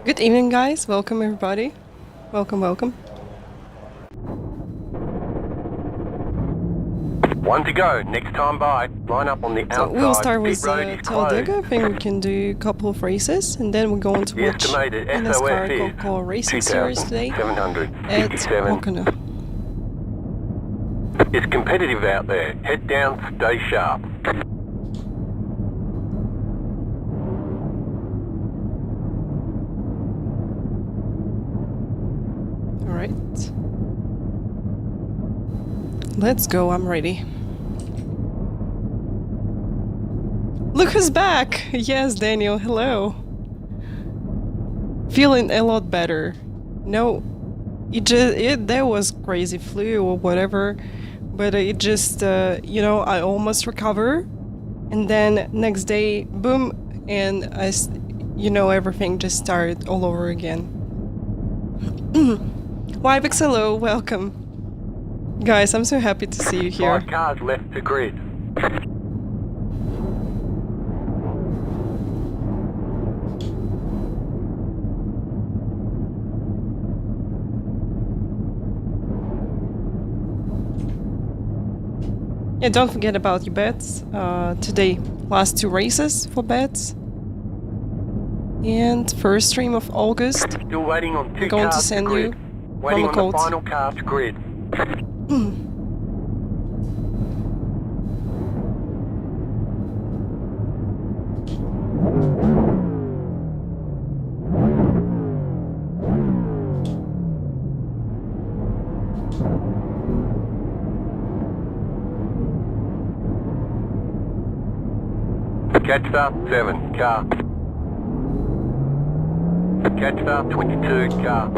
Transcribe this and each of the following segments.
Good evening, guys. Welcome, everybody. Welcome, welcome. One to go. Next time by. Line up on the outside. So we'll start with Pit road is Talladega. I closed. think we can do a couple of races, and then we're going to The watch estimated eNASCAR SOS is Coca-Cola Racing Series today at 2,757. Pocono. It's competitive out there. Head down, stay sharp. All right. Let's go. I'm ready. Look who's back! Yes, Daniel. Hello. Feeling a lot better. No, there was crazy flu or whatever, but it just I almost recover, and then next day, boom, and everything just started all over again. Wybex, hello, welcome. Guys, I'm so happy to see you here. 5 cars left to grid. Yeah, don't forget about your bets. Today, last 2 races for bets. And first stream of August. Still waiting on 2 I'm going to cars send grid. you Waiting promo on code. the final car to grid. Catch start 7 car. Catch start 22 car.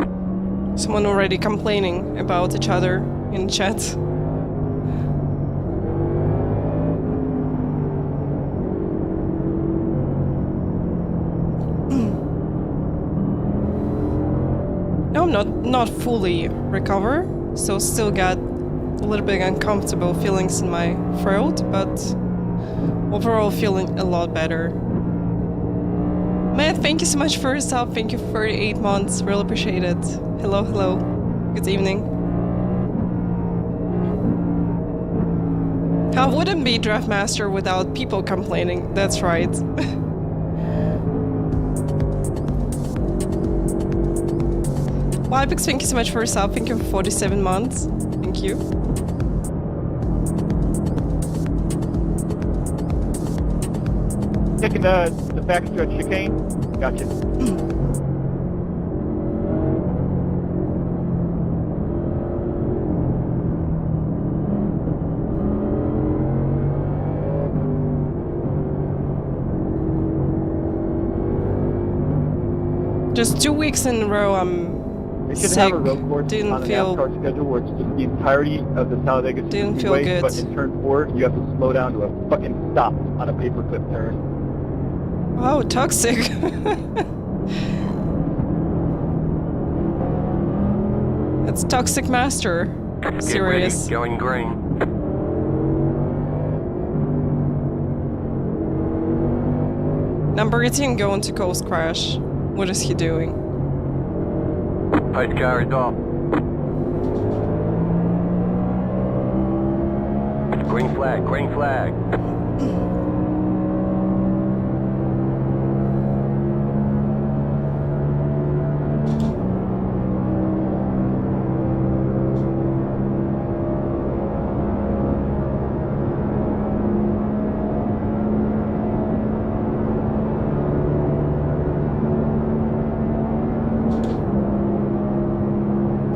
Someone already complaining about each other in chat. No, I'm not fully recovered, so still got a little bit uncomfortable feelings in my throat, but overall feeling a lot better. Matt, thank you so much for your sub. Thank you for 8 months. Really appreciate it. Hello, hello. Good evening. I wouldn't be Draft Master without people complaining. That's right. Wybex, thank you so much for your sub. Thank you for 47 months. Thank you. Taking the backstretch chicane. Gotcha. Just 2 weeks in a row, I'm They should sick. have a road course Didn't on the feel NASCAR schedule where it's just the entirety of the Talladega Didn't feel Speedway, good. but in turn 4, you have to slow down to a fucking stop on a paperclip turn. Wow, toxic. It's Toxic Master. Serious. Get ready, going green. Number 18 going to Coast Crash. What is he doing? Post car is off. Green flag, green flag.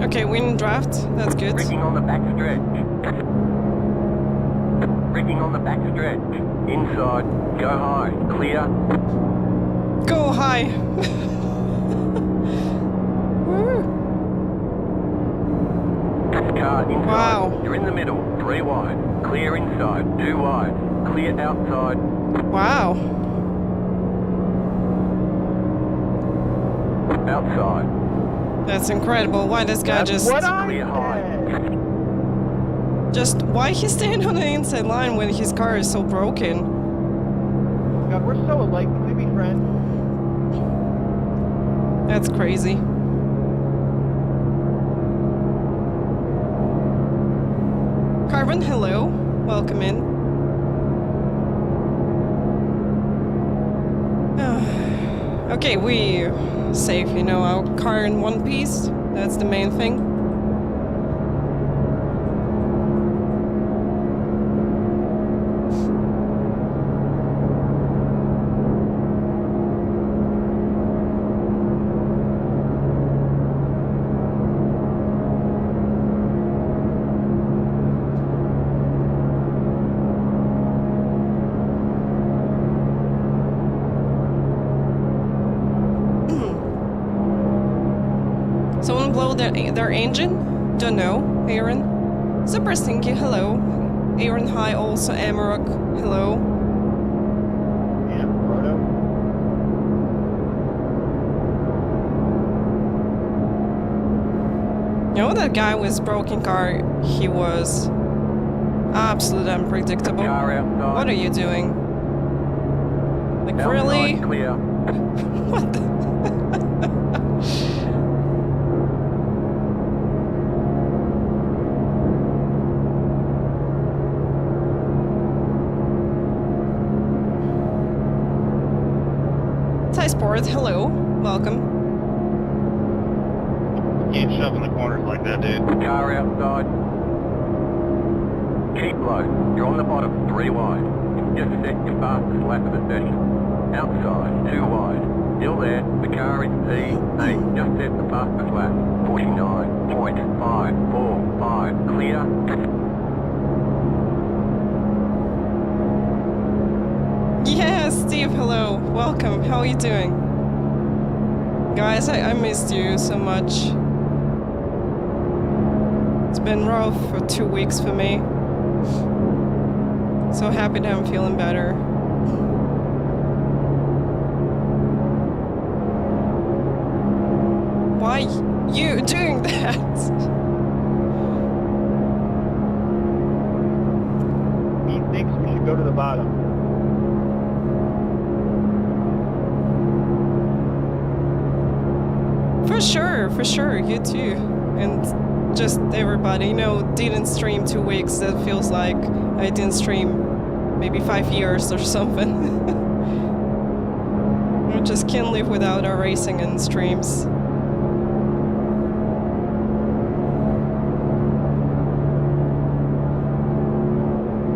Okay, win draft. That's good. Rigging on the back stretch. Rigging on the back stretch. Inside. Go high. Clear. Go high. Woo. Car inside. Wow. You're in the middle. 3 wide. Clear inside. 2 wide. Clear outside. Wow. Outside. That's incredible. Why this guy That's just... what I Clear high. Just why he staying on the inside line when his car is so broken? God, we're so alike. Can we be friends? That's crazy. Carbon, hello. Welcome in. Okay, we safe, you know, our car in one piece. That's the main thing. Someone blow their engine? Don't know. Aaron. Super Stinky, hello. Aaron, hi. Also, Amarok, hello. Yeah, Proto. You know that guy with broken car? He was absolutely unpredictable. Car outside. What are you doing? Like, really? Outside clear. What the? Thai Sport, hello. Welcome. You ain't shoving the corners like that, dude. Car outside. Keep low. You're on the bottom, 3 wide. Just set your fastest lap of the session. Outside, 2 wide. Still there. The car is P8. Just set the fastest lap. 49.545. Clear. Yeah, Steve, hello. Welcome. How are you doing? Guys, I missed you so much. It's been rough for 2 weeks for me. So happy that I'm feeling better. Why you doing that? He thinks we should go to the bottom. For sure, you too. And just everybody, you know, didn't stream 2 weeks. That feels like I didn't stream maybe 5 years or something. I just can't live without our racing and streams.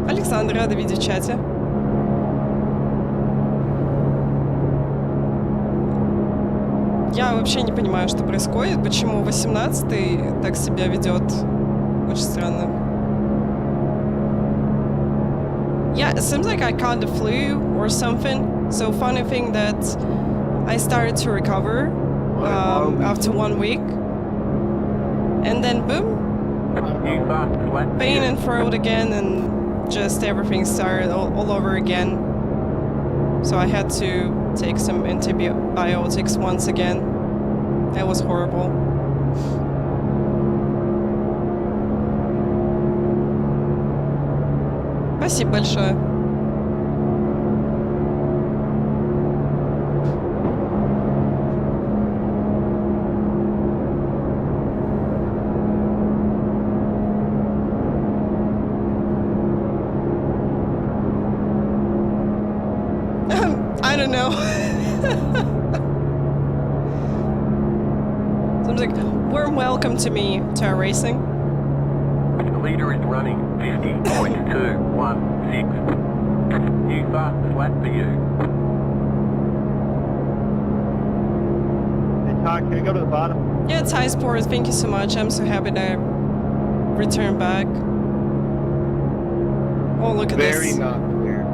Александр, рада видеть в чате. Я вообще не понимаю, что происходит, почему 18-й так себя ведет. Очень странно. Yeah, it seems like I caught the flu or something. So funny thing that I started to recover after 1 week. And then boom, You fastest lap. pain and throat again, and just everything started all over again. So I had to take some antibiotics once again. It was horrible. Спасибо большое. I don't know. Seems like warm welcome to me, to iRacing. The leader is running 50.216. New fastest lap for you. Hey, Todd, can we go to the bottom? Yeah, Thai Sport, thank you so much. I'm so happy that I returned back. Oh, look at Very this. not clear.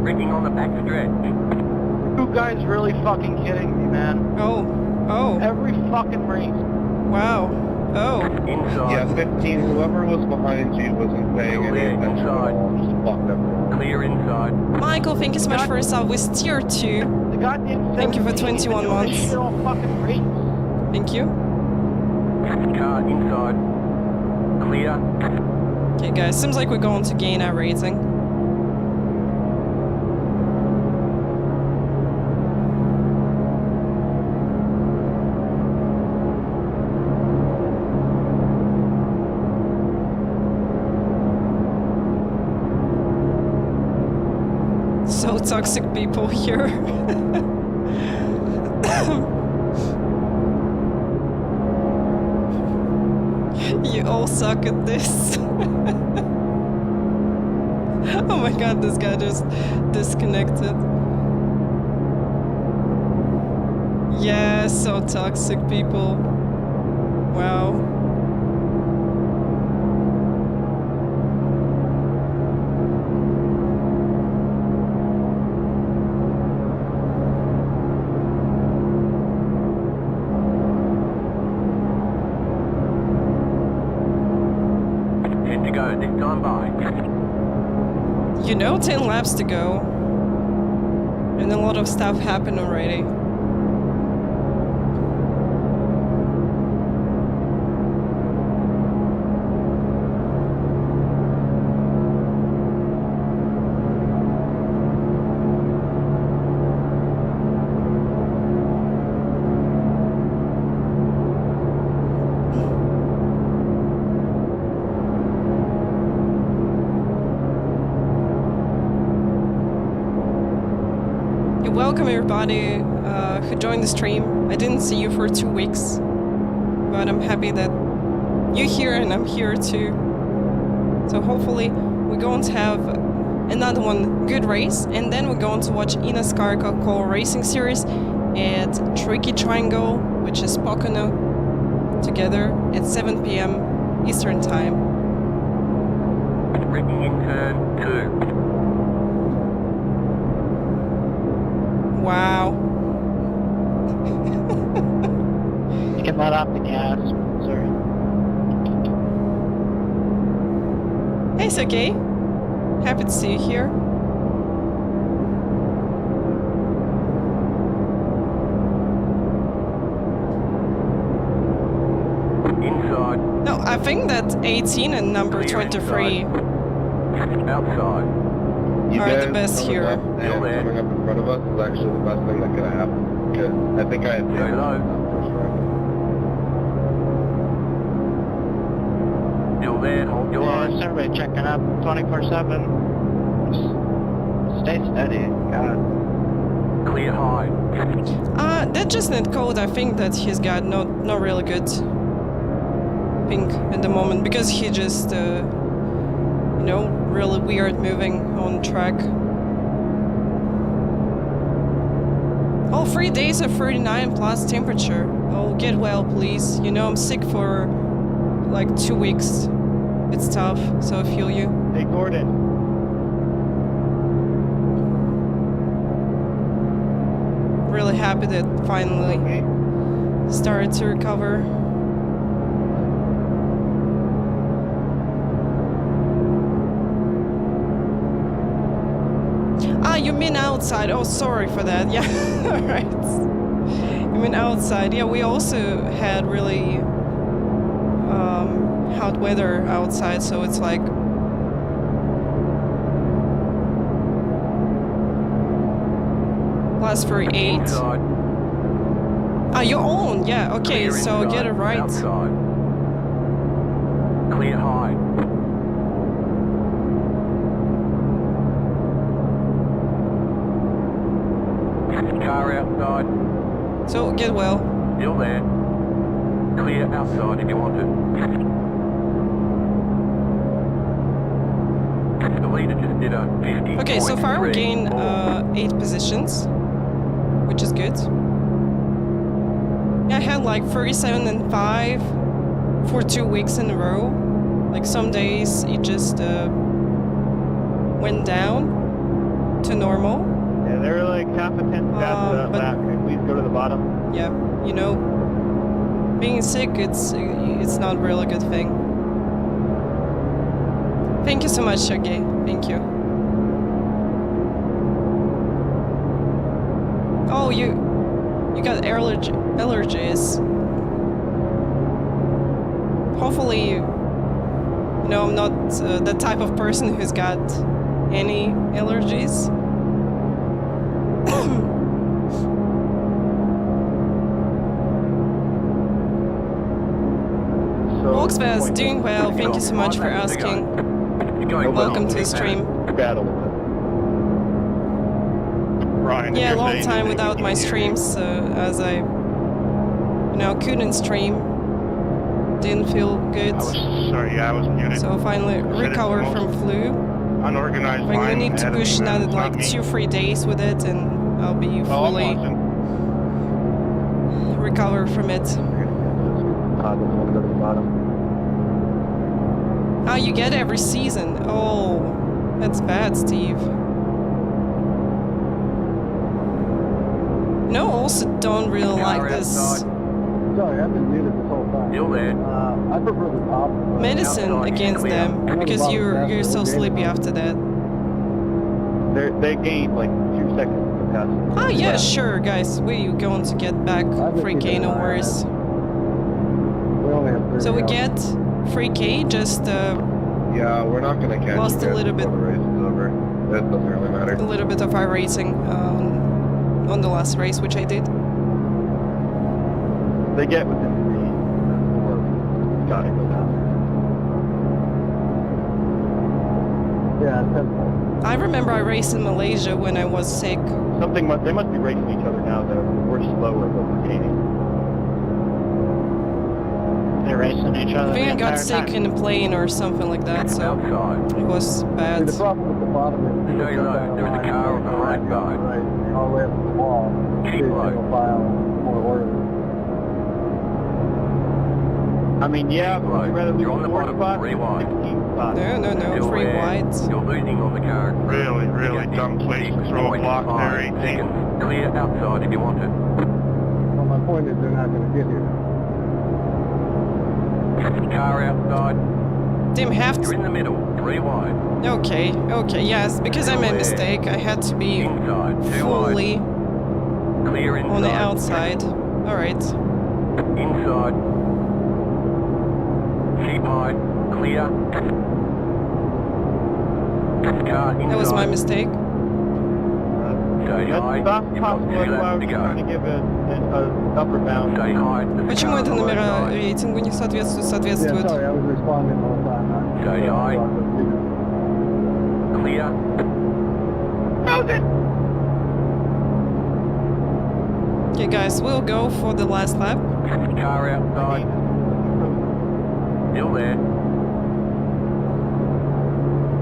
Rigging on the back stretch. You guys really fucking kidding me, man? Oh, oh, Every fucking race. wow. Oh, Inside. Yeah, 15. Whoever was behind you wasn't paying any attention at all. Just fucked everyone. Clear inside. Michael, thank you so much for your sub with tier 2. The goddamn Thank you for 17, 21 been doing this months. shit all fucking race. Thank you. Car inside. Clear. Okay, guys, seems like we're going to gain our rating. toxic people here. You all suck at this. Oh my god, this guy just disconnected. Yeah, so toxic people. Wow. You know, 10 laps to go. And a lot of stuff happened already. Welcome everybody who joined the stream. I didn't see you for 2 weeks, but I'm happy that you're here and I'm here too. So hopefully we're going to have another one good race, and then we're going to watch eNASCAR Coca-Cola Racing Series at Tricky Triangle, which is Pocono, together at 7 p.m. Eastern Time. Braking in turn 2. Wow. You can let off the gas, sir. Hey, it's okay. Happy to see you here. Inside. No, I think that 18 and number 23 Outside. You are the guys best coming here. up and coming up in front of us is actually the best thing that could have happened. Because I think I had Go low. Still there, hold your line. Survey checking up 24/7. Stay steady, God. Clear high. That just net code, I think that he's got not really good ping at the moment, because he just, you know, really weird moving on track. Oh, 3 days of 39 plus temperature. Oh, get well, please. You know, I'm sick for like 2 weeks. It's tough, so I feel you. Hey, Gordon. Really happy that finally started to recover. Ah, you mean outside? Oh, sorry for that. Yeah, alright. You mean outside? Yeah, we also had really hot weather outside, so it's like plus 38. Inside. Ah, your own? Yeah, okay, Clear so inside. get it right. Outside. Clear high. Car outside. So get well. Still there. Clear outside if you want it. The leader just did a 50. Okay, so far we gained 8 positions, which is good. Yeah, I had like 37 and 5 for 2 weeks in a row. Like some days it just went down to normal. Yeah, they're like half a tenth past that but- lap. Can you please go to the bottom? Yeah, you know, being sick, it's not really a good thing. Thank you so much, Sergey. Thank you. Oh, you got allergies. Hopefully, you know, I'm not the type of person who's got any allergies. Volkswagen doing well. Thank you so much for asking. You're going Welcome to the well. stream. Battle with Brian. Yeah, a If you're long saying time you without my can hear. streams, as I, couldn't stream. Didn't feel good. I was sorry, yeah, I was muted. So finally Said it's the recover most from flu. Unorganized I mean, we line need to ahead of me, push man. another It's not like me. 2-3 days with it, and I'll be Oh, I'm fully watching. recover from it. Doesn't want to go to the bottom. Ah, you get every season. Oh, that's bad, Steve. No, also don't really like this Sorry, I've been muted this whole time. Still there. I prefer the top. medicine against them because you're so sleepy after that. They gained like 2 seconds to pass. Ah, yeah, sure, guys. We're going to get back 3K, no worries. We only have 30 So we hours. get 3K, just Yeah, we're not gonna catch Lost you a guys little bit. before the race is over. That doesn't really matter. a little bit of iRacing on the last race, which I did. They get within 3 or 4. It's gotta go down. Yeah, 10 points. I remember I raced in Malaysia when I was sick. They must be racing each other now though. We're slower, but we're gaining. They're racing each other I think I the got entire sick time. in a plane or something like that, so Outside. it was See, bad. the problem with the bottom is Stay low. There's a car on the right side. Right, all the way up to the wall. Keep See, low. single file, more orderly. I mean, yeah, but would you rather lose You're on the 4 bottom, spots 3 or wide. 16 spots? No, Still 3 there. wide. You're losing on the car. Really, really dumb place to throw a block there, 18. Seconds. Clear outside if you want it. Well, my point is they're not going to get here. Car outside. Didn't have You're in to. the middle. 3 wide. Okay, yes, because I made a mistake. I had to be Inside. 2 fully wide. Clear inside. on the outside. Alright. Inside. Keep high. Clear. Car inside. That was my mistake. Stay high. That's You've got possible, 2 that's why I laps was to trying to go. give a upper bound. Stay high. There's a Почему car это on the номера left side. рейтингу не соответствуют? Yeah, Соответствуют. sorry, I was responding the whole time. Stay high. Clear. Okay, guys, we'll go for the last lap. Car outside. Still there.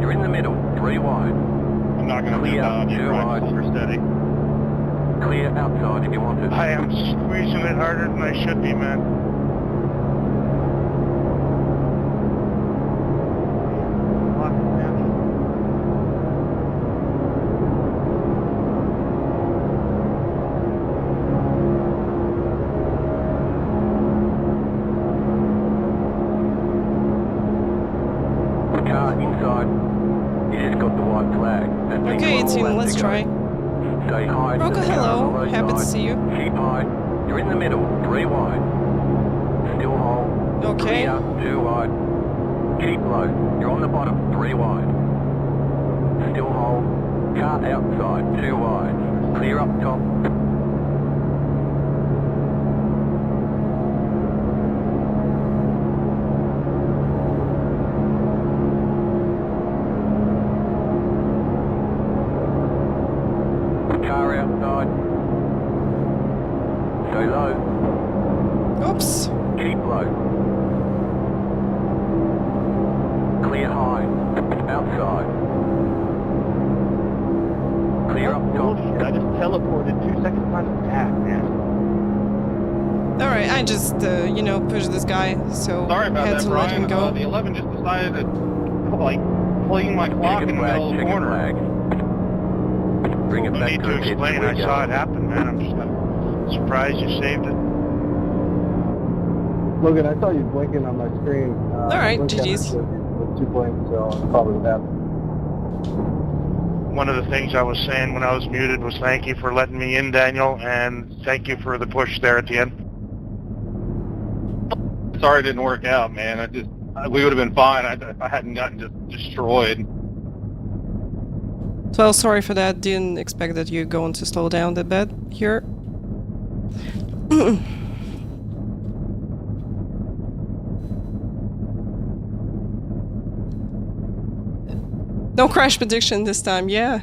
You're in the middle. 3 wide. I'm not gonna Clear. do that on you, 2 Brian. wide. Super steady. Clear outside if you want it. I am squeezing it harder than I should be, man. Car inside. You just got the white flag. That means Okay, 1 more team, lap let's to go. try. Stay high. Roca, There's a car hello. on the low Happy to side. see you. Keep high. You're in the middle. 3 wide. Still hold. Okay. Clear. 2 wide. Keep low. You're on the bottom. 3 wide. Still hold. Car outside. 2 wide. Clear up top. Car outside. Stay low. Oops. Keep low. Clear high. Outside. Clear up top. Bullshit, I just teleported 2 seconds behind the pack, man. Alright, I just, pushed this guy, so Sorry about had that, to let Brian. him go. The 11 just decided to, like, fling my clock in the middle of the corner. flag. Bring it No back need to to the pits explain. and we I go. saw it happen, man. I'm just surprised you saved it. Logan, I saw you blinking on my screen. Alright, blinked at GG's. it with 2 blinks, so I probably would have. One of the things I was saying when I was muted was thank you for letting me in, Daniel, and thank you for the push there at the end. Sorry it didn't work out, man. We would have been fine if I hadn't gotten just destroyed. Well, sorry for that. Didn't expect that you're going to slow down that bad here. No crash prediction this time, yeah.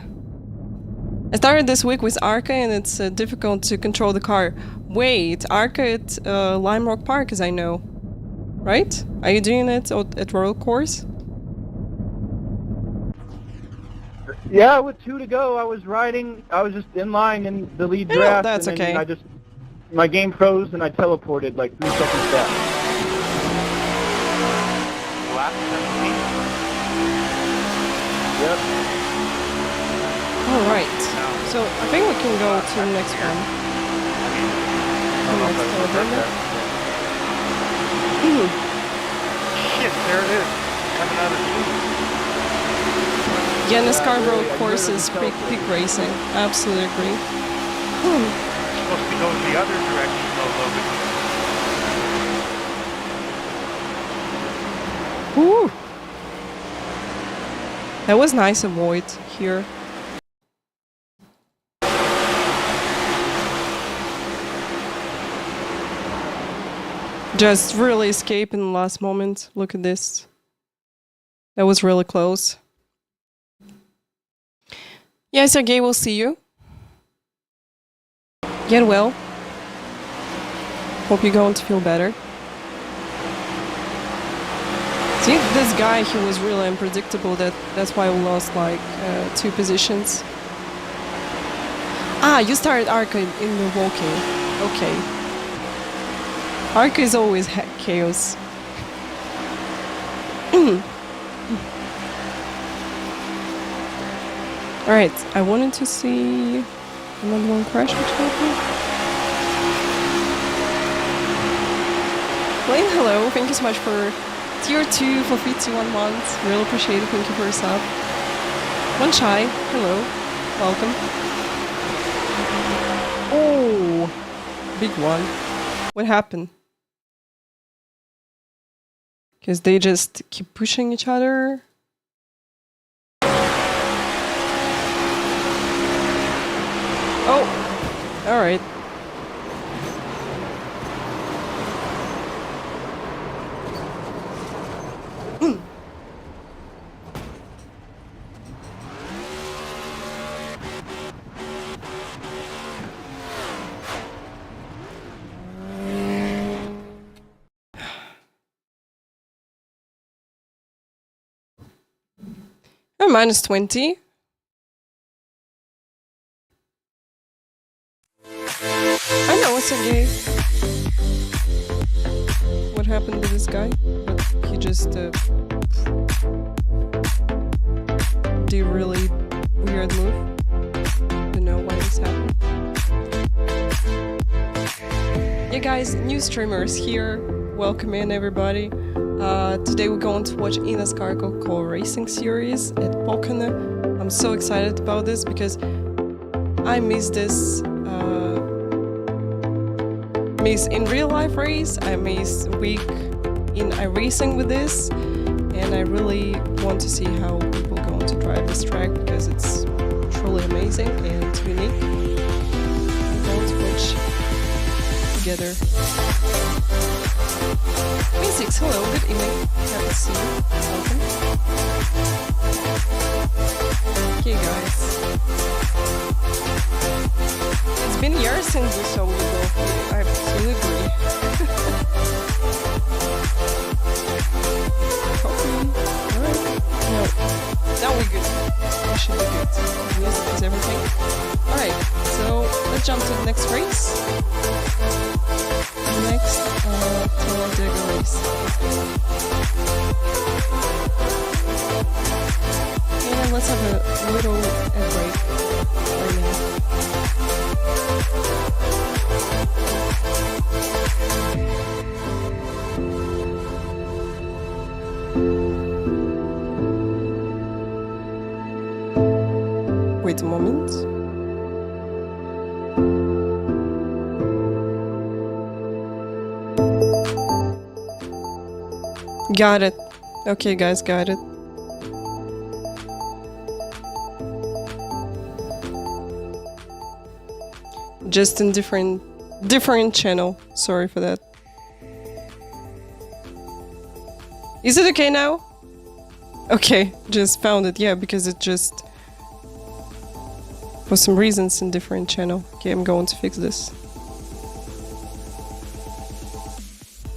I started this week with Arca and it's difficult to control the car. Wait, Arca at Lime Rock Park, as I know. Right? Are you doing it at Royal Course? Yeah, with 2 to go, I was riding. I was just in line in the lead Yeah, draft, that's and then okay. my game froze and I teleported like 3 seconds back. Lap 17. Yep. Alright. So I think we can go to the next one. Shit, there it is. Coming out of the blue. Yeah, NASCAR Road really, I Course really is felt peak racing. Absolutely agree. Supposed to go the other direction, though, Logan. Woo! That was nice avoid here. Just really escape in the last moment. Look at this. That was really close. Yeah, Sergey, we'll see you. Get well. Hope you're going to feel better. See, this guy, he was really unpredictable. That's why we lost like 2 positions. Ah, you started Arca in Milwaukee. Okay. Arca is always chaos. Alright, I wanted to see another one crash which happened. Blaine, hello. Thank you so much for tier 2 for 51 months. Really appreciate it. Thank you for your sub. One Shy, hello. Welcome. Oh, big one. What happened? Because they just keep pushing each other. Oh, all right. Oh, minus 20. I know it's a gay. What happened with this guy? But he just did a really weird move. Don't know why this happened. Yeah, guys, new streamers here. Welcome in, everybody. Today we're going to watch eNASCAR Coca-Cola Racing Series at Pocono. I'm so excited about this because I miss this. Miss in real life race. I miss week in iRacing with this, and I really want to see how people are going to drive this track because it's truly amazing and unique. We're going to watch together. Six, hello, good evening. Happy to see you. Welcome. Okay, guys. It's been years since we saw you both. I absolutely agree. Coffee. Alright. No. Now we're good. We should be good. Music is everything. Alright, so let's jump to the next race. Next, Talladega race. And let's have a little break right now. Wait a moment. Got it. Okay, guys, got it. Just in different channel. Sorry for that. Is it okay now? Okay, just found it. Yeah, because it just For some reasons in different channel. Okay, I'm going to fix this.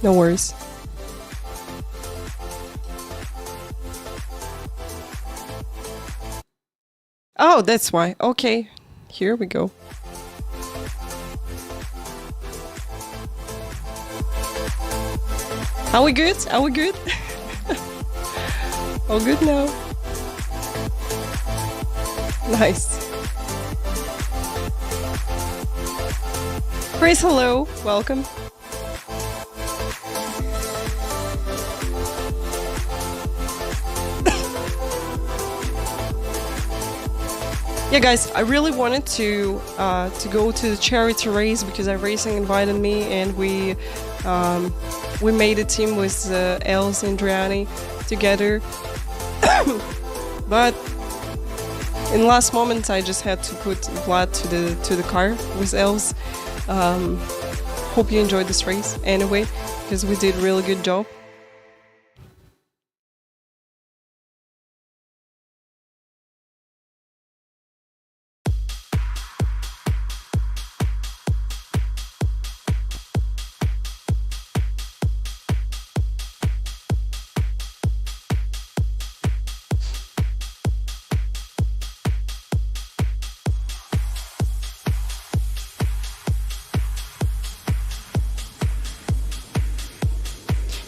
No worries. Oh, that's why. Okay, here we go. Are we good? Are we good? All good now. Nice. Chris, hello. Welcome. Yeah, guys, I really wanted to go to the charity race because iRacing invited me, and we made a team with Els and Driani together. But in the last moment, I just had to put Vlad to the car with Els. Hope you enjoyed this race anyway, because we did a really good job.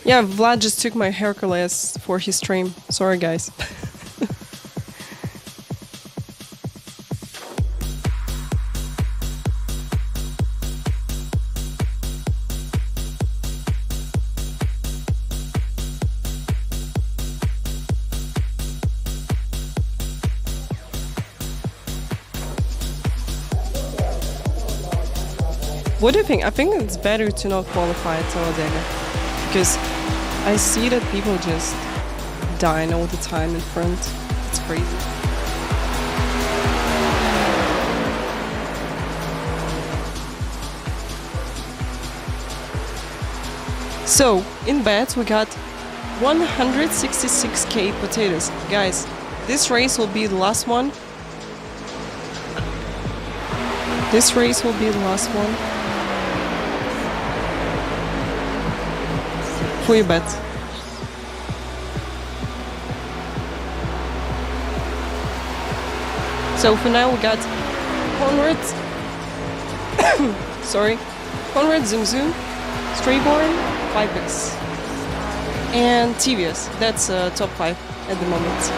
Yeah, Vlad just took my Hercules for his stream. Sorry, guys. What do you think? I think it's better to not qualify at Talladega, because I see that people just dying all the time in front. It's crazy. So, in bets we got 166k potatoes. Guys, this race will be the last one. This race will be the last one. For your bet. So for now we got Conrad, sorry, Conrad, Zoom Zoom, Strayborn, Vipex, and TVS. That's top 5 at the moment.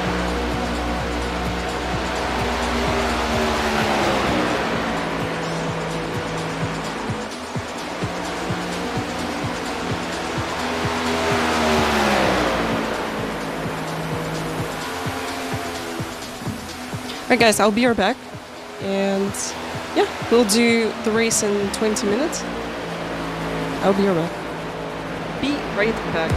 Alright guys, I'll be right back, and yeah, we'll do the race in 20 minutes. I'll be right back. Be right back.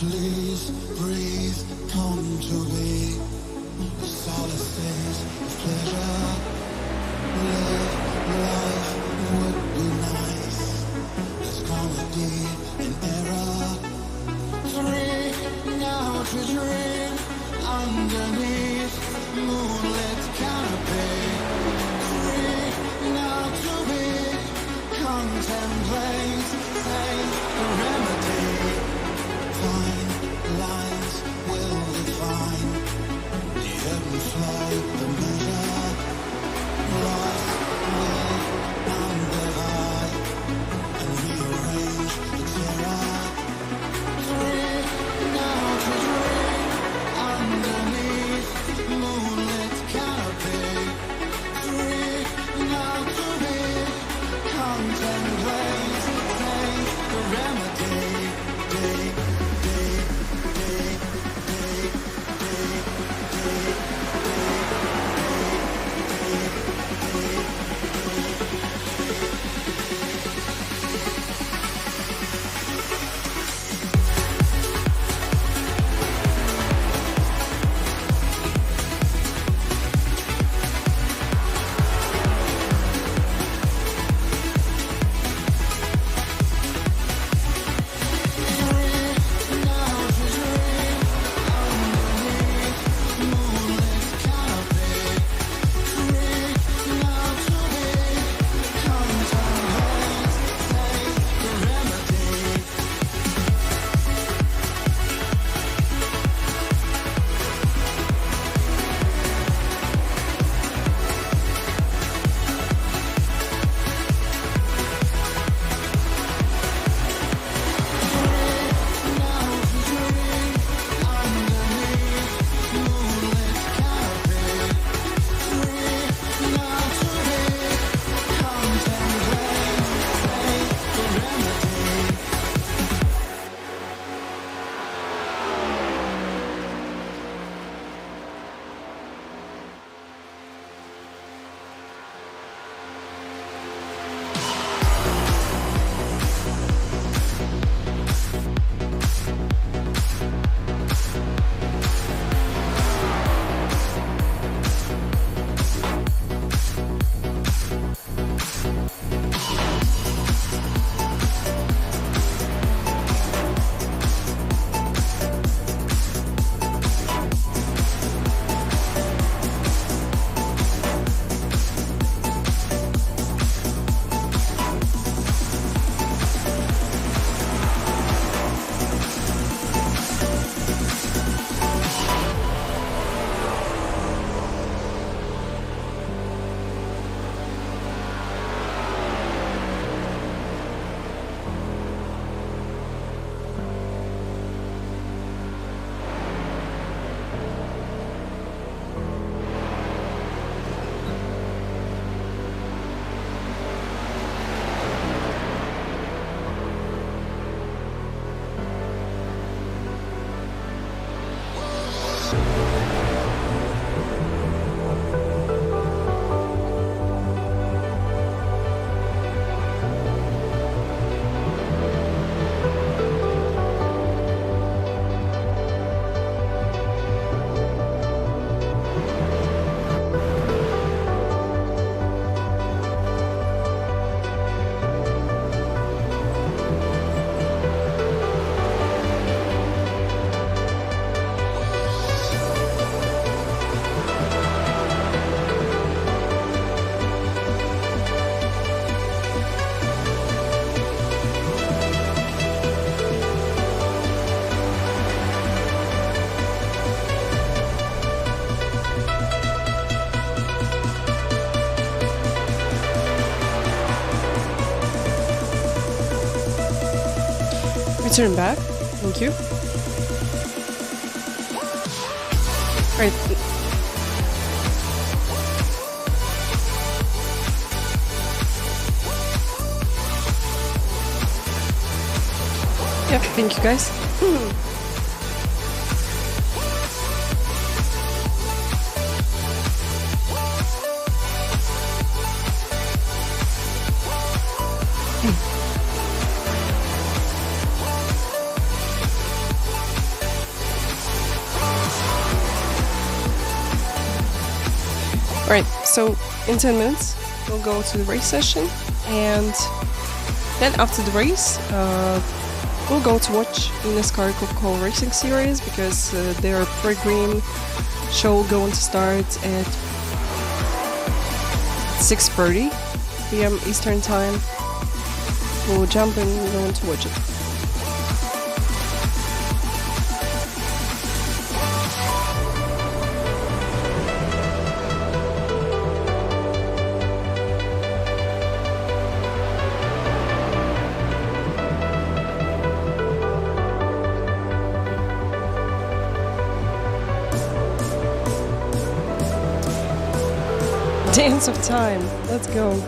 Please breathe, come to me. The solaces of pleasure. Life would be nice. There's comedy in error. Free now to dream underneath moonlit canopy. Free now to be contemplate, take the remedy. Fine lines will define the ebb and flow, the measure. Lost will undivide and rearrange the terror. Free now to dream underneath moonlit canopy. Free now to be contemplate, take the remedy. Return back. Thank you. Right. Yep, thank you guys. Alright, so in 10 minutes we'll go to the race session, and then after the race we'll go to watch eNASCAR Coca-Cola Racing Series, because their pre-green show going to start at 6:30 p.m. Eastern Time. We'll jump in and go to watch it. Dance of time. Let's go.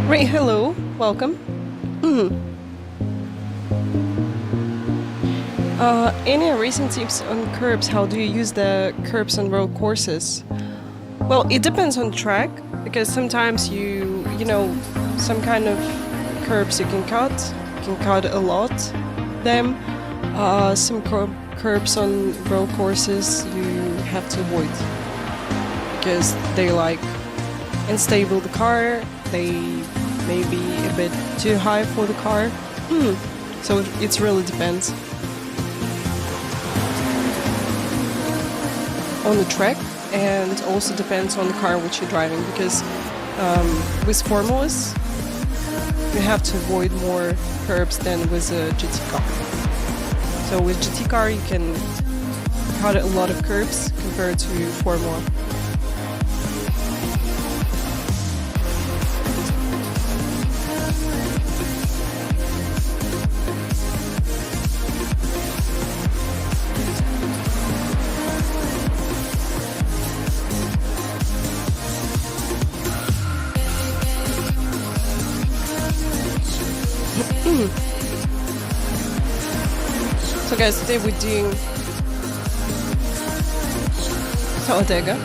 Right, hello, welcome. Any racing tips on curbs? How do you use the curbs on road courses? Well, it depends on the track, because sometimes you know, some kind of curbs you can cut a lot them. Some curbs on road courses you have to avoid, because they like unstable the car, they may be a bit too high for the car. So it really depends on the track, and also depends on the car which you're driving, because with formulas you have to avoid more curbs than with a GT car. So with GT car you can cut a lot of curbs compared to formula. So guys, today we're doing Talladega,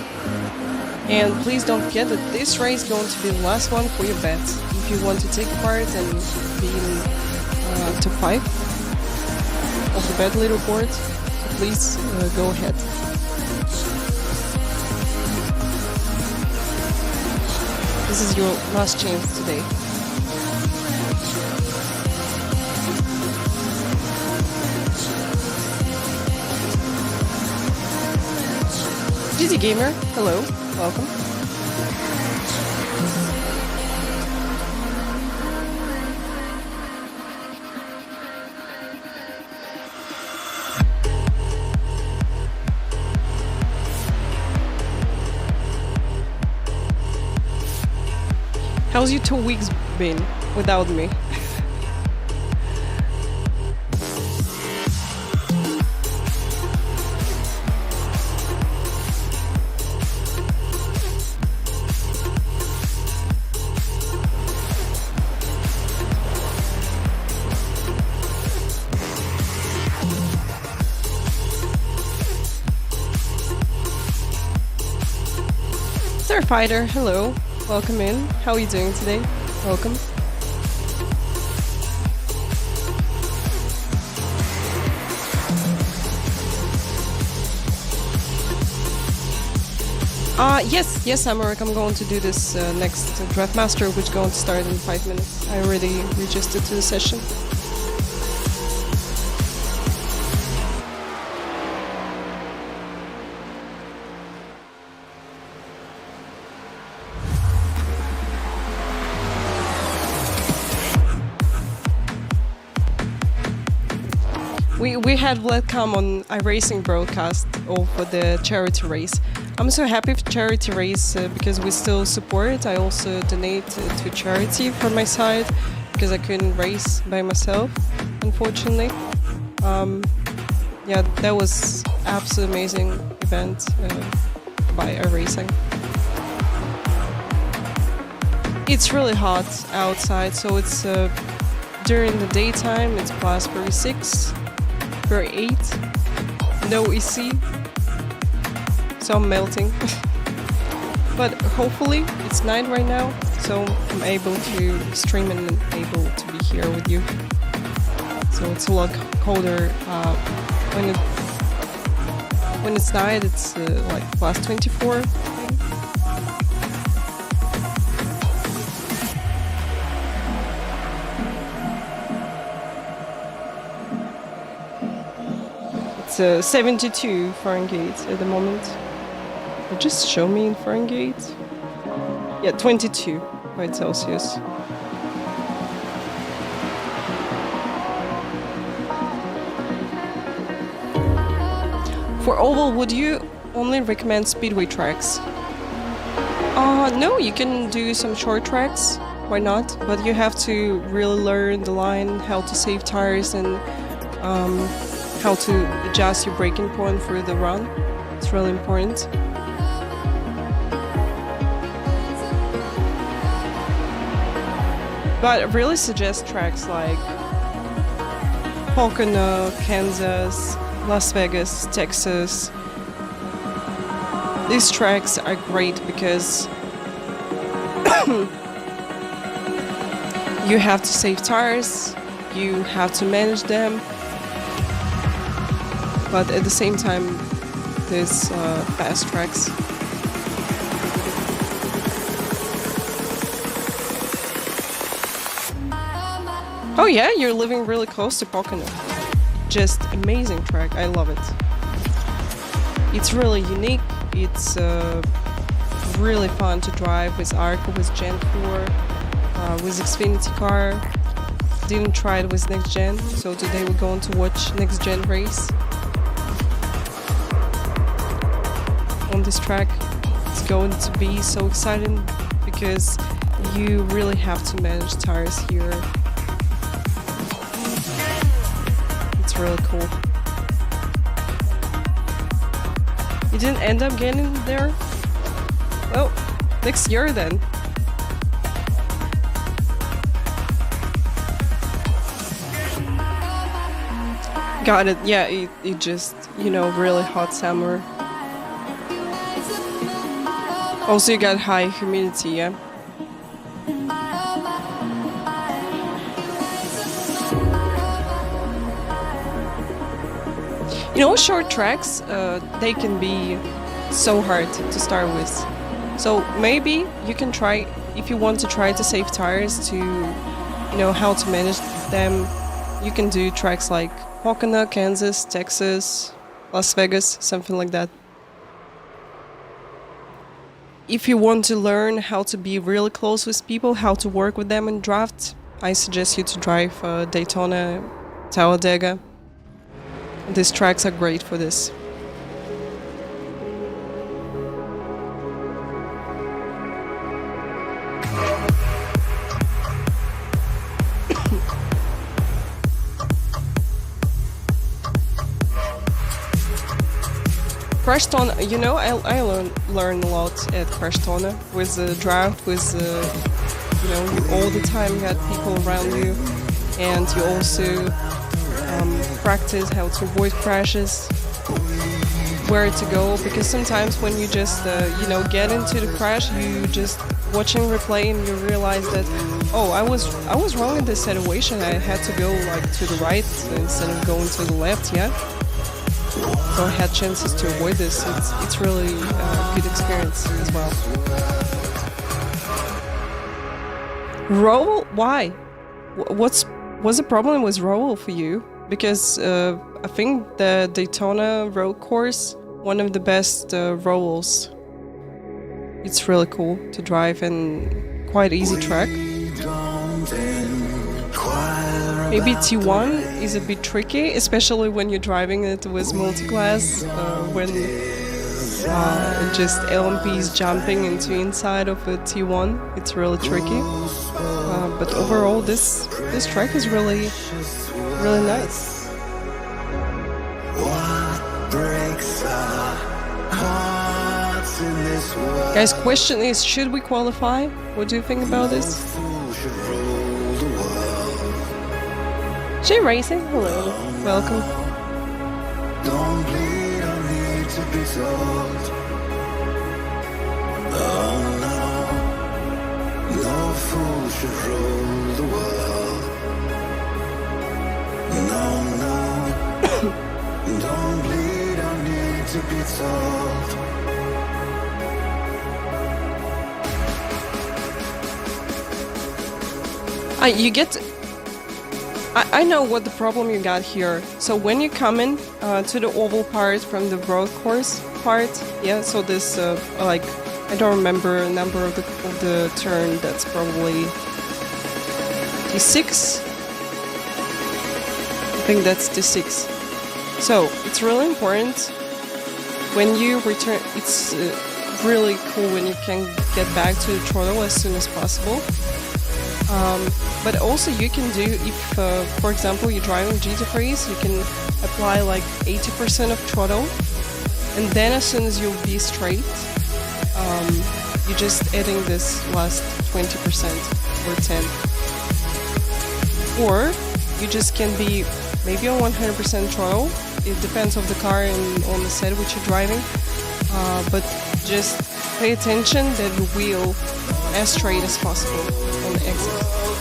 and please don't forget that this race is going to be the last one for your bets. If you want to take part and be in top 5 of the bet leaderboard, so please go ahead. This is your last chance today. GT Gamer, hello, welcome. How's your 2 weeks been without me? Starfighter, hello, welcome in. How are you doing today? Welcome. Yes, Amaric, I'm going to do this next Draft Master, which is going to start in 5 minutes. I already registered to the session. We had Vlad come on iRacing broadcast over the charity race. I'm so happy for charity race because we still support it. I also donate to charity from my side because I couldn't race by myself, unfortunately. Yeah, that was absolutely amazing event by iRacing. It's really hot outside, so it's during the daytime it's plus 36, 38, no AC, so I'm melting. But hopefully it's night right now, so I'm able to stream and able to be here with you. So it's a lot colder when it's night. It's like plus 24. It's 72 Fahrenheit at the moment. Just show me in Fahrenheit. Yeah, 22 by Celsius. For oval, would you only recommend speedway tracks? No, you can do some short tracks. Why not? But you have to really learn the line, how to save tires, and how to adjust your braking point for the run. It's really important. But I really suggest tracks like Pocono, Kansas, Las Vegas, Texas. These tracks are great because you have to save tires, you have to manage them, but at the same time there's fast tracks. Oh yeah, you're living really close to Pocono. Just amazing track, I love it. It's really unique, it's really fun to drive with ARC, with Gen 4, with Xfinity car. Didn't try it with Next Gen, so today we're going to watch Next Gen race on this track. It's going to be so exciting because you really have to manage tires here. It's really cool. You didn't end up getting there? Well, next year then. Got it. Yeah, it just, you know, really hot summer. Also, you got high humidity, yeah? You know, short tracks, they can be so hard to start with. So maybe you can try, if you want to try to save tires, to, you know, how to manage them, you can do tracks like Pocono, Kansas, Texas, Las Vegas, something like that. If you want to learn how to be really close with people, how to work with them in draft, I suggest you to drive Daytona, Talladega. These tracks are great for this. Crashtona, you know, I learned a lot at Crashtona with the draft, with you know, you all the time got people around you, and you also practice how to avoid crashes, where to go, because sometimes when you just you know, get into the crash, you just watching replay and you realize that, oh, I was wrong in this situation. I had to go like to the right instead of going to the left, yeah. So I had chances to avoid this. It's really a good experience as well. Roll? Why? What's the problem with roll for you? Because I think the Daytona road course, one of the best rolls. It's really cool to drive and quite easy track. We don't inquire Maybe T1 is a bit tricky, especially when you're driving it with multi-class, when just LMP is jumping into inside of a T1. It's really tricky. But overall, this track is really nice. Guys, question is, should we qualify? What do you think about this? iRacing, hello, welcome. Don't bleed, I need to be told. Oh no, no fool should rule the world. No, no, don't bleed, I need to be told. You get... I know what the problem you got here. So when you come in to the oval part from the road course part, yeah, so this, like, I don't remember the number of the turn, that's probably T6? I think that's T6. So, it's really important when you return, it's really cool when you can get back to the throttle as soon as possible. But also you can do, if for example you're driving GT3s, you can apply like 80% of throttle, and then as soon as you'll be straight, you're just adding this last 20% or 10. Or you just can be maybe on 100% throttle, it depends on the car and on the set which you're driving, but just pay attention that the wheel as straight as possible on the exit.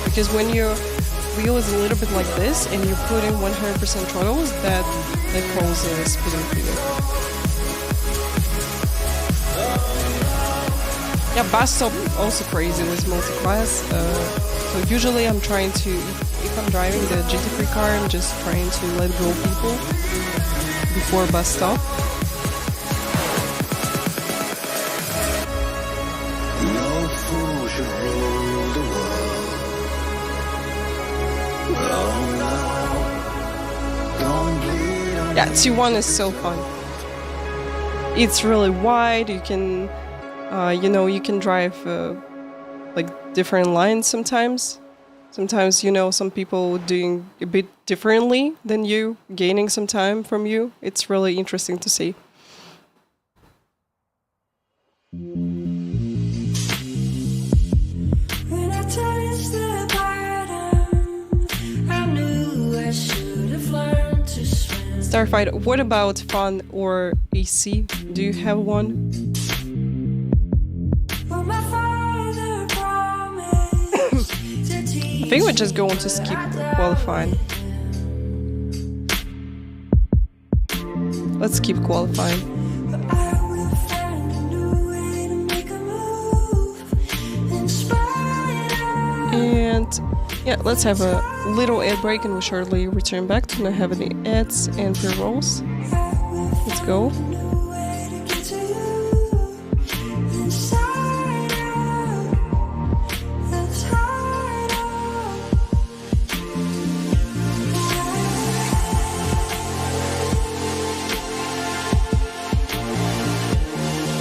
Because when your wheel is a little bit like this and you put in 100% throttles, that causes spinning for you. Yeah, bus stop also crazy with multi-class. So usually I'm trying to, if I'm driving the GT3 car, I'm just trying to let go people before bus stop. No fool should rule the world. Yeah, T1 is so fun. It's really wide. You can, you know, you can drive like different lines sometimes. Sometimes, you know, some people doing a bit differently than you, gaining some time from you. It's really interesting to see. Starfighter, what about fun or AC? Do you have one? I think we're just going to skip qualifying. Let's skip qualifying. And yeah, let's have a little ad break and we'll shortly return back to not have any ads and pre-rolls. Let's go.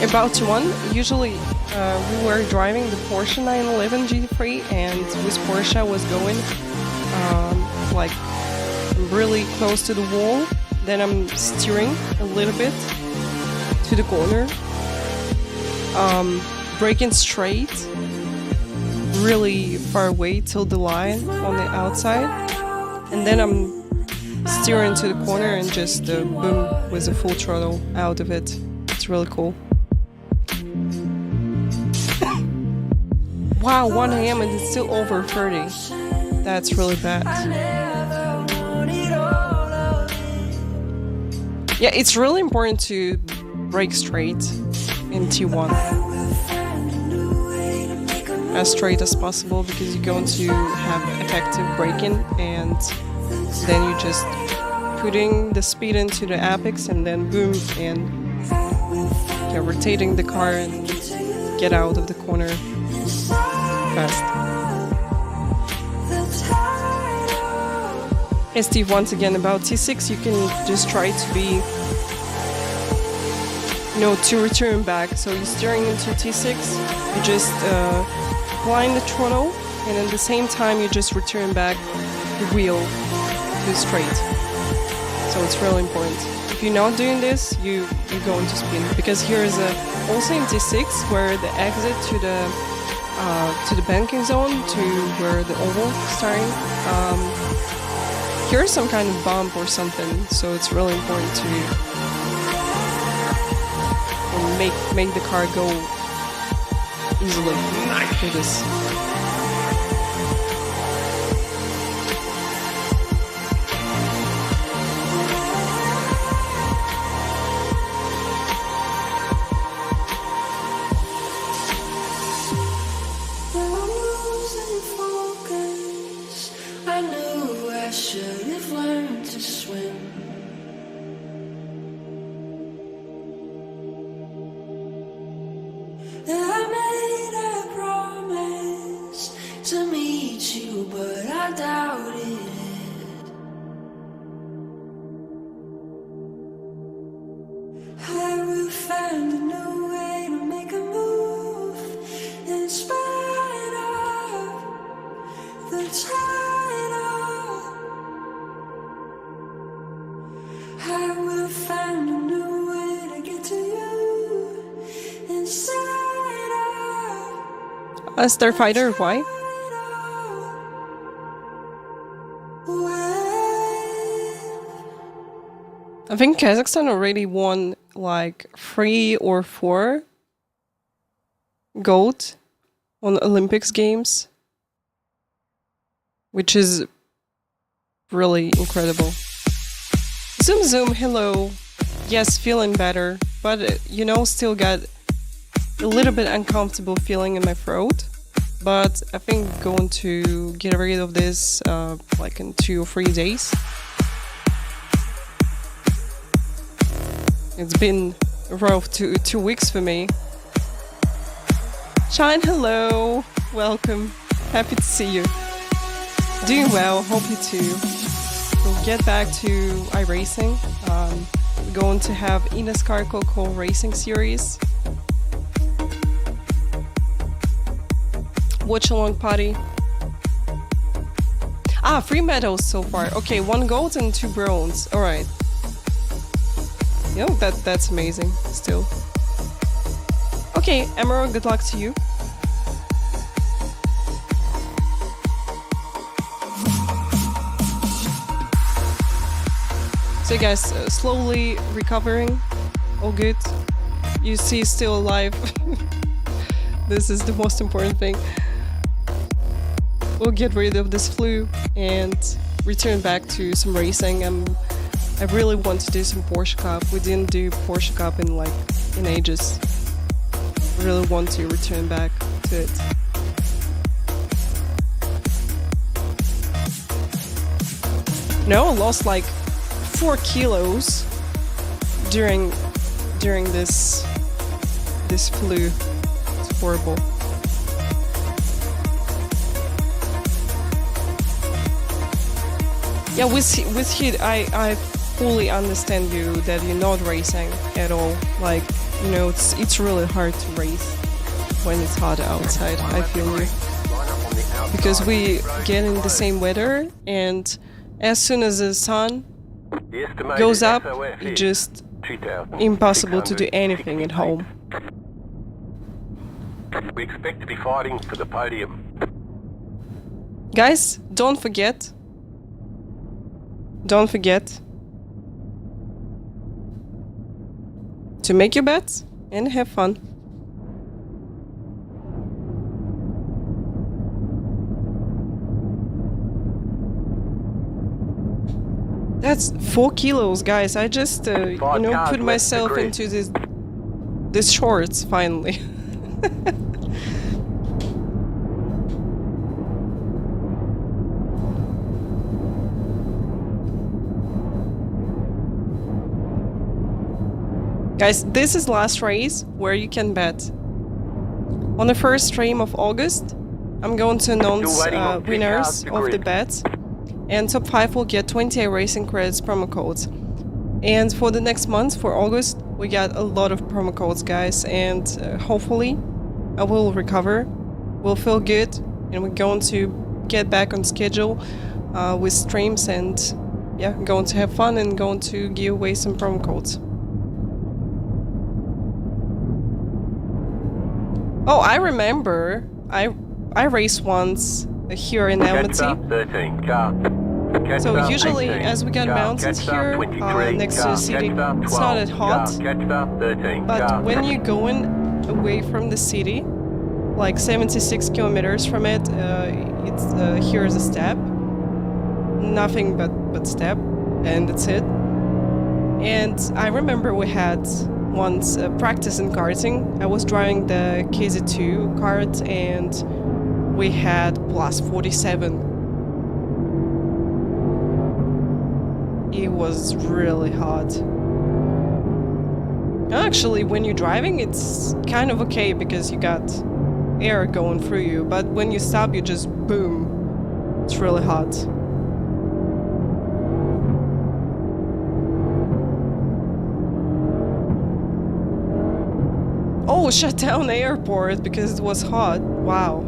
About T1, usually we were driving the Porsche 911 GT3, and with Porsche I was going like really close to the wall, then I'm steering a little bit to the corner, braking straight really far away till the line on the outside, and then I'm steering to the corner and just boom with a full throttle out of it. It's really cool. Wow, 1 AM and it's still over 30. That's really bad. Yeah, it's really important to brake straight in T1. As straight as possible, because you're going to have effective braking, and then you just putting the speed into the apex and then boom, and you're rotating the car and get out of the corner fast. Hey Steve, once again about T6, you can just try to be, to return back. So you're steering into T6, you just blind the throttle, and at the same time you just return back the wheel to straight. So it's really important. If you're not doing this, you're going to spin, because here is also in T6 where the exit to the banking zone, to where the oval is starting. Here's some kind of bump or something, so it's really important to make the car go easily through this. A Starfighter, why? I think Kazakhstan already won like 3 or 4 gold on Olympics games, which is really incredible. Zoom Zoom, hello. Yes, feeling better, but still got a little bit uncomfortable feeling in my throat. But I think going to get rid of this like in 2 or 3 days. It's been a rough 2 weeks for me. Shine, hello, welcome, happy to see you. Doing well, hope you too. We'll get back to iRacing. We're going to have eNASCAR Coca-Cola Racing Series. Watch along party. 3 medals so far. Okay, 1 gold and 2 bronze. Alright. That's amazing still. Okay, Emerald, good luck to you. So you guys, slowly recovering. All good. You see, still alive. This is the most important thing. We'll get rid of this flu and return back to some racing. I really want to do some Porsche Cup. We didn't do Porsche Cup in ages. I really want to return back to it. No, I lost like 4 kilos during this flu. It's horrible. Yeah, with heat, I fully understand you that you're not racing at all. Like, it's really hard to race when it's hot outside. I feel you, because we get in the same weather, and as soon as the sun goes up, it's just impossible to do anything at home. We expect to be fighting for the podium. Guys, don't forget to make your bets and have fun. That's 4 kilos, guys. I just, put myself into this shorts finally. Guys, this is last race where you can bet. On the first stream of August, I'm going to announce winners of the bets. And top 5 will get 20 iRacing credits promo codes. And for the next month, for August, we got a lot of promo codes, guys, and hopefully I will recover, we'll feel good, and we're going to get back on schedule with streams, and yeah, going to have fun and going to give away some promo codes. Oh, I remember, I raced once here in Almaty. 13 car. So usually, as we got mountains here next to the city, it's not that hot. But when you're going away from the city, like 76 kilometers from it, it's here's a step, nothing but step, and that's it. And I remember we had once practice in karting. I was driving the KZ2 kart, and we had plus 47. It was really hot. Actually, when you're driving, it's kind of okay because you got air going through you, but when you stop, you just boom. It's really hot. Oh, shut down the airport because it was hot. Wow.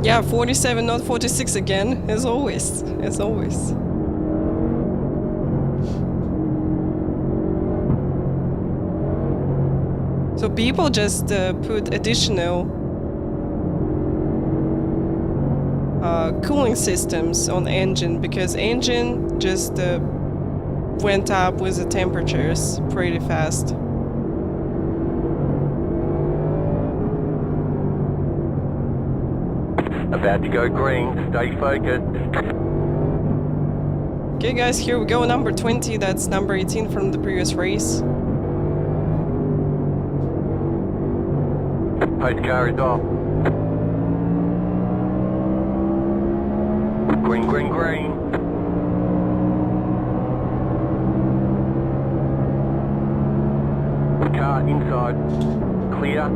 Yeah, 47, not 46 again, as always, as always. So people just put additional cooling systems on the engine because engine just went up with the temperatures pretty fast. About to go green, stay focused. Okay guys, here we go, number 20, that's number 18 from the previous race. Pace car is off. Green, green, green. Car inside. Clear.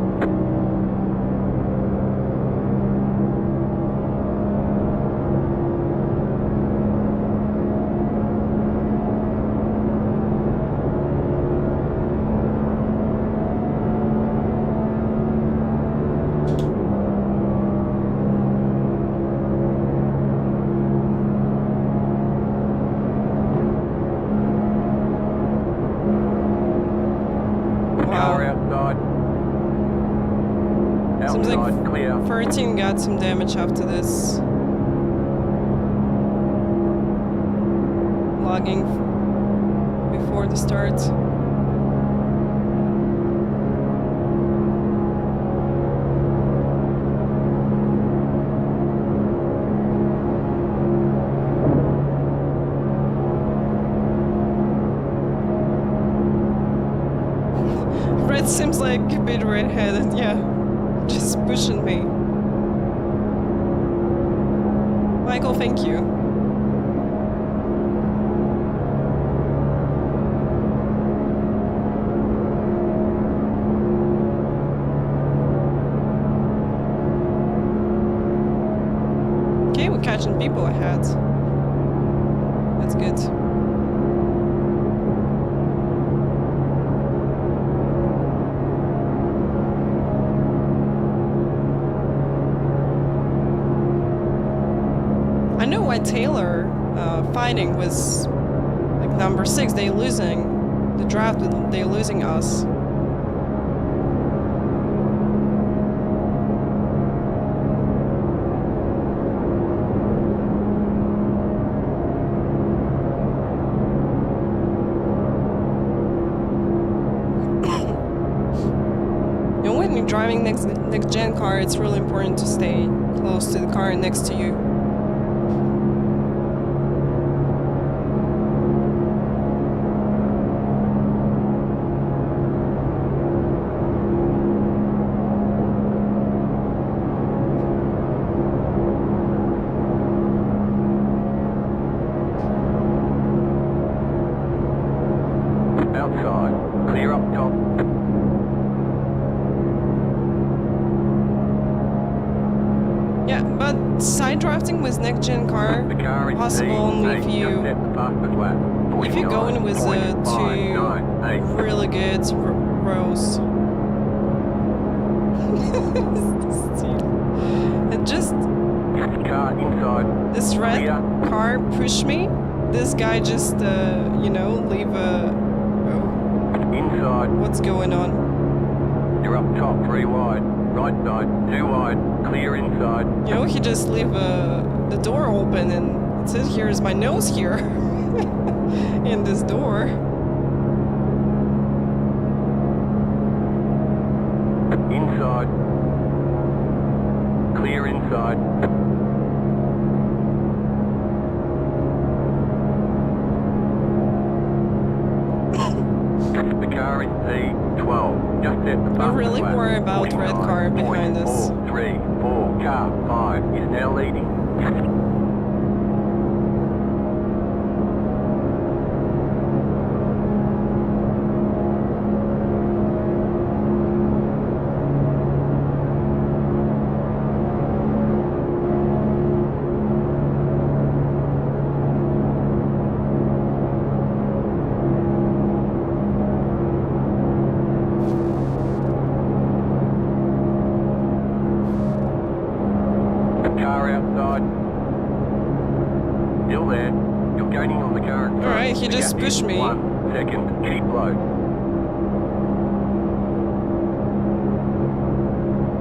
Seems like 13 got some damage after this. Logging before the start. Red seems like a bit red-headed, yeah. Just pushing me. Michael, thank you. Okay, we're catching people ahead. That's good. I know why Taylor fighting was like number 6. They're losing the draft. They're losing us. And when you're driving next gen car, it's really important to stay close to the car next to you. Outside, clear side drafting with next gen car The car is possible only if you go in with two really good rows. It just Car inside. this red car pushed me. This guy just you know, leave a Inside. what's going on? You're up top, 3 wide. Right side, 2 wide. Clear inside. You know, he just leave the door open and it says here's my nose here in this door. Inside. Clear inside. The car is P12. Just at the I really worry about red car behind us. 3, 4, car 5 is now leading. Car outside. Still there. You're gaining on the car in front. Alright, he The just gap is pushed me. 1 second. Keep low.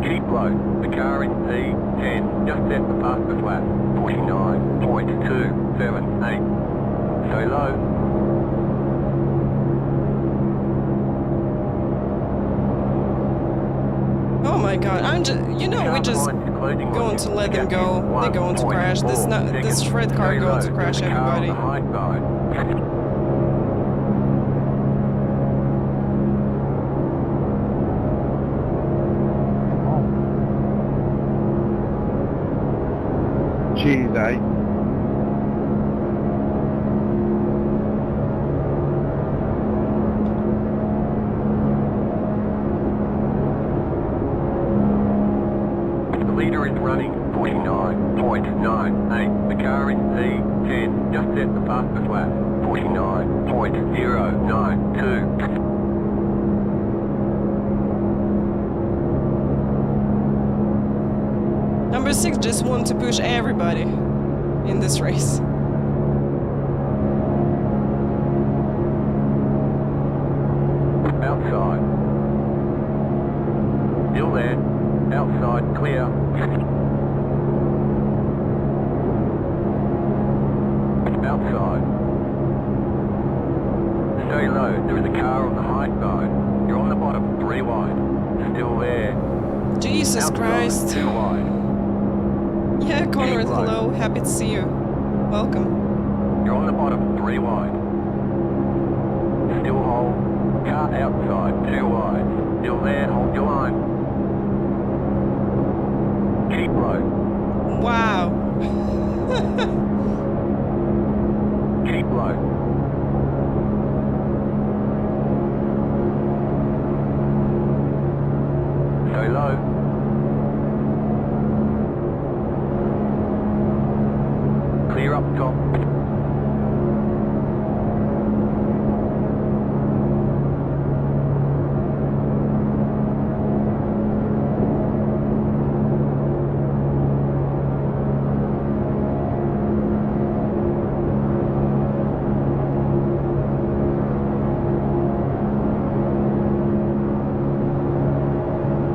Keep low. The car is P10. Just set the fastest lap. 49.278. Stay low. Oh my god, I'm just, you know, we just going to let them go. They're going to crash. This red car going to crash everybody. Jeez, The leader is running 49.98. The car is P10. Just set the fastest lap. 49.092. Number 6 just want to push everybody in this race. Outside. Still there. Outside, clear. Outside. Stay low. There is a car on the high side. You're on the bottom, 3 wide. Still there. Jesus Outside, Christ. 2 wide. Yeah, Conrad, Keep low. hello. Happy to see you. Welcome. You're on the bottom, 3 wide. Still hold. Car outside, 2 wide. Still there, hold your line. Keep low. Wow. Keep low. Stay low. Clear up top.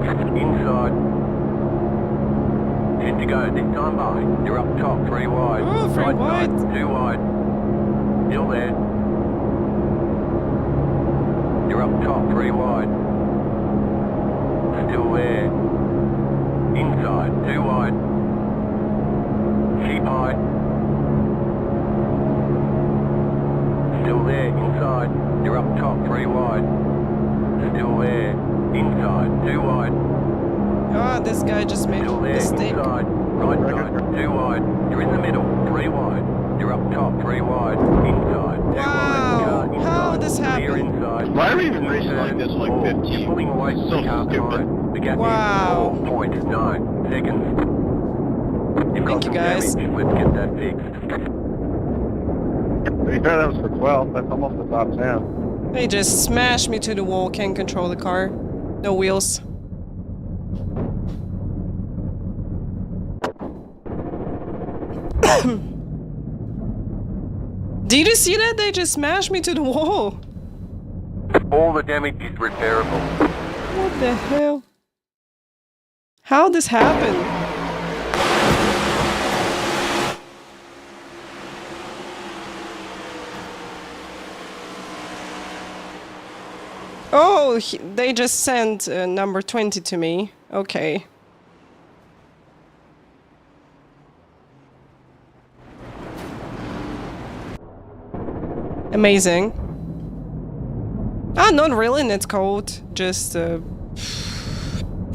Inside. 10 to go. This time by. You're up top, 3 wide. Oh, 3 Right wide. side, 2 wide. Still there. You're up top, 3 wide. Still there. Inside, 2 wide. Keep high. Still there, inside. You're up top, 3 wide. Still there. Inside, 2 wide. Ah, this guy just made Still a there, mistake. inside. Right side, 2 wide. You're in the middle, 3 wide. You're up top, 3 wide. Inside, 2 Wow, wide. Car inside. how this Clear happened? inside. Why are we even racing like this, like 15? You're pulling away from So the car stupid. behind. The gap Wow. is 4.9 seconds. You've got Thank you, some guys. damage. Let's get that fixed. To be fair, that was for 12. That's almost the top 10. They just smashed me to the wall, can't control the car. No wheels. Did you see that? They just smashed me to the wall. All the damage is repairable. What the hell? How this happened? Oh, they just sent number 20 to me. Okay. Amazing. Ah, not really, it's cold. Just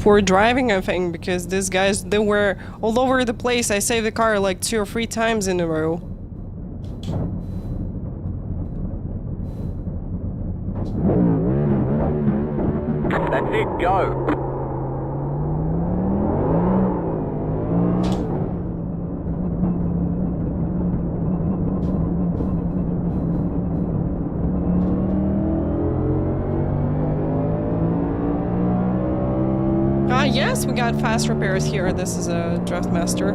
poor driving, I think, because these guys, they were all over the place. I saved the car like 2 or 3 times in a row. That's it, go. Ah, yes, we got fast repairs here. This is a Draftmaster.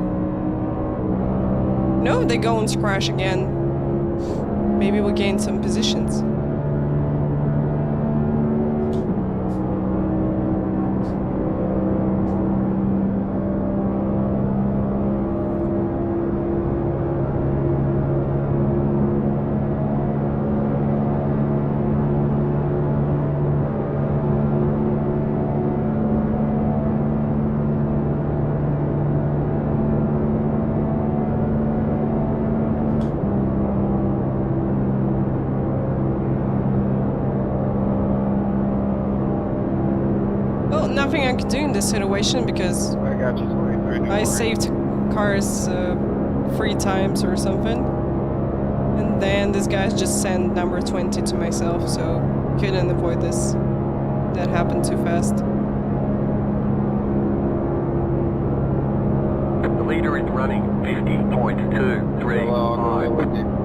No, they go and crash again. Maybe we gain some positions. Nothing I could do in this situation because I got you 23. I saved cars 3 times or something. And then this guy just sent number 20 to myself, so couldn't avoid this. That happened too fast. The leader is running 50.235.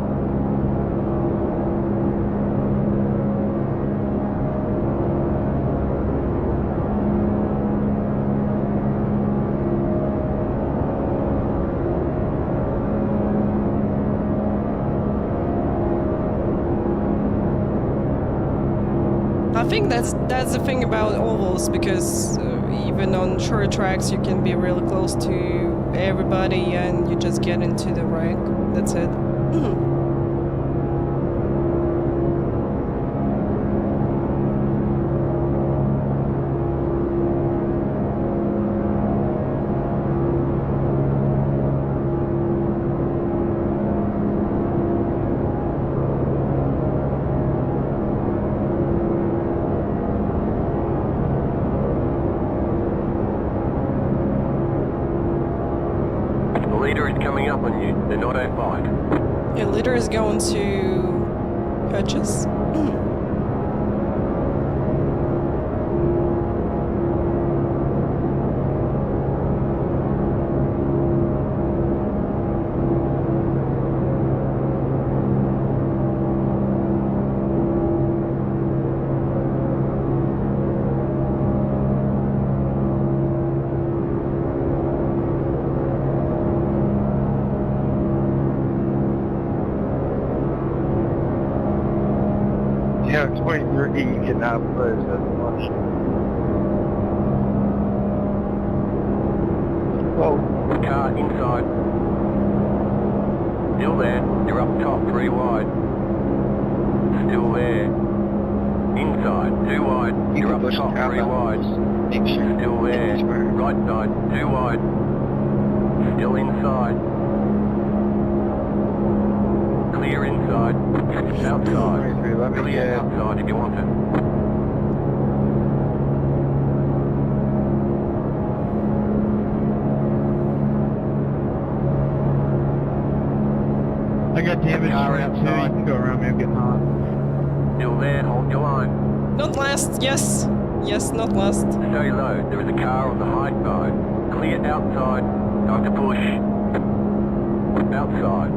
I think that's the thing about ovals, because even on short tracks you can be really close to everybody and you just get into the wreck. That's it. The leader is coming up on you. They're not outside. Your leader is going to Hutches. Yeah, 23 getting out of place. That's much. Oh, Car inside. Still there. You're up top, 3 wide. Still there. Inside, 2 wide. You're up top, 3 wide. Still there. Right side, 2 wide. Still inside. Clear inside. Outside. Clear outside if you want it. I got damage around too. You can go around me. I'm getting hot. Still there, hold your line. Not last, yes. Yes, not last. Stay low, there is a car on the high side. Clear outside, Time to push. Outside.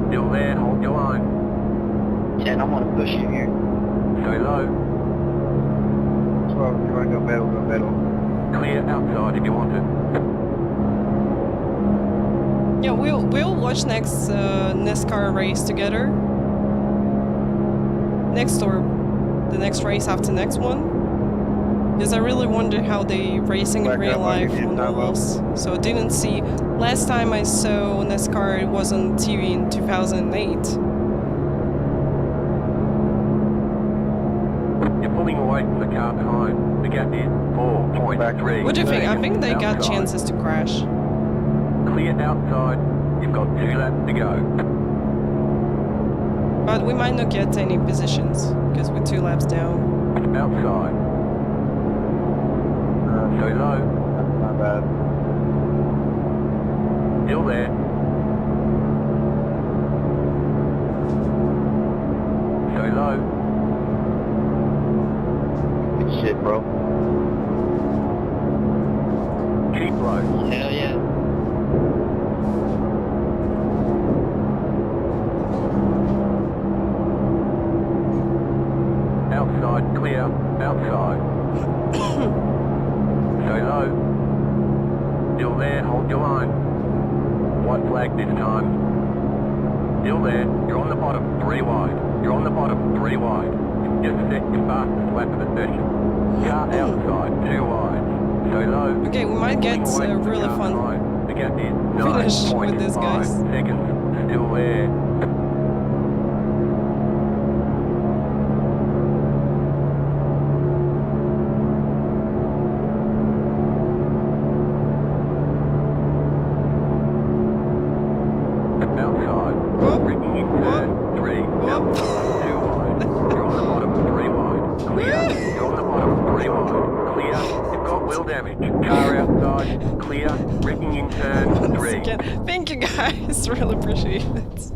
Still there, hold your line. 10, I'm gonna push you here. Stay low. 12, if you want to go middle, go middle. Clear outside if you want it. Yeah, we'll watch next NASCAR race together. Next or the next race after next one. Because I really wonder how they racing in Back real up, I'll life give you on time up. ovals. So I didn't see. Last time I saw NASCAR it was on TV in 2008. You're pulling away from the car behind. The gap is 4.3. What do you think? I seconds. think they got Outside. chances to crash. Clear outside. You've got 2 laps to go. But we might not get any positions because we're 2 laps down. Outside. Go low. That's not bad. Still there. Go low. Good shit, bro. Keep low. Hell yeah. Outside, clear. Outside. Go low. Still there, hold your line. White flag this time. Still there, you're on the bottom, 3 wide. You're on the bottom, 3 wide. Just set your fastest lap of the session. Car outside, 2 wide. So low. Okay, we might get Pulling away a from the really car fun behind. The gap is finish with these 9.5 guys. seconds. Still there. Outside. Braking in turn 3. Outside, 2 wide. You're on the bottom, 3 wide. Clear. You're on the bottom, 3 wide. Clear. You've got wheel damage. Car outside. Clear. Braking in turn 3. Again, thank you guys, really appreciate it.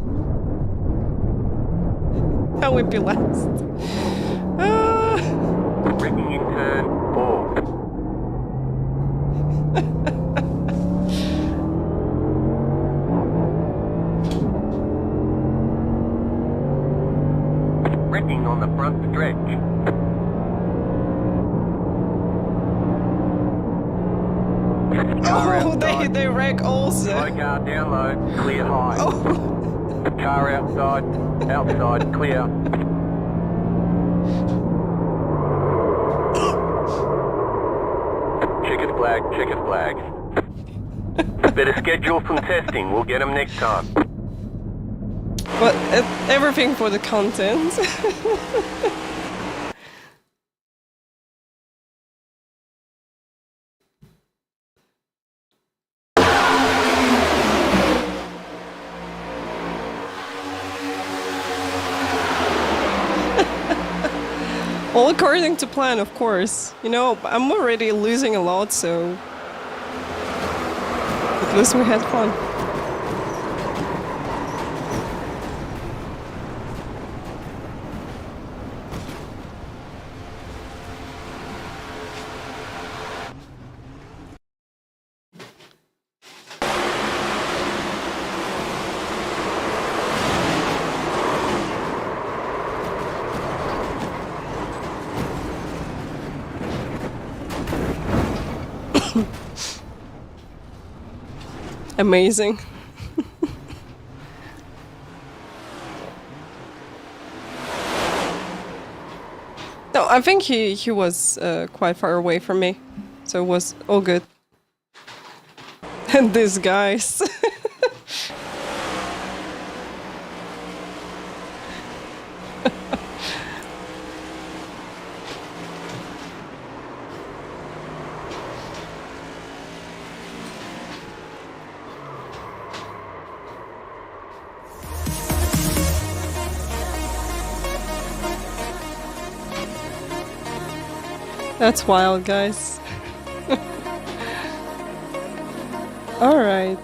How would be last? Ah. Braking in turn 4. Braking on the front stretch. Car Oh, outside. they wreck also. Slow car down low, clear high. Oh, Car outside, outside, clear. Checkered flag, checkered flag. Better schedule some testing, we'll get them next time. but everything for the content. All according to plan, of course. You know, I'm already losing a lot, so at least we had fun. Amazing. No, I think he was quite far away from me, so it was all good. And these guys. That's wild, guys. All right.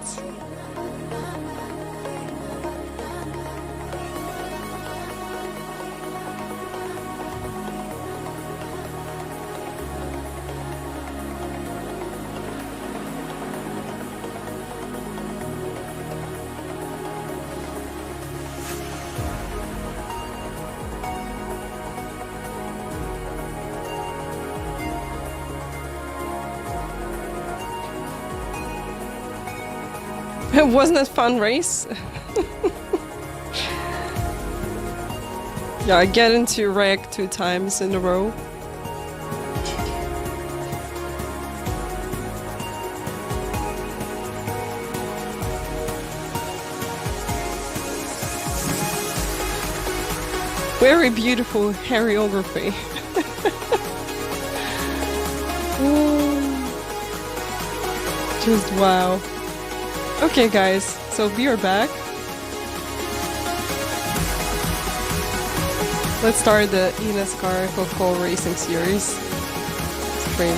Wasn't it a fun race? Yeah, I get into wreck 2 times in a row. Very beautiful choreography. Just wow. Okay guys, so we are back. Let's start the eNASCAR Coca-Cola Racing Series stream.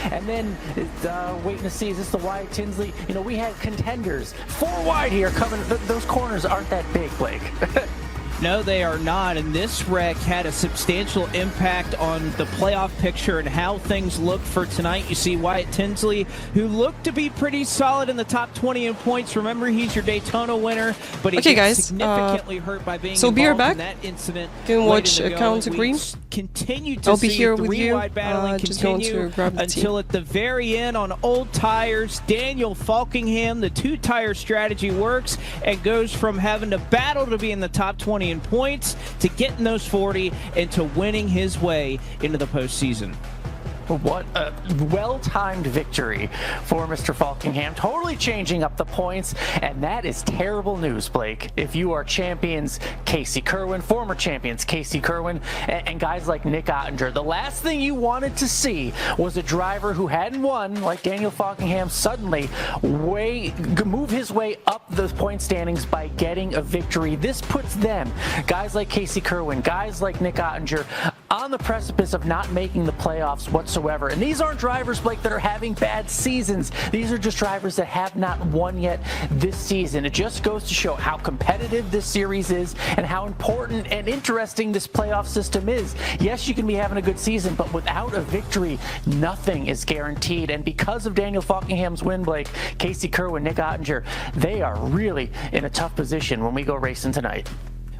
And then waiting to see, is this the Wyatt Tinsley? You know, we had contenders 4 wide here coming. Those corners aren't that big, Blake. No, they are not, and this wreck had a substantial impact on the playoff picture and how things look for tonight. You see Wyatt Tinsley, who looked to be pretty solid in the top 20 in points. Remember, he's your Daytona winner, but he gets significantly hurt by being involved in that incident. You can watch Account Agree. Continue to I'll be see here with you. wide battling continue until at the very end on old tires. Daniel Falkingham, the 2-tire strategy works and goes from having to battle to be in the top 20 in points to getting those 40 and to winning his way into the postseason. What a well-timed victory for Mr. Falkingham, totally changing up the points, and that is terrible news, Blake. If you are champions Casey Kerwin, former champions Casey Kerwin, and guys like Nick Ottinger, the last thing you wanted to see was a driver who hadn't won, like Daniel Falkingham, suddenly move his way up the point standings by getting a victory. This puts them, guys like Casey Kerwin, guys like Nick Ottinger, on the precipice of not making the playoffs whatsoever. And these aren't drivers, Blake, that are having bad seasons. These are just drivers that have not won yet this season. It just goes to show how competitive this series is and how important and interesting this playoff system is. Yes, you can be having a good season, but without a victory, nothing is guaranteed. And because of Daniel Falkingham's win, Blake, Casey Kerwin, Nick Ottinger, they are really in a tough position when we go racing tonight.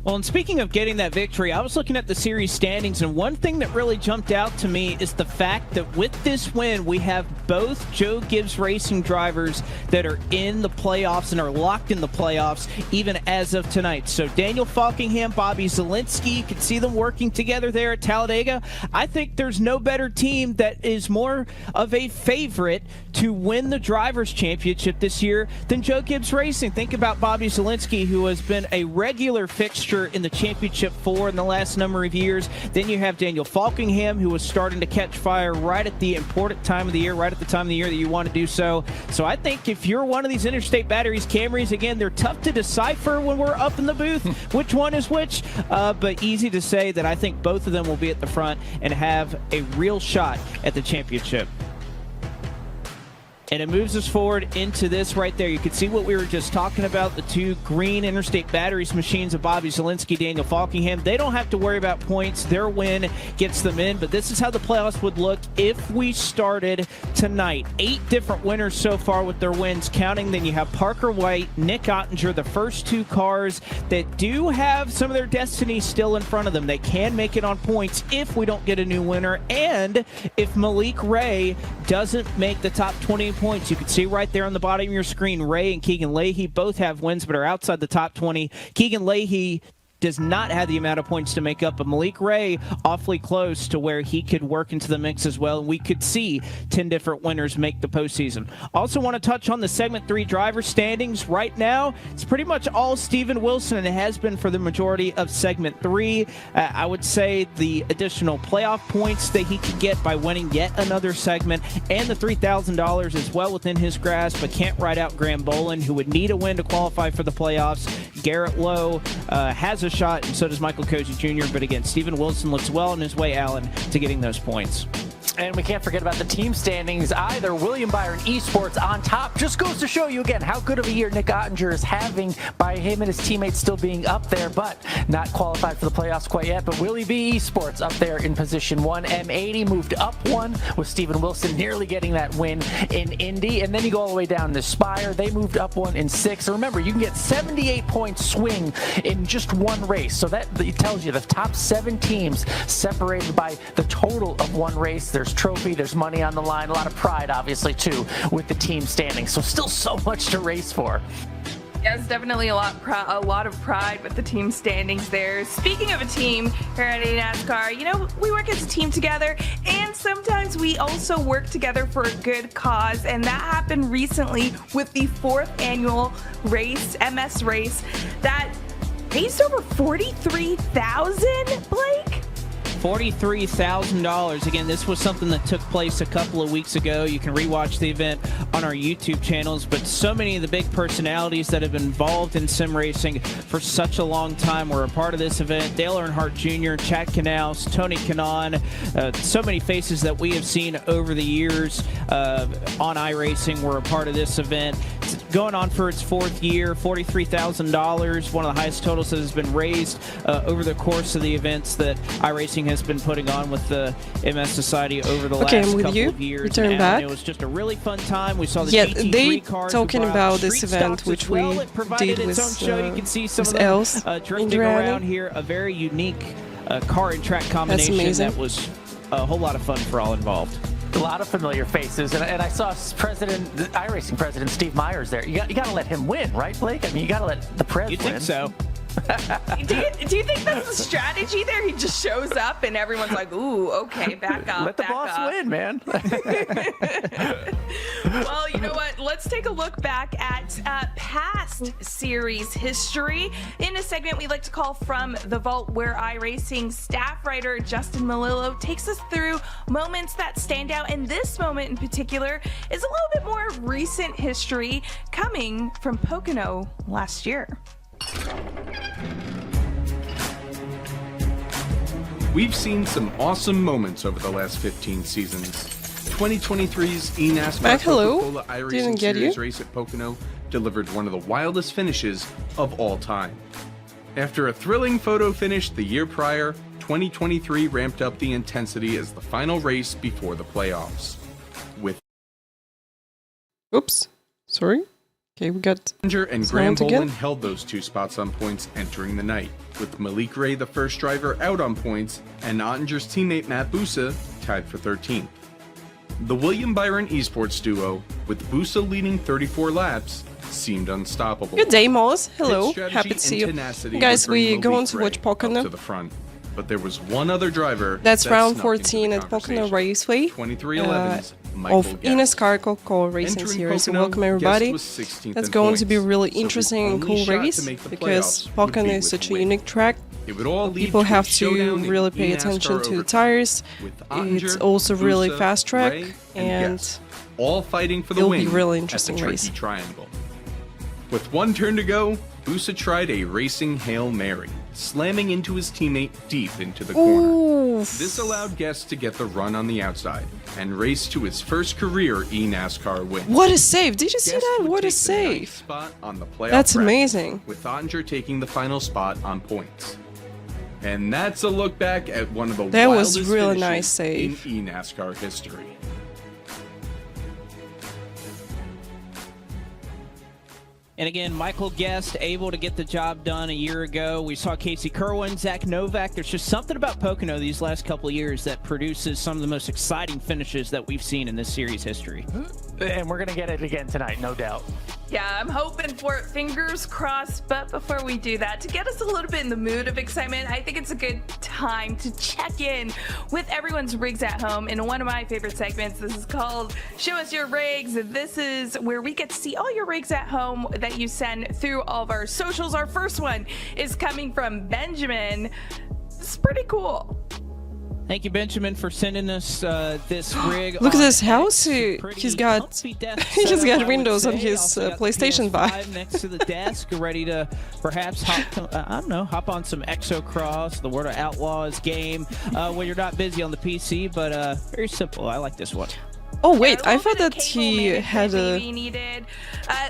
Well, and speaking of getting that victory, I was looking at the series standings, and one thing that really jumped out to me is the fact that with this win, we have both Joe Gibbs Racing drivers that are in the playoffs and are locked in the playoffs, even as of tonight. So Daniel Falkingham, Bobby Zielinski, you can see them working together there at Talladega. I think there's no better team that is more of a favorite to win the Drivers' Championship this year than Joe Gibbs Racing. Think about Bobby Zielinski, who has been a regular fixture in the championship 4 in the last number of years. Then you have Daniel Falkingham, who was starting to catch fire right at the important time of the year, right at the time of the year that you want to do so. So I think if you're one of these Interstate Batteries Camrys, again, they're tough to decipher when we're up in the booth, which one is which, but easy to say that I think both of them will be at the front and have a real shot at the championship. And it moves us forward into this right there. You can see what we were just talking about, the 2 green Interstate Batteries machines of Bobby Zielinski, Daniel Falkingham. They don't have to worry about points. Their win gets them in, but this is how the playoffs would look if we started tonight. 8 different winners so far with their wins counting. Then you have Parker White, Nick Ottinger, the first 2 cars that do have some of their destiny still in front of them. They can make it on points if we don't get a new winner, and if Malik Ray doesn't make the top 20 points. You can see right there on the bottom of your screen, Ray and Keegan Leahy both have wins but are outside the top 20. Keegan Leahy does not have the amount of points to make up, but Malik Ray awfully close to where he could work into the mix as well, and we could see 10 different winners make the postseason. Also want to touch on the Segment 3 driver standings. Right now, it's pretty much all Steven Wilson, and it has been for the majority of Segment 3. I would say the additional playoff points that he could get by winning yet another segment and the $3,000 is well within his grasp, but can't ride out Graham Bolin, who would need a win to qualify for the playoffs. Garrett Lowe has a shot, and so does Michael Cozy Jr., but again, Steven Wilson looks well on his way, Alan, to getting those points. And we can't forget about the team standings either. William Byron Esports on top. Just goes to show you again how good of a year Nick Ottinger is having by him and his teammates still being up there, but not qualified for the playoffs quite yet. But Willie B Esports up there in position 1. M80 moved up 1 with Steven Wilson nearly getting that win in Indy. And then you go all the way down to Spire. They moved up 1 in 6. And remember, you can get 78 points swing in just one race. So that tells you the top 7 teams separated by the total of one race. There's trophy, there's money on the line, a lot of pride, obviously, too, with the team standing. So still so much to race for. Yes, definitely a lot of pride with the team standings there. Speaking of a team here at eNASCAR, you know, we work as a team together, and sometimes we also work together for a good cause, and that happened recently with the 4th annual race, MS race, that raised over $43,000, Blake? $43,000. Again, this was something that took place a couple of weeks ago. You can rewatch the event on our YouTube channels, but so many of the big personalities that have been involved in sim racing for such a long time were a part of this event. Dale Earnhardt Jr., Chad Knaus, Tony Kanaan, so many faces that we have seen over the years on iRacing were a part of this event. It's going on for its 4th year, $43,000, one of the highest totals that has been raised over the course of the events that iRacing has been putting on with the MS Society over the last couple of years. Return back. It was just a really fun time. We saw the GT3 cars talking about this event, which we did with you can see some of Els them drifting around here. A very unique car and track combination that was a whole lot of fun for all involved. A lot of familiar faces, and I saw iRacing President Steve Myers there. You got to let him win, right, Blake? I mean, you got to let the Prez win. You think so? Do you think that's the strategy there? He just shows up and everyone's like, ooh, okay, back up. Let the boss win, man. Well, you know what? Let's take a look back at past series history in a segment we like to call From the Vault, where iRacing staff writer Justin Melillo takes us through moments that stand out. And this moment in particular is a little bit more recent history coming from Pocono last year. We've seen some awesome moments over the last 15 seasons. 2023's eNASCAR Coca-Cola iRacing Series race at Pocono delivered one of the wildest finishes of all time. After a thrilling photo finish the year prior, 2023 ramped up the intensity as the final race before the playoffs. With Sorry. Okay, we got Ottinger and Graham Bolin held those 2 spots on points entering the night, with Malik Ray, the first driver, out on points, and Ottinger's teammate Matt Busa tied for 13th. The William Byron Esports duo, with Busa leading 34 laps, seemed unstoppable. Good day, Moz. Hello, happy to see you. Guys, we go on to watch Pocono. To the front. But there was one other driver that's round 14 at Pocono Raceway of eNASCAR Coca-Cola Racing Series. So welcome everybody. That's going to be a really interesting and cool race because Pocono is such a unique track. People have to really pay attention to the tires. It's also really fast track, and all fighting for the win. It'll be a really interesting race. Triangle. With 1 turn to go, Busa tried a racing Hail Mary, slamming into his teammate deep into the corner. This allowed guests to get the run on the outside and race to his first career eNASCAR win. What a save! Did you see that? What a save! Spot on the playoff That's bracket, amazing. With Ottinger taking the final spot on points. And that's a look back at one of the wildest was really finishes nice save in eNASCAR history. And again, Michael Guest able to get the job done a year ago. We saw Casey Kerwin, Zach Novak. There's just something about Pocono these last couple of years that produces some of the most exciting finishes that we've seen in this series history. And we're going to get it again tonight, no doubt. Yeah, I'm hoping for it, fingers crossed. But before we do that, to get us a little bit in the mood of excitement, I think it's a good time to check in with everyone's rigs at home in one of my favorite segments. This is called Show Us Your Rigs. This is where we get to see all your rigs at home that you send through all of our socials. Our first one is coming from Benjamin. It's pretty cool. Thank you, Benjamin, for sending us this rig. Look at this house. He's got windows on his PlayStation 5 next to the desk, ready to perhaps hop on some Exocross, the World of Outlaws game when you're not busy on the PC. But very simple. I like this one. Oh wait, I thought that he had a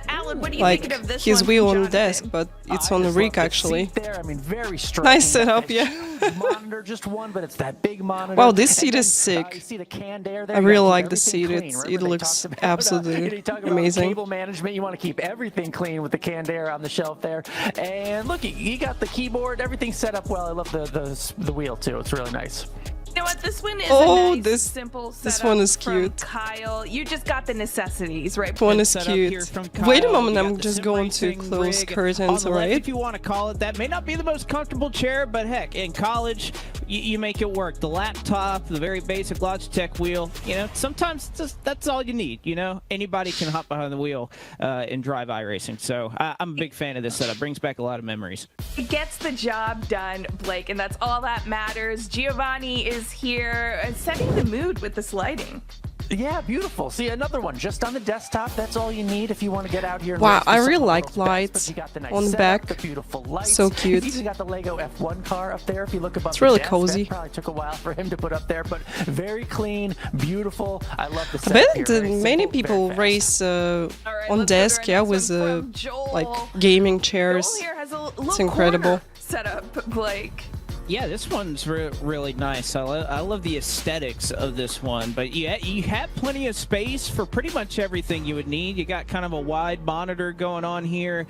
Alan, what do you think of this his one wheel from on the Jonathan? desk, but it's on the rig actually. There, I mean, very Nice setup, yeah. monitor, just one, but it's that big monitor. Wow, this seat is sick. You see the canned air there. I You really gotta like keep the seat. everything clean. It Remember they looks talked about, absolutely you talk about amazing. Cable management, you want to keep everything clean with the canned air on the shelf there. And look, you got the keyboard, everything set up well. I love the wheel too. It's really nice. You know what? This one is a nice, simple setup. This one is from cute. Kyle, you just got the necessities, right? This one is Setup here cute. from Wait a Kyle. moment, You I'm got the just sim going to racing close rig curtains, on the left, alright? if you want to call it that. May not be the most comfortable chair, but heck, in college, you make it work. The laptop, the very basic Logitech wheel, you know, sometimes that's all you need, you know? Anybody can hop behind the wheel and drive iRacing. So I'm a big fan of this setup. Brings back a lot of memories. It gets the job done, Blake, and that's all that matters. Giovanni is here, setting the mood with this lighting. Yeah, beautiful. See, another one just on the desktop. That's all you need if you want to get out here. And Wow, race I with really some of like those lights best, but you got the nice on the setup, back. the beautiful lights. So cute. He's even got the Lego F1 car up there. If you look above, It's really the desk, cozy. That probably took a while for him to put up there, but very clean, beautiful. I love the I setup bet here. that Very many simple, people very race on let's go to desk, our yeah, next with one from Joel. like gaming chairs. Joel here has a It's little incredible. corner set up, Blake. Yeah, this one's really nice. I love the aesthetics of this one, but yeah, you have plenty of space for pretty much everything you would need. You got kind of a wide monitor going on here,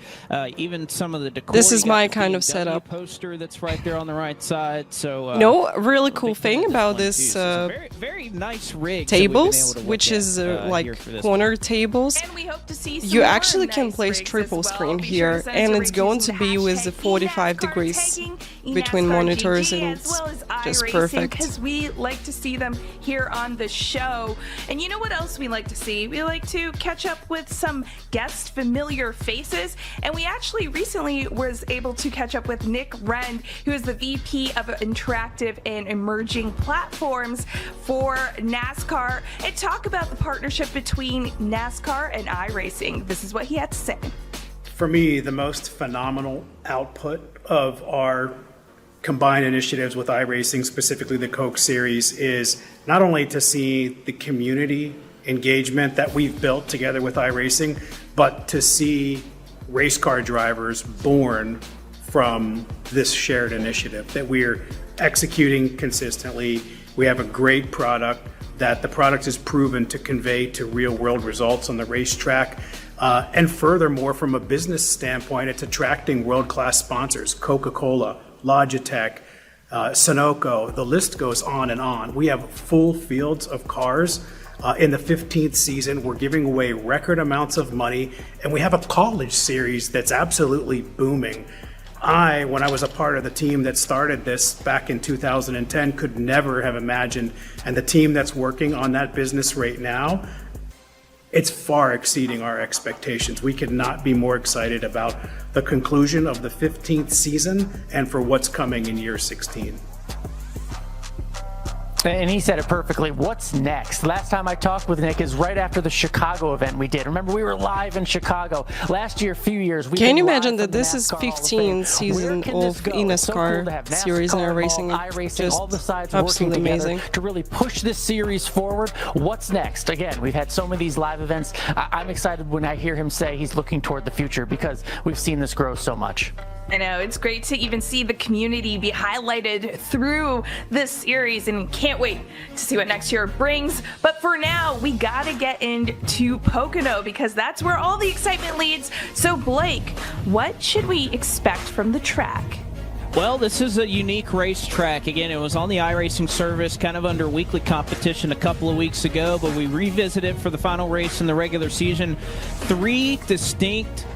even some of the decor. This is You got my the kind of BMW setup. poster that's right there on the right side. So No, a really I'm a cool big fan thing of about one, too. this So it's a very nice rig that we've been tables, able to look which at, is here like for this corner tables. And we hope to see some You more actually can nice place rigs triple as well. screen Be sure here, to send and us it's your going rigs to using be with the hashtag 45 eNASCAR degrees tagging, between eNASCAR monitors, GG, and as well as just iRacing, perfect. because we like to see them here on the show. And you know what else we like to see? We like to catch up with some guest familiar faces, and we actually recently was able to catch up with Nick Rend, who is the VP of Interactive and Emerging Platforms for NASCAR, and talk about the partnership between NASCAR and iRacing. This is what he had to say. For me, the most phenomenal output of our combined initiatives with iRacing, specifically the Coke Series, is not only to see the community engagement that we've built together with iRacing, but to see race car drivers born from this shared initiative that we're executing consistently. We have a great product, that the product is proven to convey to real world results on the racetrack. And furthermore, from a business standpoint, it's attracting world-class sponsors, Coca-Cola, Logitech, Sunoco, the list goes on and on. We have full fields of cars. In the 15th season, we're giving away record amounts of money, and we have a college series that's absolutely booming. When I was a part of the team that started this back in 2010, could never have imagined, and the team that's working on that business right now, it's far exceeding our expectations. We could not be more excited about the conclusion of the 15th season and for what's coming in year 16. And he said it perfectly. What's next? Last time I talked with Nick is right after the Chicago event we did. Remember, we were live in Chicago last year, a few years. Can you imagine that this is 15th season of eNASCAR series and iRacing? Just all the sides absolutely working together amazing to really push this series forward. What's next? Again, we've had so many of these live events. I'm excited when I hear him say he's looking toward the future because we've seen this grow so much. I know, it's great to even see the community be highlighted through this series, and can't wait to see what next year brings. But for now, we gotta get into Pocono because that's where all the excitement leads. So Blake, what should we expect from the track? Well, this is a unique racetrack. Again, it was on the iRacing service, kind of under weekly competition a couple of weeks ago, but we revisit it for the final race in the regular season. 3 distinct,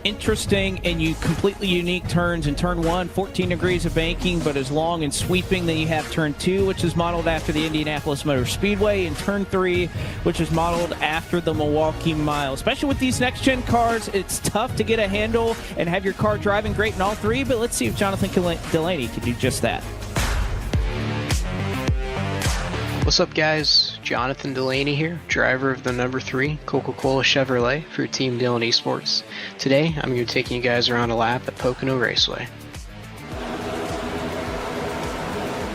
interesting, and completely unique turns. In turn 1, 14 degrees of banking, but as long and sweeping. Then you have turn 2, which is modeled after the Indianapolis Motor Speedway, and turn 3, which is modeled after the Milwaukee Mile. Especially with these next-gen cars, it's tough to get a handle and have your car driving great in all 3, but let's see if Jonathan Delaney can do just that. What's up, guys? Jonathan Delaney here, driver of the number 3 Coca-Cola Chevrolet for Team Dillon Esports. Today, I'm going to be taking you guys around a lap at Pocono Raceway.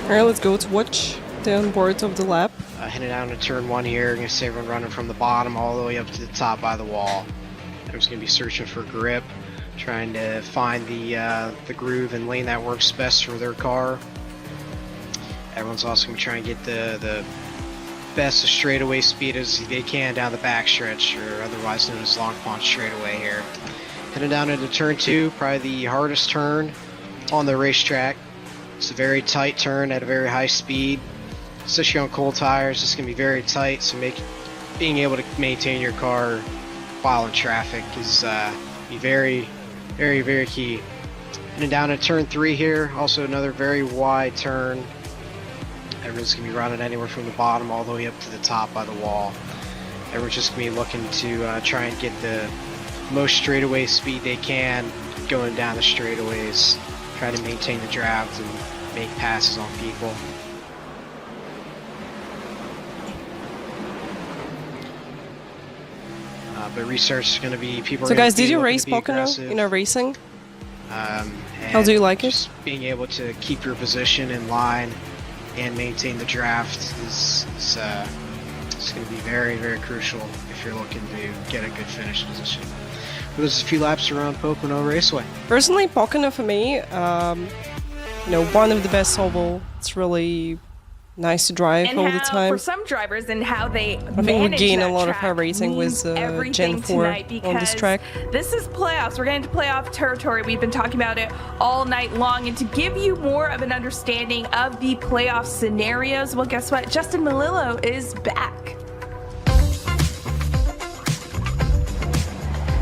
Alright, let's go to watch the onboard of the lap. Heading down to turn 1 here, I'm going to see everyone running from the bottom all the way up to the top by the wall. I'm just going to be searching for grip, trying to find the groove and lane that works best for their car. Everyone's also going to try and get the best straightaway speed as they can down the backstretch, or otherwise known as Long Pond straightaway here. Heading down into turn 2, probably the hardest turn on the racetrack. It's a very tight turn at a very high speed, especially on cold tires. It's going to be very tight, so being able to maintain your car while in traffic is be very, very, very key. Heading down to turn 3 here, also another very wide turn. Everyone's going to be running anywhere from the bottom all the way up to the top by the wall. Everyone's just going to be looking to try and get the most straightaway speed they can going down the straightaways, trying to maintain the draft and make passes on people. But research is going to be people. So guys, did you race Pocono in a racing? How do you like it? Being able to keep your position in line and maintain the draft is going to be very, very crucial if you're looking to get a good finish position. But there's a few laps around Pocono Raceway. Personally, Pocono for me, one of the best oval. It's really nice to drive and all how, the time. For some drivers, and how they I think we gain a lot of iRacing with Gen 4 on this track. This is playoffs. We're getting into playoff territory. We've been talking about it all night long. And to give you more of an understanding of the playoff scenarios, well, guess what? Justin Melillo is back.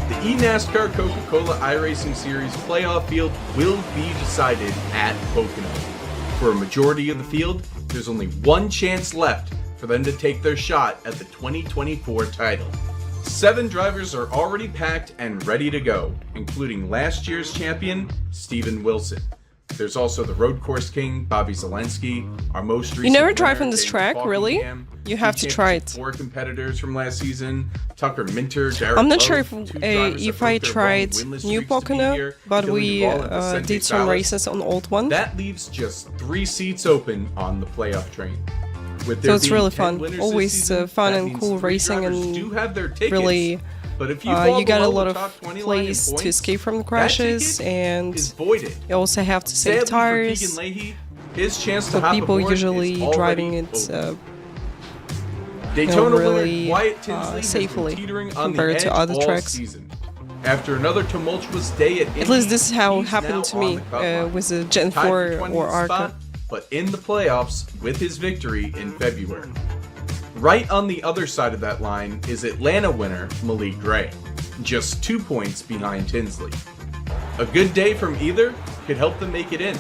The eNASCAR Coca-Cola iRacing Series playoff field will be decided at Pocono. For a majority of the field, there's only one chance left for them to take their shot at the 2024 title. 7 drivers are already packed and ready to go, including last year's champion, Steven Wilson. There's also the road course king, Bobby Zelensky, our most recent. You never drive on this David track, really? Buckingham, You have to try it. 4 competitors from last season, Tucker Minter, Derek I'm not Lowe, sure if 2 drivers if that I broke their tried long winless new streaks to be Pocono, here, but Dylan we Duvall and Vicente did some Salas. races on old one. That leaves just 3 seats open on the playoff train. With So there it's being really 10 fun. winners this Always season, fun that and means cool 3 racing, drivers and do have their tickets. really But if you fall you got a below lot the of top 20 line in place to points, escape from the that crashes, ticket and is voided. you also have to save Sadly for tires. Keegan Leahy, his chance to So hop people aboard is usually already driving it over. Daytona really winner Wyatt Tinsley has safely been teetering on compared the to edge other all tracks. season. After another tumultuous day at At least this is how it he's happened now to on me the cut line. with the Gen Tied 4 for 20th or ARCA. spot, but in the playoffs with his victory in February. Right on the other side of that line is Atlanta winner Malik Gray, just 2 points behind Tinsley. A good day from either could help them make it in,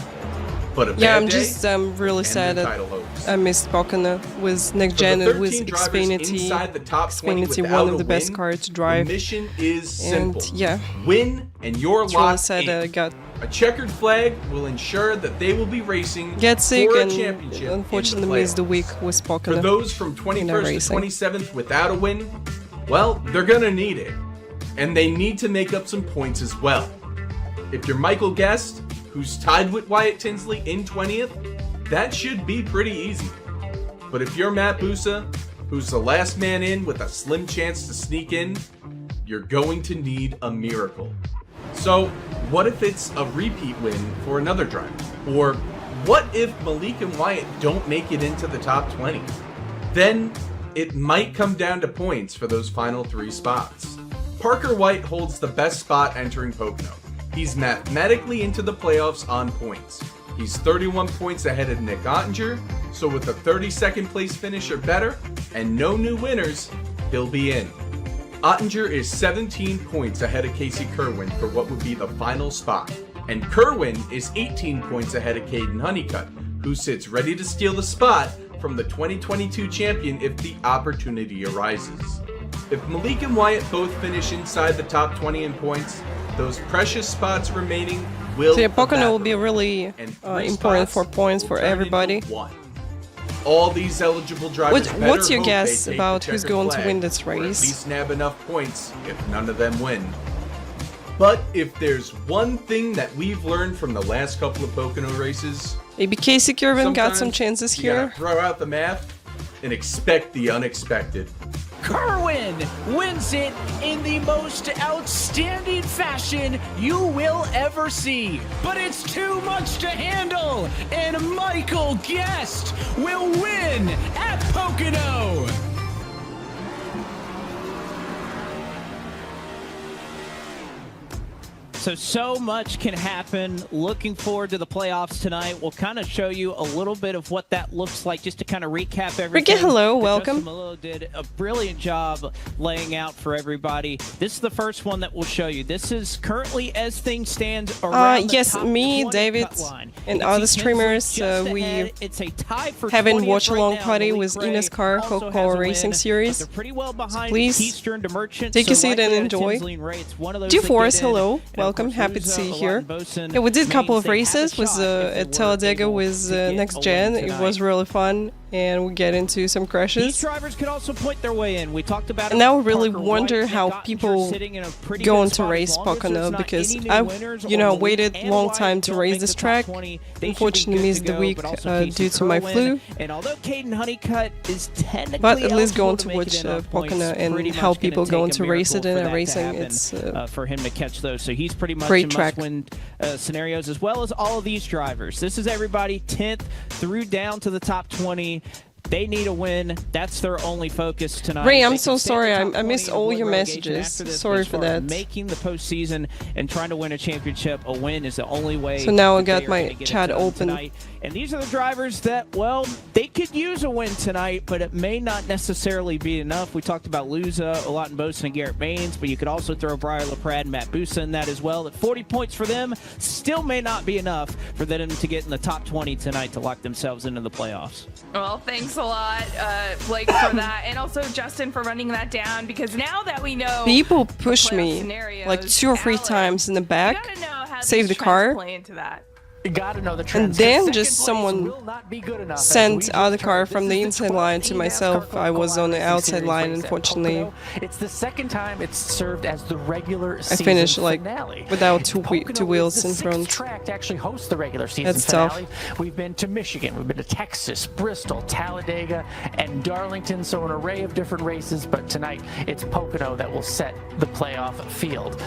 but a bad I'm day just really and sad their that title hopes. I missed Pocono with next For gen the and with 13 drivers Xfinity. inside the top 20 Xfinity, without one of a the best win, cars to drive. The mission is And simple. yeah, Win and you're it's really locked sad in. that I got A checkered flag will ensure that they will be racing sick for a and championship. unfortunately in the missed the playoffs. week with Pocono. For those from 21st to 27th without a win, well, they're gonna need it. And they need to make up some points as well. If you're Michael Guest, who's tied with Wyatt Tinsley in 20th, that should be pretty easy. But if you're Matt Busa, who's the last man in with a slim chance to sneak in, you're going to need a miracle. So, what if it's a repeat win for another driver? Or what if Malik and Wyatt don't make it into the top 20? Then it might come down to points for those final 3 spots. Parker White holds the best spot entering Pocono, He's mathematically into the playoffs on points. He's 31 points ahead of Nick Ottinger, so with a 32nd place finish or better, and no new winners, he'll be in. Ottinger is 17 points ahead of Casey Kerwin for what would be the final spot, and Kerwin is 18 points ahead of Caden Honeycutt, who sits ready to steal the spot from the 2022 champion if the opportunity arises. If Malik and Wyatt both finish inside the top 20 in points, those precious spots remaining will So yeah, Pocono will be really important for points for everybody. All these eligible drivers What's your hope guess they take about the who's checkered going to flag, win this or at race? least nab enough points if none of them win. But if there's one thing that we've learned from the last couple of Pocono races, Maybe Casey Kerwin got some sometimes chances you gotta here. throw out the math and expect the unexpected. Kerwin wins it in the most outstanding fashion you will ever see. But it's too much to handle, and Michael Guest will win at Pocono. So much can happen. Looking forward to the playoffs tonight. We'll kind of show you a little bit of what that looks like, just to kind of recap everything. Ricky, hello, welcome. Justin Malillo did a brilliant job laying out for everybody. This is the first one that we'll show you. This is currently as things stand around the yes, top me, 20 David, cut line. and You other see streamers, Hensley just we ahead. It's a tie for having 20th watch-along right now. party Malik with Gray eNASCAR also Coca-Cola has a Racing win. Series. They're pretty well behind Please Keystone to Merchant, take a so seat and likely at enjoy. Tinsley and Ray, it's one of those that G-Force, get in. hello, And of welcome, course, happy to see you Luza, here. Bosun, Yeah, we did a couple of Mains, they have races a with shot if at they were Talladega able with to get Next a win Gen. It tonight. was really fun, and we get into some These crashes. drivers could also point their way in. We talked about it. And now I really Parker wonder White, how Nick Ottinger people sitting in a pretty go good on to spot. race As long as Pocono, there's not because any new I, winners you know, or Malik waited and long Wyatt time to don't race make this the top track. 20, they should Unfortunately, be good missed to the go, week but also Casey due to my Kerwin. flu. And although Caden Honeycutt is technically But at least eligible going to to make watch it in on Pocono points, and pretty how much gonna people go take into a race it miracle in for a that to racing, happen, it's for him to catch those. So he's pretty much great in track. must-win scenarios, as well as all of these drivers. This is everybody 10th through down to the top 20. They need a win. That's their only focus tonight. Ray, I'm They so can stay in sorry. the I top 20 missed and all avoid your relegation messages. after this, Sorry but as for far as that. making the postseason and trying to win a championship, a win is the only way. So now I that they got are my gonna get it chat done open. tonight. And these are the drivers that, well, they could use a win tonight, but it may not necessarily be enough. We talked about Luza, Olatin Bosun, and Garrett Maines, but you could also throw Briar LaPrade and Matt Busa in that as well. At 40 points for them still may not be enough for them to get in the top 20 tonight to lock themselves into the playoffs. Well, thanks a lot, Blake, for that, and also Justin for running that down, because now that we know People push me scenarios, like 2 or 3 times in the back, you gotta know how save these the trends car, play into that. You gotta know the and trends. then Second just place someone will not be good enough as we sent just other car heard. from This the is inside line to eNASCAR myself. I was on the Coca-Cola outside Series line, race at unfortunately. Pocono. It's the second time it's served as the regular I season finished like finale. without two Pocono wheels is in the sixth front. track to actually host the regular season That's tough. finale. We've been to Michigan, we've been to Texas, Bristol, Talladega, and Darlington, so an array of different races, but tonight it's Pocono that will set the playoff field.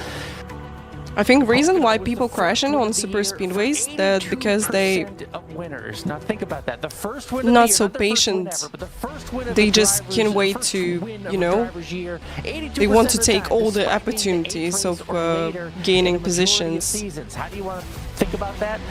I think reason why people crashing on super speedways that because they winners. Now think about that. The first win of the not year, so not the first win patient. ever, but the first win of They the just drivers, can't the wait first to, win of you the know, drivers' year. 82% they want to of the take time, all the despite being the opportunities eighth of race or later gaining in the majority of positions. seasons. How do you want to think about that?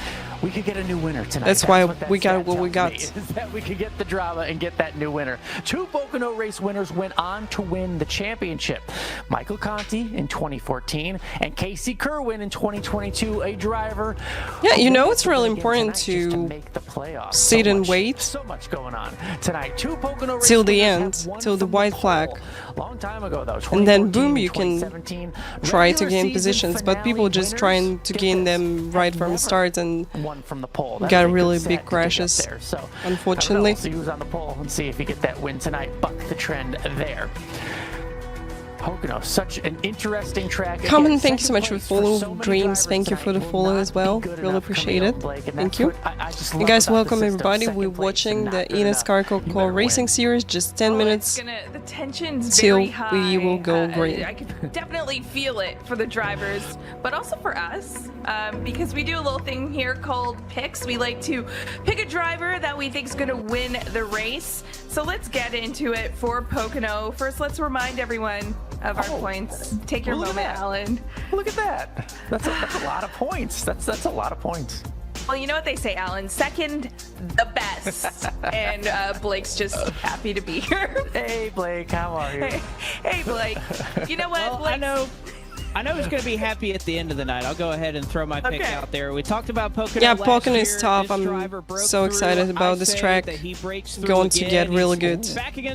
We could get a new winner tonight. That's why what that we got stat what we tells me, got. Is that we could get the drama and get that new winner. 2 Pocono race winners went on to win the championship. Michael Conti in 2014 and Casey Kerwin in 2022, a driver. Yeah, you know it's really important to to make the playoffs. sit and wait So much going on tonight. 2 Pocono race till the winners end, have won till the from white pole. flag. Long time ago though. And then 2014, boom, you can 2017. try to Regular gain season positions, but people finale just winners, trying to get gain this, them right have from the never start and won from the pole. got That's a good really set big to dig up crashes, there. So, unfortunately. I don't know, we'll see who's on the pole and see if you get that win tonight. Buck the trend there. Pocono, such an interesting track. Common, Again, thank you so second much for place follow. so many Dreams, drivers thank you for the tonight follow will as not well. be good Really enough appreciate coming it. up, Blake, and Thank that's you. what I just You love guys, about the welcome system. everybody. Second We're place watching and the not good enough. eNASCAR You Coca-Cola better Racing win. Series. Just 10 minutes The tension's till very high. we will go green. I could definitely feel it for the drivers, but also for us, because we do a little thing here called picks. We like to pick a driver that we think is going to win the race. So let's get into it for Pocono. First, let's remind everyone of our points. Take your moment, Alan. Look at that. That's a lot of points. That's a lot of points. Well, you know what they say, Alan. Second, the best. And Blake's just happy to be here. Hey, Blake, how are you? Hey, Blake. You know what, Blake? I know he's going to be happy at the end of the night. I'll go ahead and throw my pick out there. We talked about Pocono. Yeah, last Pocono year. is tough. I'm so excited about this track. Going to get really good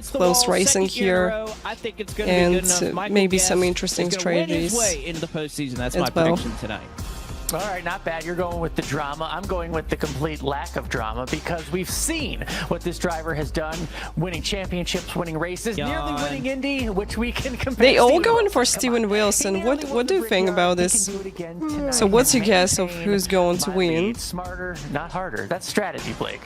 close racing here, I think it's going to be good enough. and maybe some interesting strategies way into the postseason. That's as my well. prediction tonight. All right, not bad. You're going with the drama. I'm going with the complete lack of drama because we've seen what this driver has done, winning championships, winning races, nearly winning Indy, which we can compare. They all going for Steven Wilson. What do you think about this? So what's your guess of who's going to win? Smarter, not harder. That's strategy, Blake.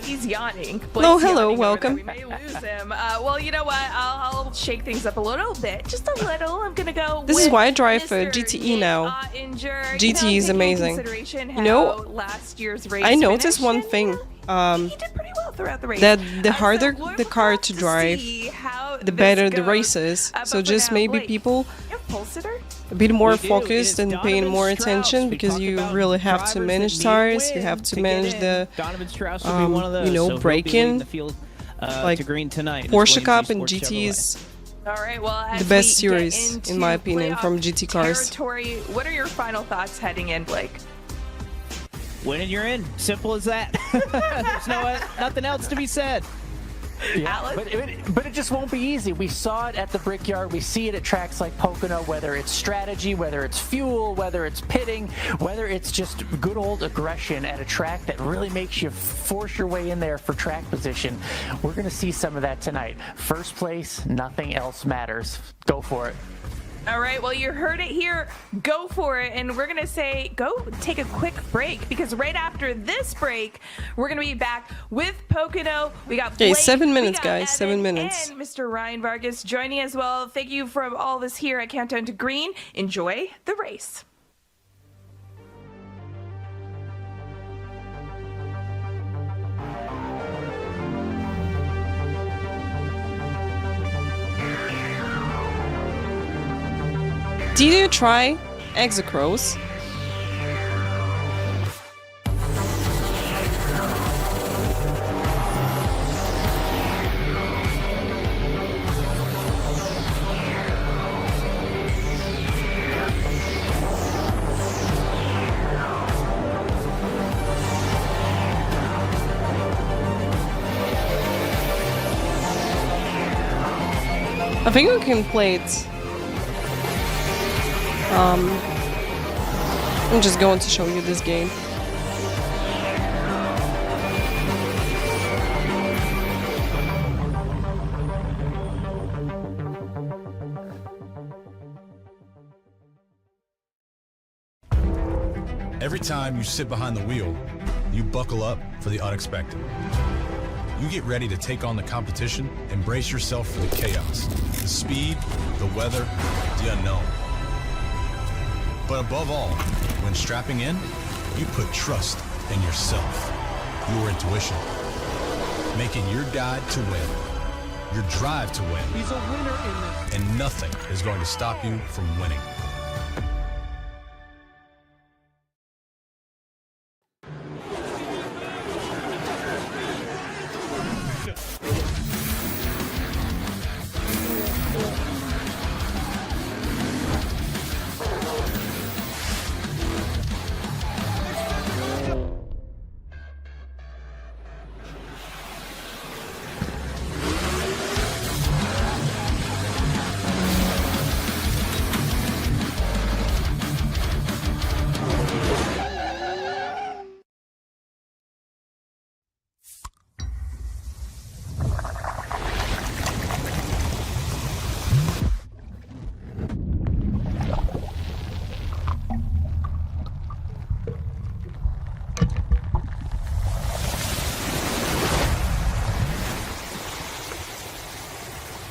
He's yawning. Oh, Blake's hello, yawning welcome. We may lose him. Well, you know what? I'll shake things up a little bit. Just a little. I'm going to go This with is why I drive Mr. GTE now. Injured. GTE is amazing. You know, last year's race I noticed finished, one thing. he did pretty well throughout the race. That the harder the car to drive, the better the race is. So just maybe people a bit more focused and paying more attention because you really have to manage tires, you have to manage the braking, like Porsche Cup and GT's All right, well, as the best we get series into in my opinion from playoff GT cars. territory, what are your final thoughts heading in, Blake? Winning, you're in. Simple as that. There's nothing else to be said. Yeah, but it just won't be easy. We saw it at the Brickyard. We see it at tracks like Pocono, whether it's strategy, whether it's fuel, whether it's pitting, whether it's just good old aggression at a track that really makes you force your way in there for track position. We're going to see some of that tonight. First place, nothing else matters. Go for it. All right, well, you heard it here. Go for it. And we're going to say go take a quick break because right after this break, we're going to be back with Pocono. We got Blake, 7 minutes, we got guys. 7 Evan, minutes. And Mr. Ryan Vargas joining as well. Thank you from all of us here at Countdown to Green. Enjoy the race. Did you try Exocross? I think we can play it. I'm just going to show you this game. Every time you sit behind the wheel, you buckle up for the unexpected. You get ready to take on the competition and brace yourself for the chaos, the speed, the weather, the unknown. But above all, when strapping in, you put trust in yourself, your intuition, making your guide to win, your drive to win. He's a winner in this. And nothing is going to stop you from winning.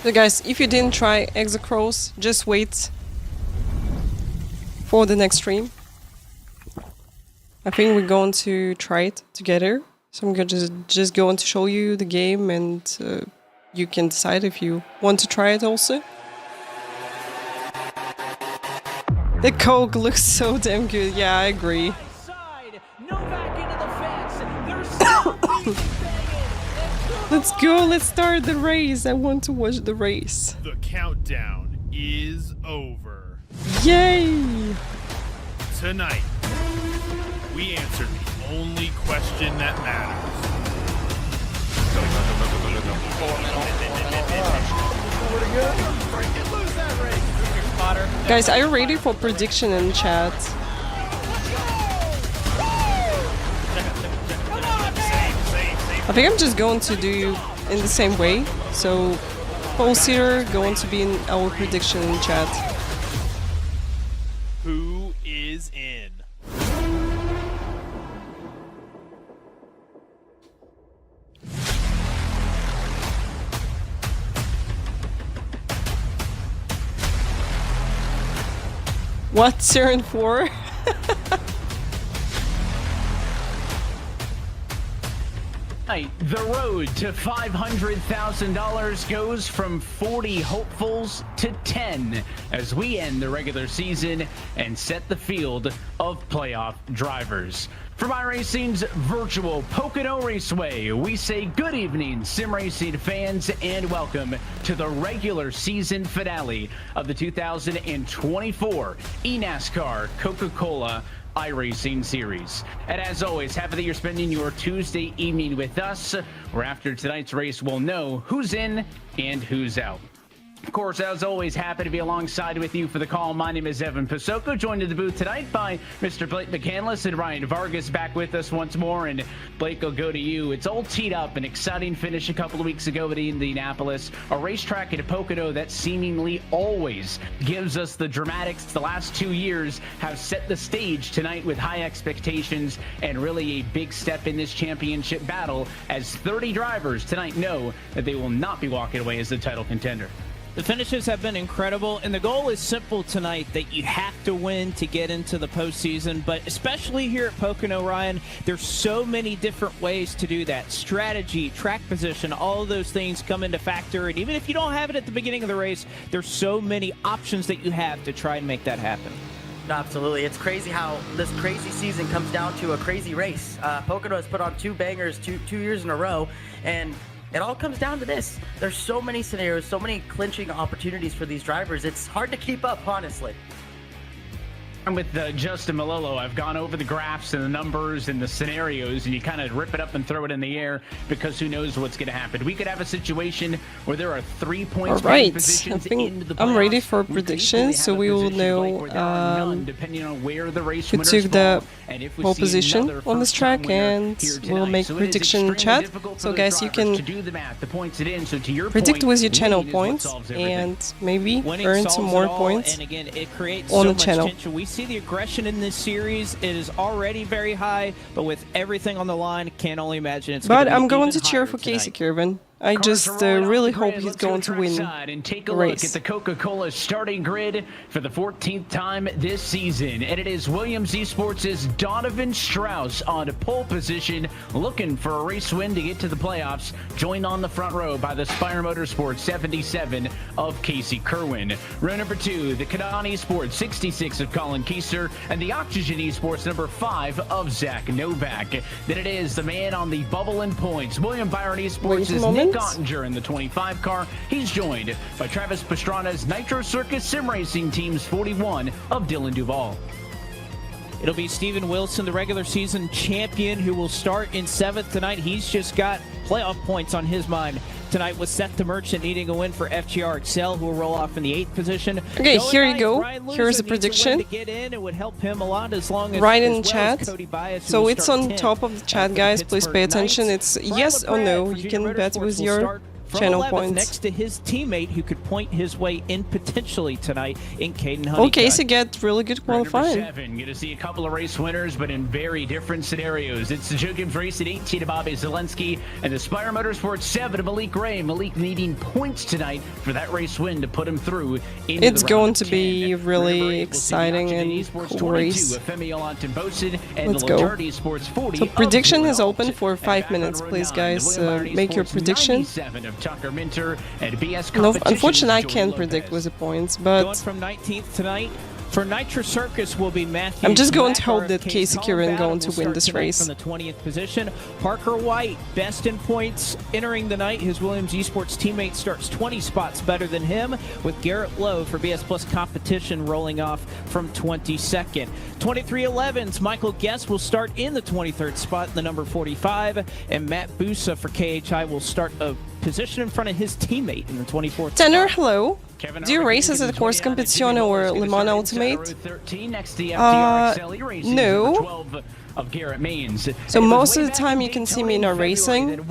So guys, if you didn't try Exocross, just wait for the next stream. I think we're going to try it together. So I'm just going to show you the game and you can decide if you want to try it also. The Coke looks so damn good. Yeah, I agree. Let's go, let's start the race. I want to watch the race. The countdown is over. Yay! Tonight, we answered the only question that matters. Guys, are you ready for prediction in chat? I think I'm just going to do in the same way. So, Paul Cedar going to be in our prediction in chat. Who is in? What, turn 4? The road to $500,000 goes from 40 hopefuls to 10 as we end the regular season and set the field of playoff drivers. From iRacing's virtual Pocono Raceway, we say good evening, sim racing fans, and welcome to the regular season finale of the 2024 eNASCAR Coca-Cola iRacing series. And as always, happy that you're spending your Tuesday evening with us, where after tonight's race we'll know who's in and who's out. Of course, as always, happy to be alongside with you for the call. My name is Evan Pasoko, joined in the booth tonight by Mr. Blake McCandless and Ryan Vargas back with us once more. And Blake, will go to you. It's all teed up, an exciting finish a couple of weeks ago at Indianapolis, a racetrack at Pocono that seemingly always gives us the dramatics. The last 2 years have set the stage tonight with high expectations and really a big step in this championship battle, as 30 drivers tonight know that they will not be walking away as the title contender. The finishes have been incredible, and the goal is simple tonight, that you have to win to get into the postseason. But especially here at Pocono, Ryan, there's so many different ways to do that. Strategy, track position, all of those things come into factor. And even if you don't have it at the beginning of the race, there's so many options that you have to try and make that happen. Absolutely. It's crazy how this crazy season comes down to a crazy race. Pocono has put on 2 bangers two years in a row, and it all comes down to this. There's so many scenarios, so many clinching opportunities for these drivers. It's hard to keep up, honestly. And with Justin Malillo, I've gone over the graphs and the numbers and the scenarios, and you kind of rip it up and throw it in the air, because who knows what's going to happen. We could have a situation where there are 3 points. All right, I think I'm ready for predictions, so we will know who took the pole position on this track, and we'll make prediction in chat. So guys, you can predict with your channel points and maybe earn some more points on the channel. We see the aggression in this series. It is already very high, but with everything on the line, can't only imagine it's going to be I'm going even to cheer for Casey Kirwan. I just really hope he's going to win and take a the look race. at the Coca-Cola starting grid for the 14th time this season. And it is Williams Esports' Donovan Strauss on pole position, looking for a race win to get to the playoffs, joined on the front row by the Spire Motorsports 77 of Casey Kirwan. Row number 2, the Canon Esports 66 of Colin Keister, and the Oxygen Esports number 5 of Zach Novak. Then it is the man on the bubble in points, William Byron Esports' Nick Ottinger in the 25 car. He's joined by Travis Pastrana's Nitro Circus Sim Racing Team's 41 of Dylan Duvall. It'll be Steven Wilson, the regular season champion, who will start in 7th tonight. He's just got playoff points on his mind tonight, with Seth the Merchant needing a win for FGR Excel, who will roll off in the 8th position. Okay, here you go. Here's the prediction. Right in chat. So it's on top of the chat, guys. Please pay attention. It's yes or no. You can bet with your channel points. Next to his teammate, who could point his way in potentially tonight in Caden Honeycutt. Okay, so get really good qualifying. Number 7, going to see a couple of race winners, but in very different scenarios. It's the Joe Gibbs race at 18 to Bobby Zelensky, and the Spire Motorsports 7 to Malik Ray. Malik needing points tonight for that race win to put him through. It's going to be really exciting and cool race. Let's go. So prediction is open for 5 minutes, please, guys. Make your prediction. Tucker Minter and BS no, unfortunately, I can't predict with the points, but going from 19th tonight, For Nitro Circus will be Matthew. I'm just going to Black, hope that RFK Casey Kieran going to win this race. From the 20th position. Parker White, best in points entering the night. His Williams Esports teammate starts 20 spots better than him, with Garrett Lowe for BS Plus Competition rolling off from 22nd. 2311's Michael Guest will start in the 23rd spot, the number 45, and Matt Busa for KHI will start a position in front of his teammate in the 24th Tanner, spot. hello. Do you race as a course competition or Le Mans Ultimate? No. So most of the time you can see me in our racing.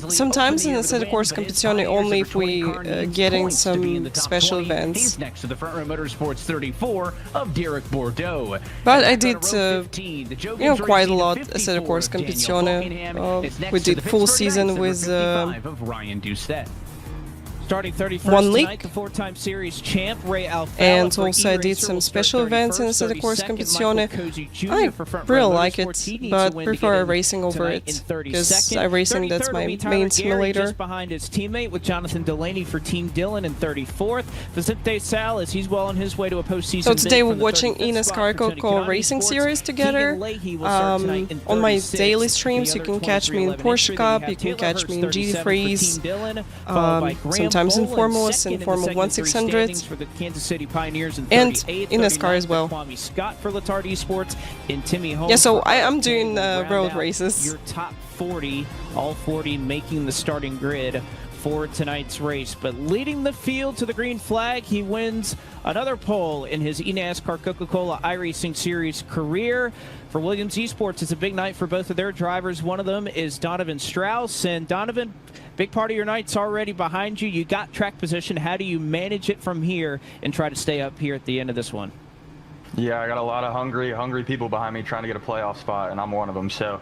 Sometimes in the course competition only if we getting some special events. Next to the Front Row Motorsports 34 of Derek Bordeaux. But I did, quite a lot as a course competition. We did full season with Ryan Doucette. Starting 31st 1 tonight, league. the four-time series champ Ray Alfala. And also I did some special events in the course competition. I really like it, but prefer racing over it, because iRacing, that's my main simulator. Just behind his teammate with Jonathan Delaney for Team Dillon in 34th. Vicente Sal, as he's well on his way to a postseason. So today we're watching eNASCAR Coca-Cola Racing Series together. On my daily streams, you can catch me in Porsche Cup, you can catch me in GT3s, sometimes in Formulas, in Formula 1 600, for the Kansas City Pioneers in and in NASCAR as well. Kwame Scott for Letard Esports, and Timmy Holmes. Yeah, so I'm doing road races. Your top 40, all 40 making the starting grid for tonight's race. But leading the field to the green flag, he wins another pole in his eNASCAR Coca-Cola iRacing Series career. For Williams Esports, it's a big night for both of their drivers. One of them is Donovan Strauss. And Donovan, big part of your night's already behind you. You got track position. How do you manage it from here and try to stay up here at the end of this one? Yeah, I got a lot of hungry people behind me trying to get a playoff spot, and I'm one of them. So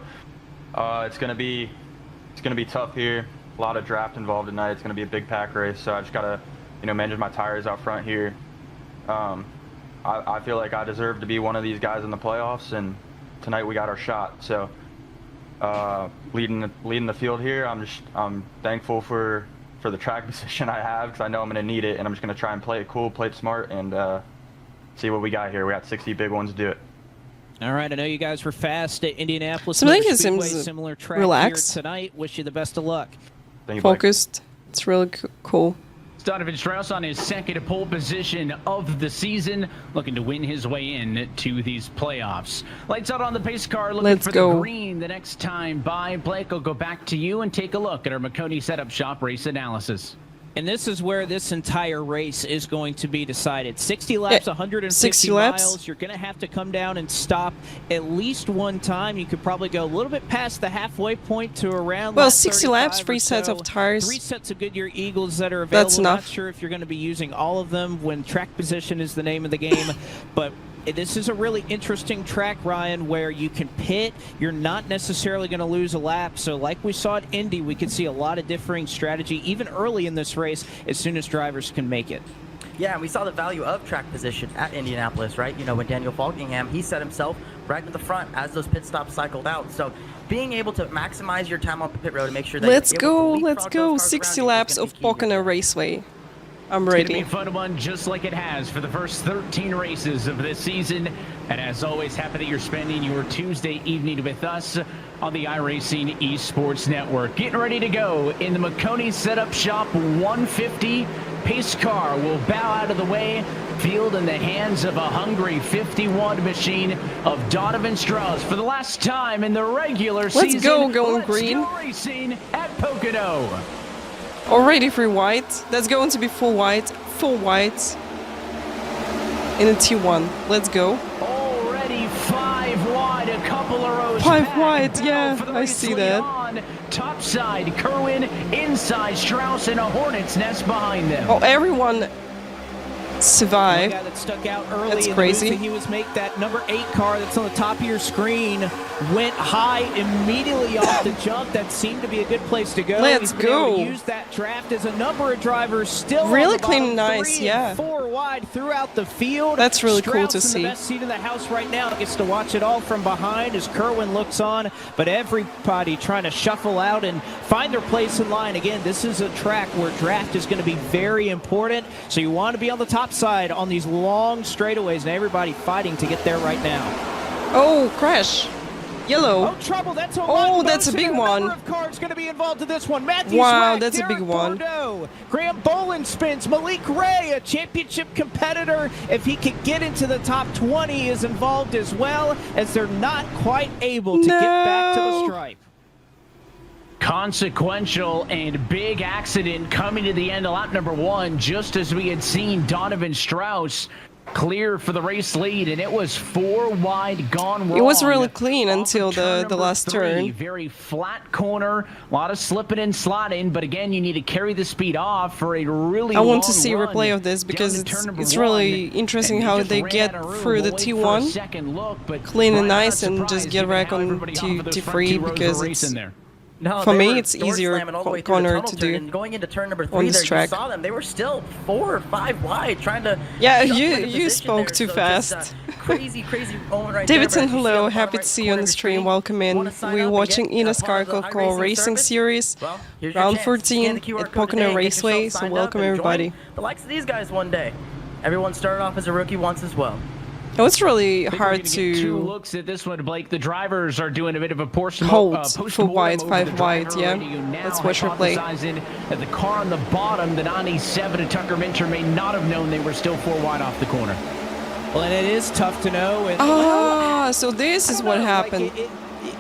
it's gonna be tough here. A lot of draft involved tonight. It's gonna be a big pack race. So I just gotta, manage my tires out front here. I feel like I deserve to be one of these guys in the playoffs, and tonight we got our shot. So leading the field here, I'm thankful for the track position I have, because I know I'm going to need it, and I'm just going to try and play it cool, play it smart, and see what we got here. We got 60 big ones to do it. All right, I know you guys were fast at Indianapolis. Something Motor seems Speedway, similar track relaxed. here tonight. Wish you the best of luck. Thank you, Focused. It's really cool. Donovan Strauss on his second pole position of the season, looking to win his way in to these playoffs. Lights out on the pace car, looking for the green the next time by. Blake, will go back to you and take a look at our Mocono Setup Shop race analysis. And this is where this entire race is going to be decided. 60 laps, 150 60 laps. miles. You're going to have to come down and stop at least one time. You could probably go a little bit past the halfway point to around. Well, 60 laps, 3 sets of tires. 3 sets of Goodyear Eagles that are available. That's enough. Not sure if you're going to be using all of them when track position is the name of the game, but this is a really interesting track, Ryan, where you can pit. You're not necessarily going to lose a lap. So like we saw at Indy, we could see a lot of differing strategy, even early in this race, as soon as drivers can make it. Yeah, and we saw the value of track position at Indianapolis, right? When Daniel Falkingham, he set himself right at the front as those pit stops cycled out. So being able to maximize your time on the pit road to make sure that let's go 60 laps of Pocono Raceway. I'm ready. It's going to be a fun one, just like it has for the first 13 races of this season. And as always, happy that you're spending your Tuesday evening with us on the iRacing Esports Network. Getting ready to go in the Mocono Setup Shop 150. Pace car will bow out of the way. Field in the hands of a hungry 51 machine of Donovan Strauss for the last time in the regular season. Let's go, going green. Go racing at Pocono. Already free white. That's going to be full white in a T1. Let's go. Already 5 wide, a couple of rows 5 back. wide, yeah, I see that. On. Top side, Kerwin, inside Strauss, and a hornet's nest behind them. Oh, everyone survived. The guy that stuck out early. That's in crazy. The he was make that number 8 car that's on the top of your screen went high immediately off the jump. That seemed to be a good place to go. Let's He's been able go. to use that draft as a number of drivers still really on the clean, bottom, nice, 3 yeah. and 4 wide throughout the field. That's really Strauss cool to in see. The best seat in the house right now, gets to watch it all from behind as Kerwin looks on. But everybody trying to shuffle out and find their place in line. Again, this is a track where draft is going to be very important. So you want to be on the top outside on these long straightaways, and everybody fighting to get there right now. Oh, crash. Yellow. Oh, trouble. That's a oh, that's a big one. Number of cars going to be involved in this one. Matthew wow, Swack, that's Derek a big one. Bordeaux, Graham Bolin spins. Malik Ray, a championship competitor, if he could get into the top 20, is involved as well, as they're not quite able to get back to the stripe. Consequential and big accident coming to the end of lap number 1, just as we had seen Donovan Strauss clear for the race lead, and it was 4 wide gone wrong. It was really clean until the last turn. Very flat corner, a lot of slipping and sliding, but again, you need to carry the speed off for a really I want to see a replay of this because it's really interesting how they get through the T1 clean and nice and just get back on T3 because it's... No, for me, it's door easier corner to do. And going into turn number 3 there, you saw them. They were still 4 or 5 wide, trying to. Yeah, you spoke too fast. Crazy moment right Davidson, there, hello, happy to see you on the stream. Welcome in. We're watching eNASCAR Coca-Cola Racing Series, round 14 at Pocono Raceway. So welcome everybody. The likes of these guys one day. Everyone started off as a rookie once as well. Oh, it's really hard to 2 looks at this one, Blake. The drivers are doing a bit of a hold for wide, 5 wide, yeah. Let's watch replay. That the car on the bottom, the 97 of Tucker Minter, may not have known they were still 4 wide off the corner. Well, and it is tough to know. And, so this is what happened.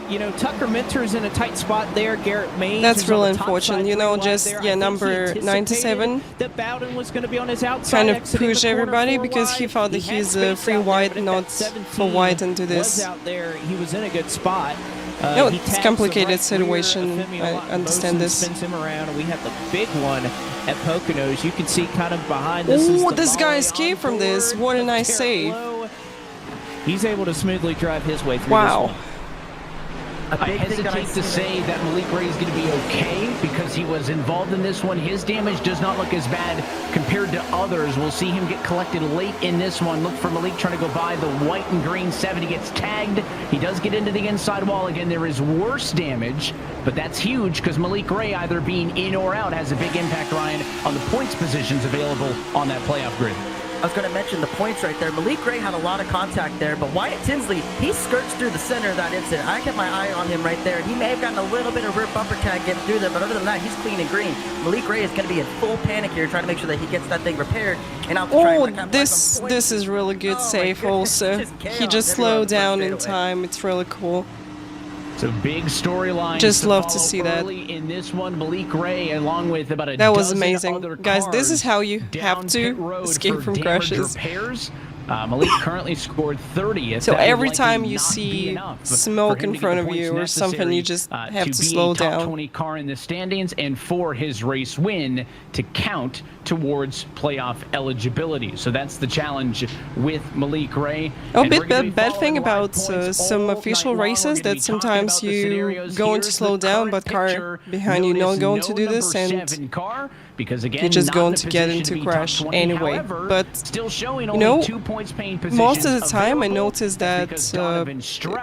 You know, Tucker Minter's in a tight spot there. Garrett Mays. That's really unfortunate. You know, just number 97 that Bowden was going to be on his outside, kind of push everybody because he thought that he's free wide, not for wide into this. Out there, he was in a good spot. No, it's a complicated situation. I understand this. Spins him around, and we have the big one at Poconos. You can see kind of behind this. Oh, this guy escaped from this. What a nice save. He's able to smoothly drive his way through wow. this one. I hesitate to say that Malik Ray is going to be okay because he was involved in this one. His damage does not look as bad compared to others. We'll see him get collected late in this one. Look for Malik trying to go by the white and green 7. He gets tagged. He does get into the inside wall. Again, there is worse damage, but that's huge because Malik Ray either being in or out has a big impact, Ryan, on the points positions available on that playoff grid. I was going to mention the points right there. Malik Ray had a lot of contact there, but Wyatt Tinsley, he skirts through the center of that incident. I kept my eye on him right there. He may have gotten a little bit of rear bumper tag getting through there, but other than that, he's clean and green. Malik Ray is going to be in full panic here, trying to make sure that he gets that thing repaired. And out to try and this is really good save also. He just slowed down in time. It's really cool. So big storyline. Just love to see that. In this one, Malik Ray, along with about a that was dozen amazing, other guys. This is how you have to escape from crashes. Malik currently scored 30th. So every time you see smoke in front of you or something, you just have to slow down. Top 20 car in the standings and for his race win to count towards playoff eligibility. So that's the challenge with Malik Ray. Oh, bad thing about some official races that sometimes you going to slow down, but car behind you not going to do this, and because again, you're just going to get into crash anyway. But you know, most of the time I notice that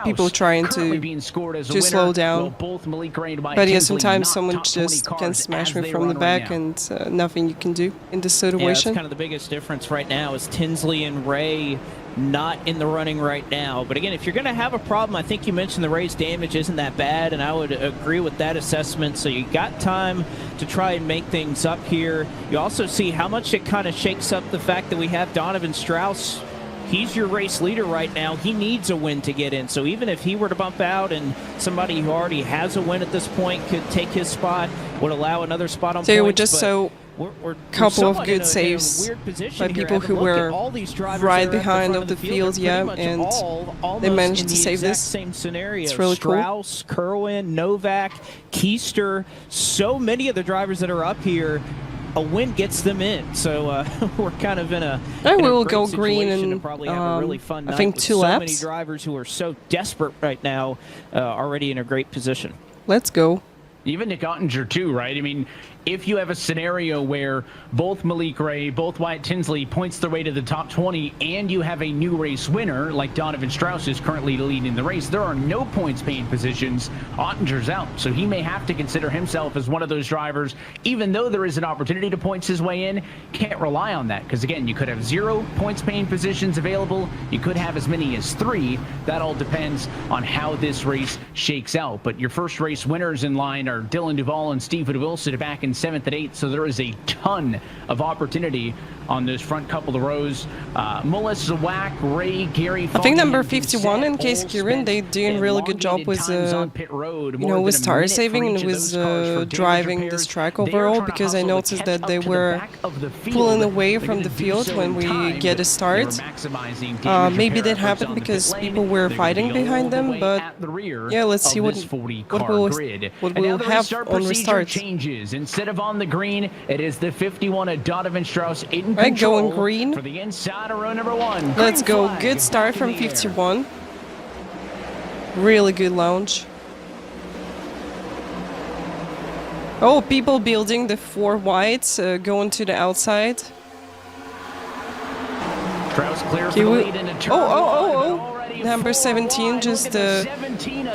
people trying to slow down, but yeah, sometimes someone just can smash me from the back and nothing you can do in this situation. Yeah, that's kind of the biggest difference right now is Tinsley and Ray not in the running right now. But again, if you're going to have a problem, I think you mentioned the Ray's damage isn't that bad, and I would agree with that assessment. So you got time to try and make things up here. You also see how much it kind of shakes up the fact that we have Donovan Strauss. He's your race leader right now. He needs a win to get in. So even if he were to bump out and somebody who already has a win at this point could take his spot, would allow another spot on points. We're just couple of good saves by people who were right behind of the field, yeah, and they managed to save this. Same scenario. It's really cool. Strauss, Kerwin, Novak, Keister, so many of the drivers that are up here, a win gets them in. So we're kind of in a we will go green and probably have a really fun night I think 2 laps. So many drivers who are so desperate right now, already in a great position. Let's go. Even Nick Ottinger too, right? I mean, if you have a scenario where both Malik Ray, both Wyatt Tinsley points their way to the top 20, and you have a new race winner like Donovan Strauss is currently leading the race, there are no points paying positions. Ottinger's out, so he may have to consider himself as one of those drivers, even though there is an opportunity to points his way in. Can't rely on that, because again, you could have 0 points paying positions available, you could have as many as 3. That all depends on how this race shakes out. But your first race winners in line are Dylan Duvall and Stephen Wilson back in 7th and 8th, so there is a ton of opportunity on those front couple of rows. Mullis, Zawak, Ray, Gary, I think number 51 and Casey Kieran, they doing a really good job with with tire saving and with driving this track overall, because I noticed that they were pulling away from the field when we get a start. Maybe that happened because people were fighting behind them, but yeah, let's see what we'll have on restart. Changes. Instead of on the green, it is the 51 of Donovan Strauss in Right, going green. For the inside of row number 1. Let's go. Good start from 51. Really good launch. Oh, people building the 4 whites, going to the outside. Strauss clear for the lead into turn oh. Number 17 just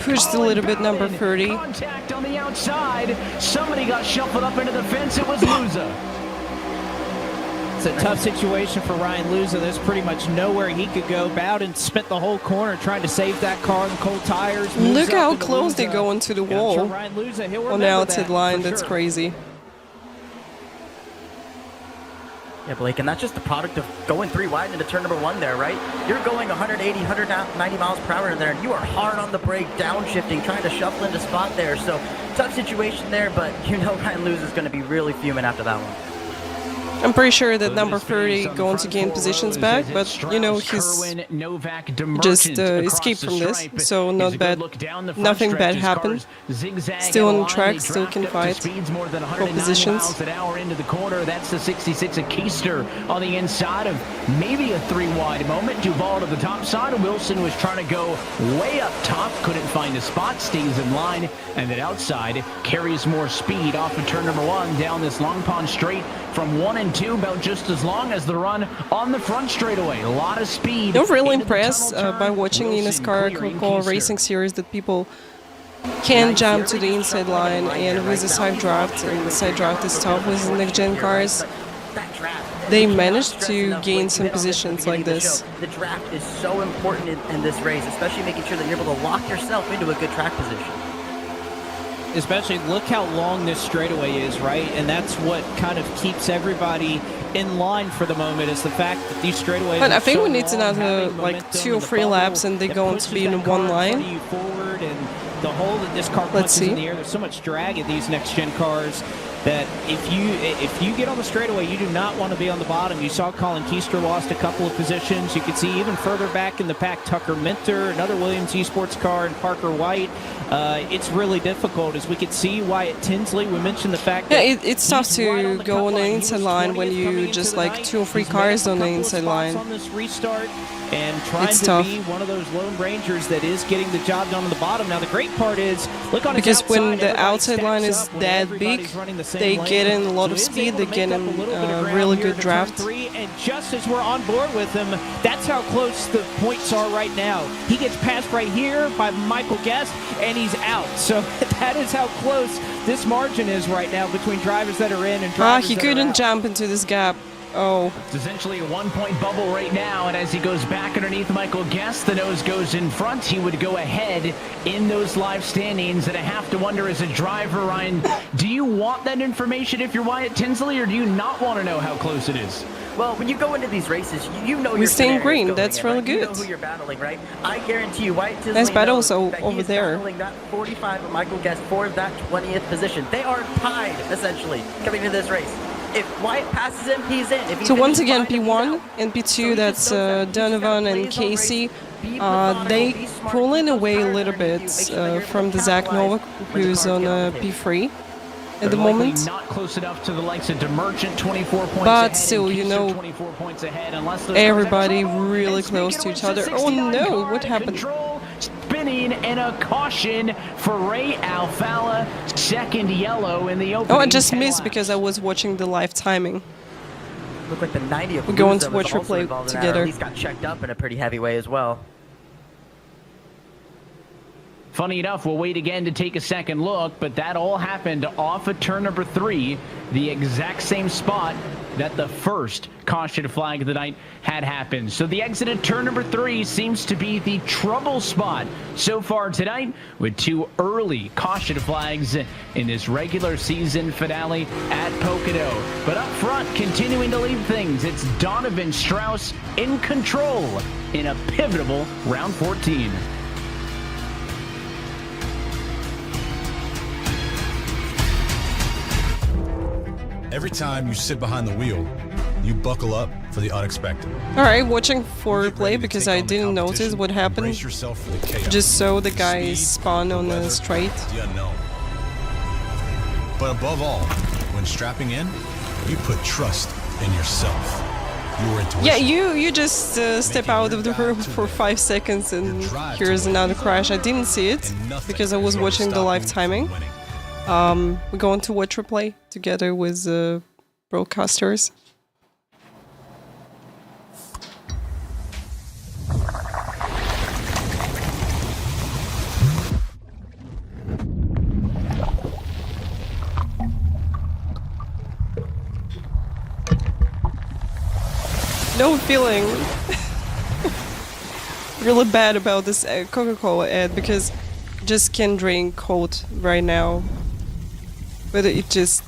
pushed a little bit number 30. Contact on the outside. Somebody got shuffled up into the fence. It was Luza. It's a tough situation for Ryan Luza. There's pretty much nowhere he could go. Bowden spent the whole corner trying to save that car in cold tires. Look how close they go into the wall on the outside line. That's crazy. Yeah, Blake, and that's just the product of going 3 wide into turn number 1 there, right? You're going 180, 190 miles per hour in there, and you are hard on the brake, downshifting, trying to shuffle into spot there. So, tough situation there, but you know Ryan Luz is going to be really fuming after that one. I'm pretty sure that number 30 going to gain positions back, but you know, he's just escaped from this, so not bad. Nothing bad happened. Still on the track, still can fight for positions. Into the corner. That's the 66 of Keister on the inside of maybe a 3 wide moment. Duvall to the top side. Wilson was trying to go way up top, couldn't find a spot, stays in line, and then outside carries more speed off of turn number 1 down this Long Pond straight from 1 and 2, about just as long as the run on the front straightaway. A lot of speed. I'm really impressed by watching eNASCAR Coca-Cola Racing Series that people can jump to the inside line, and with the side draft, and the side draft is tough with the next-gen cars. They managed to gain some positions like this. The draft is so important in this race, especially making sure that you're able to lock yourself into a good track position. Especially look how long this straightaway is, right? And that's what kind of keeps everybody in line for the moment, is the fact that these straightaways But I think we need another like 2 or 3 laps and they're going to be in one line. Forward, and the hole that this car punches in the air, there's so much drag in these next-gen cars that if you get on the straightaway, you do not want to be on the bottom. You saw Colin Keister lost a couple of positions. You can see even further back in the pack, Tucker Minter, another Williams Esports car, and Parker White. It's really difficult, as we could see Wyatt Tinsley. We mentioned the fact that it's tough to go on the inside line when you just like 2 or 3 cars on the inside line. On this restart, and trying to be one of those lone rangers that is getting the job done on the bottom. Now the great part is, look on because when the outside line is that big, they get in a lot of speed, they get in really good draft. And just as we're on board with him, that's how close the points are right now. He gets passed right here by Michael Guest, and he's out. So that is how close this margin is right now between drivers that are in and drivers he couldn't jump into this gap. Oh. It's essentially a 1-point bubble right now, and as he goes back underneath Michael Guest, the nose goes in front. He would go ahead in those live standings, and I have to wonder, as a driver, Ryan, do you want that information if you're Wyatt Tinsley, or do you not want to know how close it is? Well, when you go into these races, you know we're staying green. That's really good. You know who you're battling, right? I guarantee you, Wyatt Tinsley nice battle also that over there. Battling that 45 of Michael Guest for that 20th position. They are tied, essentially, coming into this race. If Wyatt passes him, he's in. So once again, P1 and P2, that's Donovan and Casey. They pulling away a little bit from the Zach Novak, who's on P3 at the moment. Not close enough to the likes of Demerchant, 24 points but ahead, still, you know, 24 points ahead, everybody really close to each other. Oh no, what happened? Spinning in and a caution for Ray Alfala. Second yellow in the opening. Oh, I just missed because I was watching the live timing. Looked like the 90 of We're going to Palooza was watch also replay involved in that, or together. at least got checked up in a pretty heavy way as well. Funny enough, we'll wait again to take a second look, but that all happened off of turn number 3, the exact same spot that the first caution flag of the night had happened. So the exit at turn number 3 seems to be the trouble spot so far tonight, with 2 early caution flags in this regular season finale at Pocono. But up front, continuing to lead things, it's Donovan Strauss in control in a pivotal round 14. Every time you sit behind the wheel, you buckle up for the unexpected. Alright, watching for replay because I didn't notice what happened. Just saw the guy spawn on the straight. The unknown. But above all, when strapping in, you put trust in yourself. Your intuition. Yeah, you just step out of the room for 5 seconds and here's another crash. I didn't see it because I was watching the live timing. We're going to watch replay together with broadcasters. No feeling really bad about this Coca-Cola ad because I just can't drink cold right now. But it's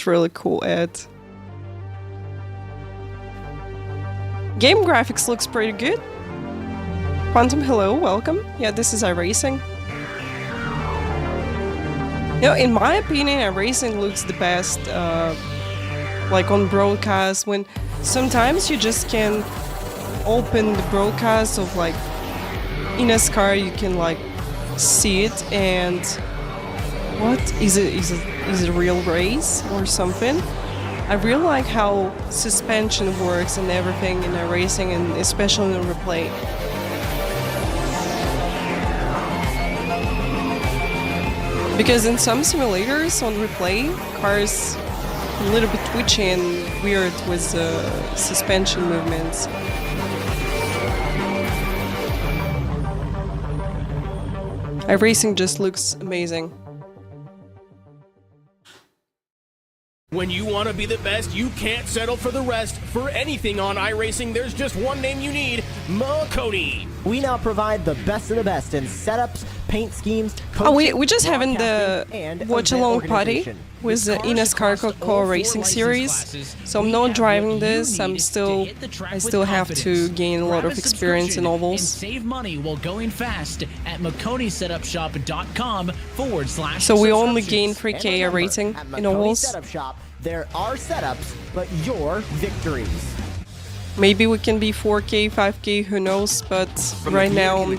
really cool ad. Game graphics looks pretty good. Quantum, hello, welcome. Yeah, this is iRacing. You know, in my opinion, iRacing looks the best, like on broadcast, when sometimes you just can open the broadcast of like eNASCAR, you can like see it and what is it a real race or something? I really like how suspension works and everything in iRacing, and especially in replay. Because in some simulators on replay, cars a little bit twitchy and weird with suspension movements. iRacing just looks amazing. When you want to be the best, you can't settle for the rest. For anything on iRacing, there's just one name you need, Pocono. We now provide the best of the best in setups, paint schemes, oh, we just having the watch-along party with the eNASCAR Coca-Cola Racing Series. So I'm not driving this. I still have to gain a lot of experience in ovals. Save money while going fast at McConeySetupShop.com/. So we only gain 3K rating in ovals. There are setups, but your victories. Maybe we can be 4K, 5K, who knows, but right now on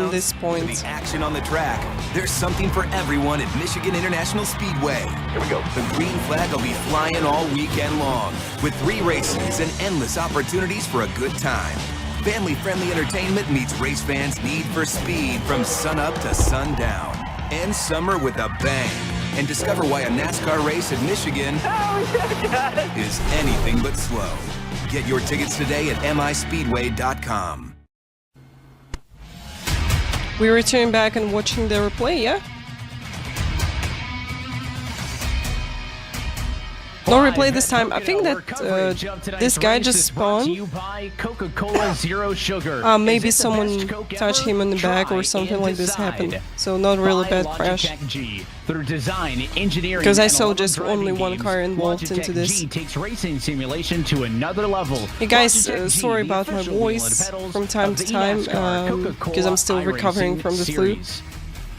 this point. The action on the track, there's something for everyone at Michigan International Speedway. Here we go. The green flag will be flying all weekend long, with 3 races and endless opportunities for a good time. Family-friendly entertainment meets race fans' need for speed from sunup to sundown. End summer with a bang, and discover why a NASCAR race in Michigan is anything but slow. Get your tickets today at mispeedway.com. We return back and watching the replay, yeah? No replay this time. I think that this guy just spawned. Coca-Cola Zero Sugar. Maybe someone touched him on the back or something like this happened. So not really bad crash. Because I saw just only one car involved into this. Takes racing simulation to another level. Hey guys, sorry about my voice from time to time, because I'm still recovering from the flu.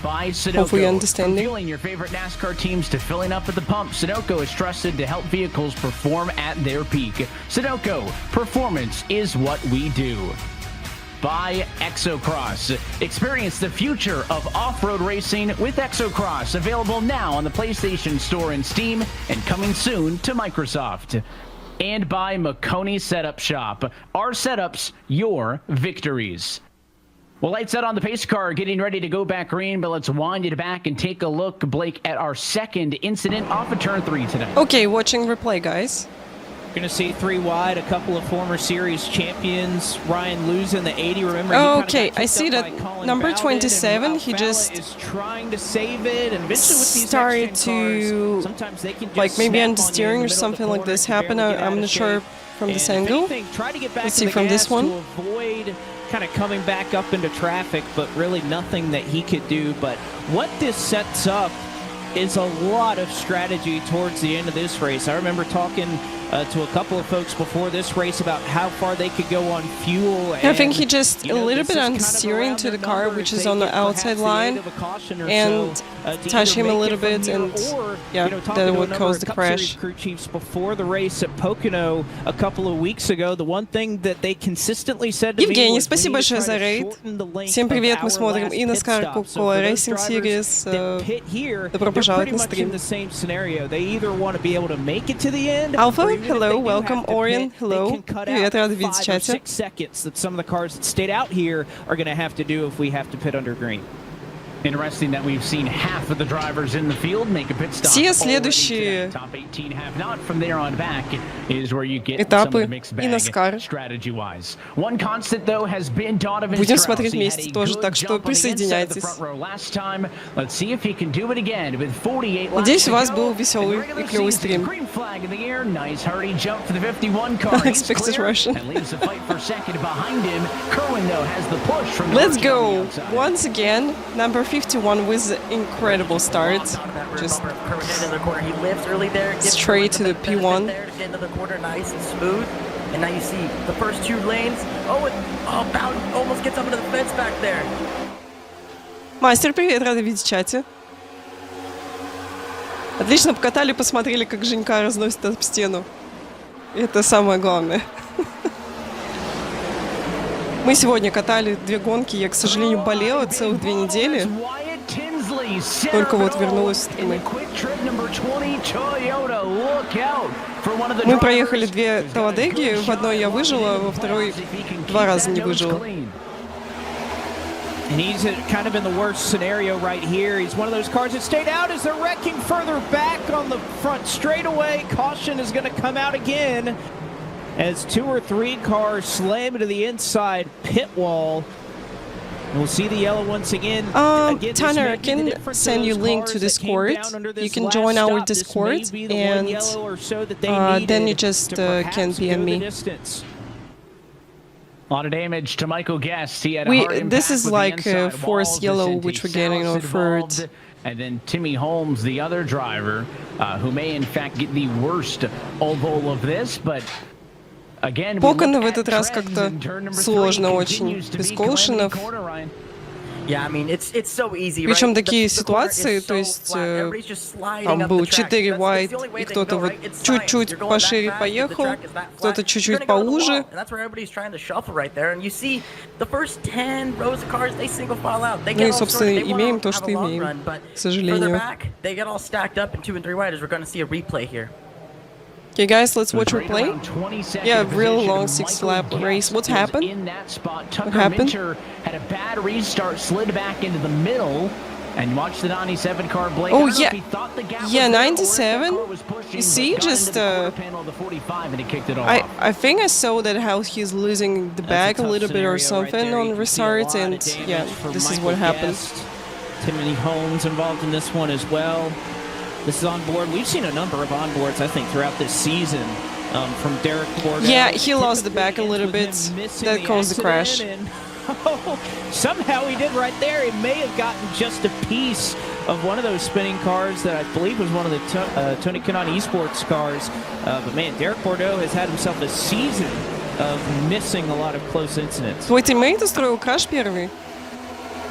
By Sunoco. Hopefully understanding. From fueling your favorite NASCAR teams to filling up at the pump, Sunoco is trusted to help vehicles perform at their peak. Sunoco, performance is what we do. By Exocross. Experience the future of off-road racing with Exocross. Available now on the PlayStation Store and Steam, and coming soon to Microsoft. And by McConey Setup Shop. Our setups, your victories. Well, lights out on the pace car, getting ready to go back green, but let's wind it back and take a look, Blake, at our second incident off of turn 3 today. Okay, watching replay, guys. Going to see 3 wide, a couple of former series champions. Ryan losing the 80. Remember, okay, I see that number 27. He just is trying to save it, and eventually with these started to sometimes they can just like maybe understeering or something something like this happen. I'm not sure from this angle. Try to get back Let's see from this one. to avoid kind of coming back up into traffic, but really nothing that he could do. But what this sets up is a lot of strategy towards the end of this race. I remember talking to a couple of folks before this race about how far they could go on fuel. I think he just a little bit understeering to the car, which is on the outside line, and touch him a little bit, and yeah, that would cause the crash. Crew chiefs before the race at Pocono a couple of weeks ago, the one thing that they consistently said to Евгений, me спасибо большое за рейд. Всем привет, мы смотрим eNASCAR, Coca-Cola Racing Series. Добро пожаловать на стрим. Alpha, hello, welcome, Orion, hello. Привет, рада видеть в чате. Interesting that we've seen half of the drivers in the field make a pit stop. Все следующие Top 18 have not. From there on back is where you get some of the mixed bag strategy-wise. One constant though has been Donovan Будем Strauss. смотреть вместе тоже, так что присоединяйтесь. Let's see if he can do it again with 48 laps. Надеюсь, у вас был веселый и клевый стрим. Nice hurry jump for the 51 car. Unexpected Russian. And leaves the fight for second behind him. Kerwin though has the push from. Let's go once again. Number 51 with incredible start. Just straight to the P1. Into the corner, nice and smooth. And now you see the first 2 lanes. Almost gets up into the fence back there. Мастер, привет, рада видеть в чате. Отлично покатали, посмотрели, как Женька разносит об стену. Это самое главное. Мы сегодня катали 2 гонки, я, к сожалению, болела целых 2 недели. Только вот вернулась в стримы. Мы проехали 2 Талладеги, в одной я выжила, во второй 2 раза не выжила. And he's kind of in the worst scenario right here. He's one of those cars that stayed out as they're wrecking further back on the front straightaway. Caution is going to come out again as 2 or 3 cars slam into the inside pit wall. We'll see the yellow once again. Tanner, I can send you a link to Discord. You can join our Discord, and then you just can PM me. A lot of damage to Michael Guest. He had this is like force yellow, which we're getting on third. And then Timmy Holmes, the other driver, who may in fact get the worst oval of this, but again, Pocono в этот раз как-то сложно очень, без колшинов. Yeah, I mean, it's so easy, right? Причем такие ситуации, то есть там был 4 wide, и кто-то вот чуть-чуть пошире поехал, кто-то чуть-чуть поуже. Ну и, собственно, имеем то, что имеем, к сожалению. Okay, guys, let's watch replay. Yeah, real long 6-lap race. What happened? What happened? Had a bad restart, slid back into the middle, and watch the 97 car, Blake. Oh yeah, yeah, 97. You see, just I think I saw that how he's losing the bag a little bit or something on restart, and yeah, this is what happened. Timothy Holmes involved in this one as well. This is on board. We've seen a number of onboards, I think, throughout this season from Derek Bordeaux. Yeah, he lost the back a little bit. That caused the crash. Somehow he did right there. He may have gotten just a piece of one of those spinning cars that I believe was one of the Tony Kanaan Esports cars. But man, Derek Bordeaux has had himself a season of missing a lot of close incidents. Твой тиммейт устроил краш первый?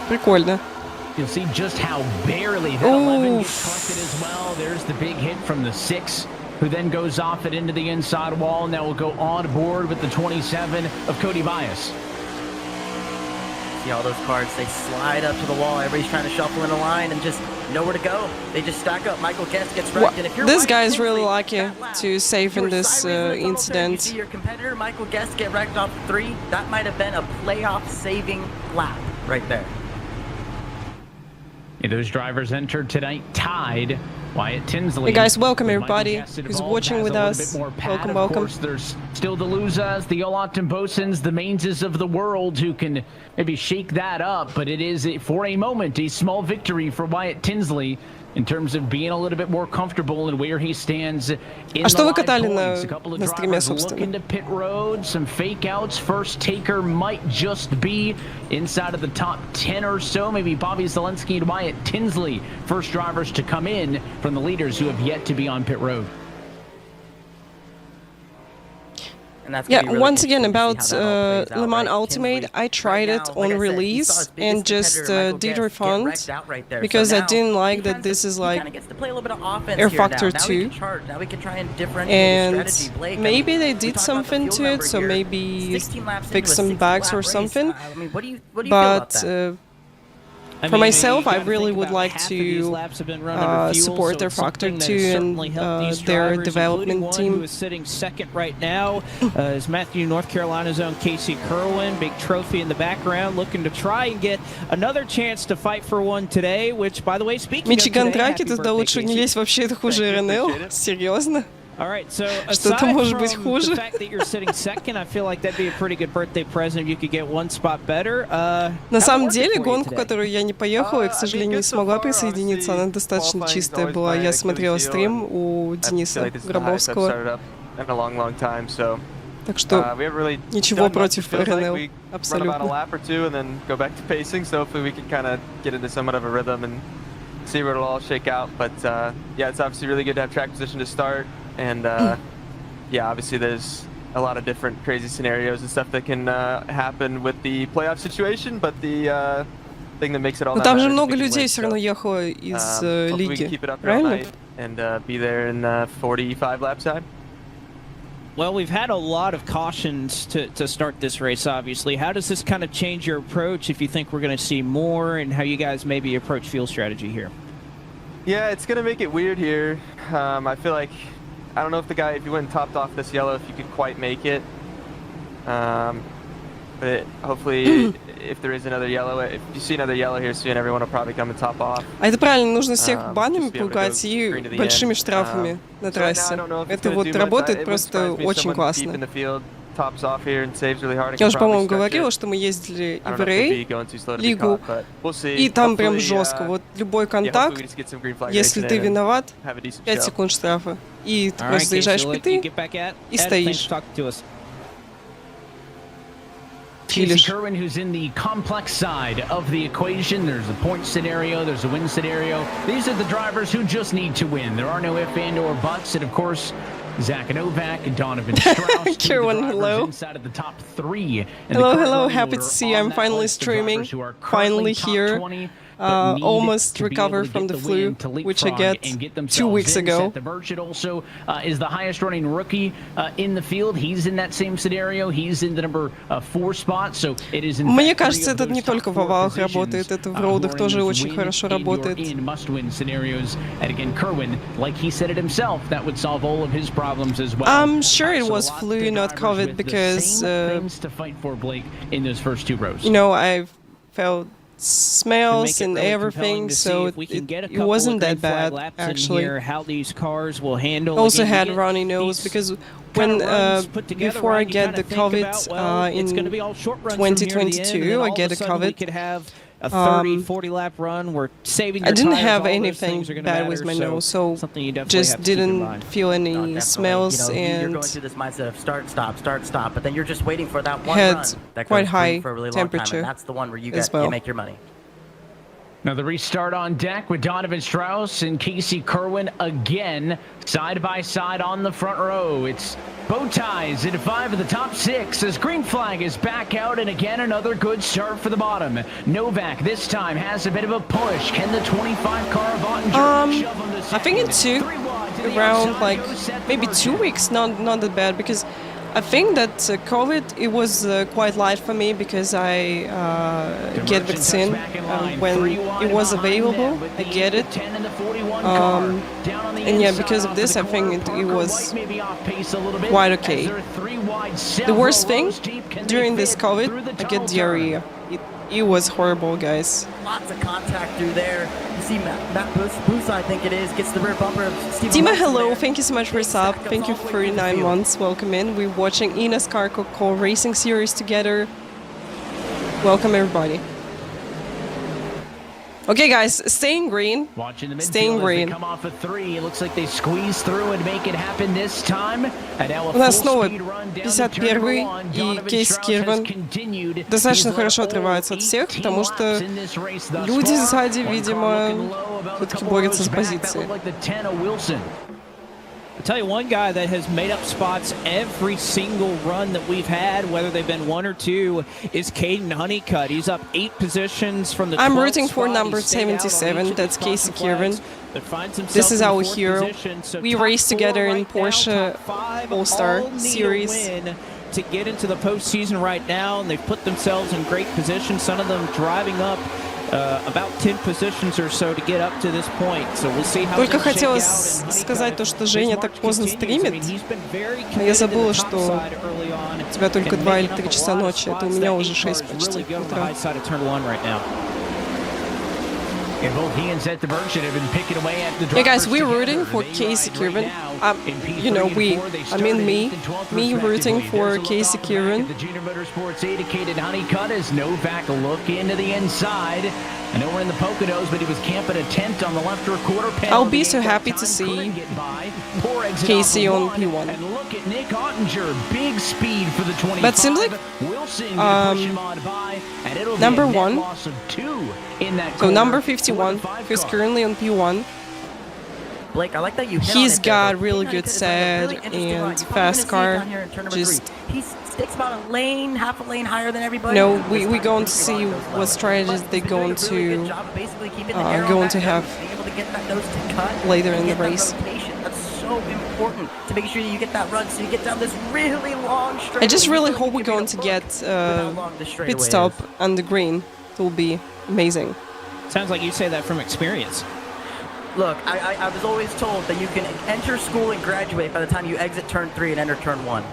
Прикольно. You'll see just how barely that 11 gets collected as well. There's the big hit from the 6, who then goes off it into the inside wall, and that will go on board with the 27 of Cody Bias. See all those cars, they slide up to the wall. Everybody's trying to shuffle in a line and just nowhere to go. They just stack up. Michael Guest gets wrecked. And if you're this guy is really lucky to save in this incident. You see your competitor, Michael Guest, get wrecked off 3. That might have been a playoff-saving lap. right there. Yeah, those drivers entered tonight tied. Wyatt Tinsley. Hey guys, welcome everybody who's watching with us. Welcome, welcome. Of course, there's still the Luzas, the Olafton Bosons, the Mainses of the world who can maybe shake that up, but it is, for a moment, a small victory for Wyatt Tinsley in terms of being a little bit more comfortable and where he stands in А что вы the катали live points. на стриме, собственно? Looking to pit road, some fake outs. First taker might just be inside of the top 10 or so. Maybe Bobby Zelensky and Wyatt Tinsley, first drivers to come in from the leaders who have yet to be on pit road. And that's Yeah, really once again interesting to about see how that all plays out, Le Mans right? Ultimate, Tinsley, I tried right it now, on like I said, he release saw his biggest and just competitor, Michael did Guest, get refund wrecked out right there. because So I now didn't like he that kinda- this is he like kinda gets to play a little bit of offense Air here Factor now. 2. Now we can try and differentiate his and strategy. Blake, maybe I mean, they we did talked about the something fuel to it, number so here. maybe 16 laps fix into a some 60 bugs lap or race. something. I mean, what do you feel about But that? for myself, I really would like to support their Factor 2 and their development team. Who is sitting second right now is Matthew, North Carolina's own Casey Kerwin. Big trophy in the background, looking to try and get another chance to fight for one today, which, by the way, speaking Мичиган of today, Дракет, happy да лучше birthday, не Casey. лезь, вообще это хуже РНЛ. Серьезно? All right, so Что-то aside может быть from хуже. the fact that you're sitting second, I feel like that'd be a pretty good birthday present if you could get one spot better. На самом деле, гонку, которую я не поехала, я, к сожалению, не смогла присоединиться. Она достаточно чистая была. Я смотрела стрим у Дениса Гробовского. Так что ничего против РНЛ. Абсолютно. See where it'll all shake out, but yeah, it's obviously really good to have track position to start, and yeah, obviously there's a lot of different crazy scenarios and stuff that can happen with the playoff situation, but the thing that makes it all Но that там же matter is много we can людей win, все равно so, ехало из hopefully we can лиги, keep it up here all правильно? night and be there in 45 lap time. Well, we've had a lot of cautions to start this race, obviously. How does this kind of change your approach if you think we're going to see more, and how you guys maybe approach fuel strategy here? Yeah, it's going to make it weird here. I feel like, I don't know if the guy, if you went and topped off this yellow, if you could quite make it. But hopefully, if there is another yellow, if you see another yellow here soon, everyone will probably come and top off. А это правильно, нужно всех банами пугать и большими штрафами на трассе. Это вот работает просто очень классно. Я уже, по-моему, говорила, что мы ездили и в Рей, лигу, и там прям жестко. Вот любой контакт, если ты виноват, 5 секунд штрафа. И ты просто заезжаешь в питы и стоишь. Casey Kerwin, who's in the complex side of the equation. There's a point scenario, there's a win scenario. These are the drivers who just need to win. There are no ifs and or buts. And of course, Zach Novak and Donovan Strauss, Kerwin, hello. inside of the top 3. Hello, happy to see you. I'm finally streaming, finally here. Almost recovered from the flu, which I get 2 weeks ago. The Burchett also is the highest running rookie in the field. He's in that same scenario. He's in the number 4 spot. So it is in Мне кажется, это не только в овалах работает, это в роудах тоже очень хорошо работает. Must-win scenarios. And again, Kerwin, like he said it himself, that would solve all of his problems as well. I'm sure it was flu, not COVID, because things to fight for, Blake, in those first 2 rows. You know, I felt smells and everything, so it wasn't that bad actually. How these cars will handle. Also had runny nose because when before I get the COVID in 2022, I get a COVID. A 30-40 lap run. We're saving your I didn't tires, have all anything those things are bad matter, with my nose, so just didn't feel any smells, You're and going through this mindset of start, stop, but then you're just waiting for that one had run that quite goes high for a really temperature long time, and that's the one where you as get you well. make your money. Now the restart on deck with Donovan Strauss and Casey Kerwin again, side by side on the front row. It's bow ties into 5 of the top 6 as green flag is back out, and again another good start for the bottom. Novak this time has a bit of a push. Can the 25 car of Ottinger shove him to second? I think it took around like maybe 2 weeks, not that bad, because I think that COVID, it was quite light for me because I get vaccine when it was available. I get it. And yeah, because of this, I think it was quite okay. The worst thing during this COVID, I get diarrhea. It was horrible, guys. Lots of contact through there. You see Matt Booth, I think it is, gets the rear bumper of Steven Dima, Wilson hello. there. Thank you so much for sub. Thank you for 39 months. Welcome in. We're watching eNASCAR Coca-Cola Racing Series together. Welcome, everybody. Okay, guys, staying green. Watching the Staying green. Come off a 3. It looks like they squeeze through and make it happen this time. У нас снова 51-й, и Кейси Кирван достаточно хорошо отрывается от всех, потому что люди сзади, видимо, все-таки борются за позиции. I'll tell you one guy that has made up spots every single run that we've had, whether they've been 1 or 2, is Caden Honeycutt. He's up 8 positions from the 12th I'm rooting for spot. number 77, that's Casey Kirwan. This is our hero. We raced together in Porsche All-Star Series. To get into the postseason right now, and they've put themselves in great position, some of them driving up about 10 positions or so to get up to this point. So we'll see how. Только хотелось сказать то, что Женя так поздно стримит, но я забыла, что у тебя только 2 или 3 часа ночи, это у меня уже 6 почти утра. Yeah, guys, we're rooting for Casey Kirwan. You know, me rooting for Casey Kirwan. The Junior Motorsports 8 Caden Honeycutt as Novak look into the inside. I know we're in the Poconos, but he was camping a tent on the left rear quarter panel. I'll be so happy to see Casey on P1. And look at Nick Ottinger, big speed for the 25. But seems like number 1, so number 51, who's currently on P1. Blake, I like that you He's got really good set and fast car. Just he sticks about a lane, half a lane higher than everybody. No, we're going to see what strategies they're going to have later in the race. That's so important to make sure that you get that run, so you get down this really long straight. I just really hope we're going to get pit stop on the green. It will be amazing. Sounds like you say that from experience. Look, I was always told that you can enter school and graduate by the time you exit turn 3 and enter turn 1.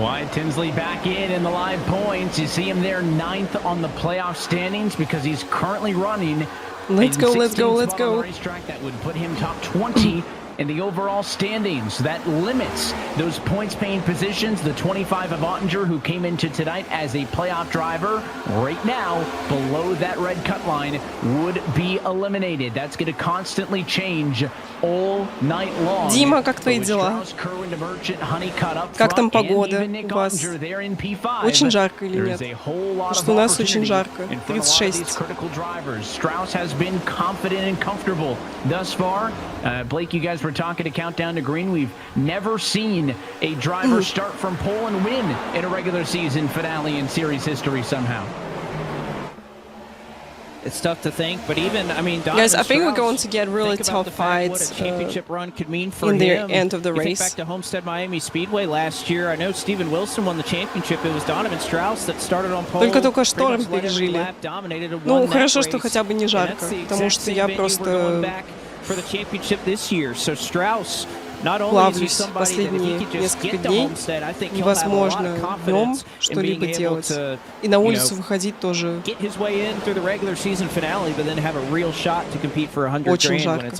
Wyatt Tinsley back in the live points. You see him there 9th on the playoff standings because he's currently running. Let's go, let's go, let's go. Racetrack that would put him top 20 in the overall standings. That limits those points-paying positions. The 25 of Ottinger, who came into tonight as a playoff driver, right now, below that red cut line, would be eliminated. That's going to constantly change all night long. Дима, как твои дела? Как там погода у вас? Очень жарко или нет? Потому что у нас очень жарко. 36. Strauss has been confident and comfortable thus far. Blake, you guys were talking to Countdown to Green. We've never seen a driver start from pole and win in a regular season finale in series history somehow. It's tough to think, but even, I mean, guys, I think we're going to get really tough fights championship run could mean for in the him. end of the you race. Think back to Homestead Miami Speedway last year. I know Steven Wilson won the championship. It was Donovan Strauss that started on pole. Только шторм пережили. Ну, хорошо, что хотя бы не жарко, потому что я просто плавлюсь последние несколько дней. Невозможно днем что-либо делать. И на улицу выходить тоже очень жарко.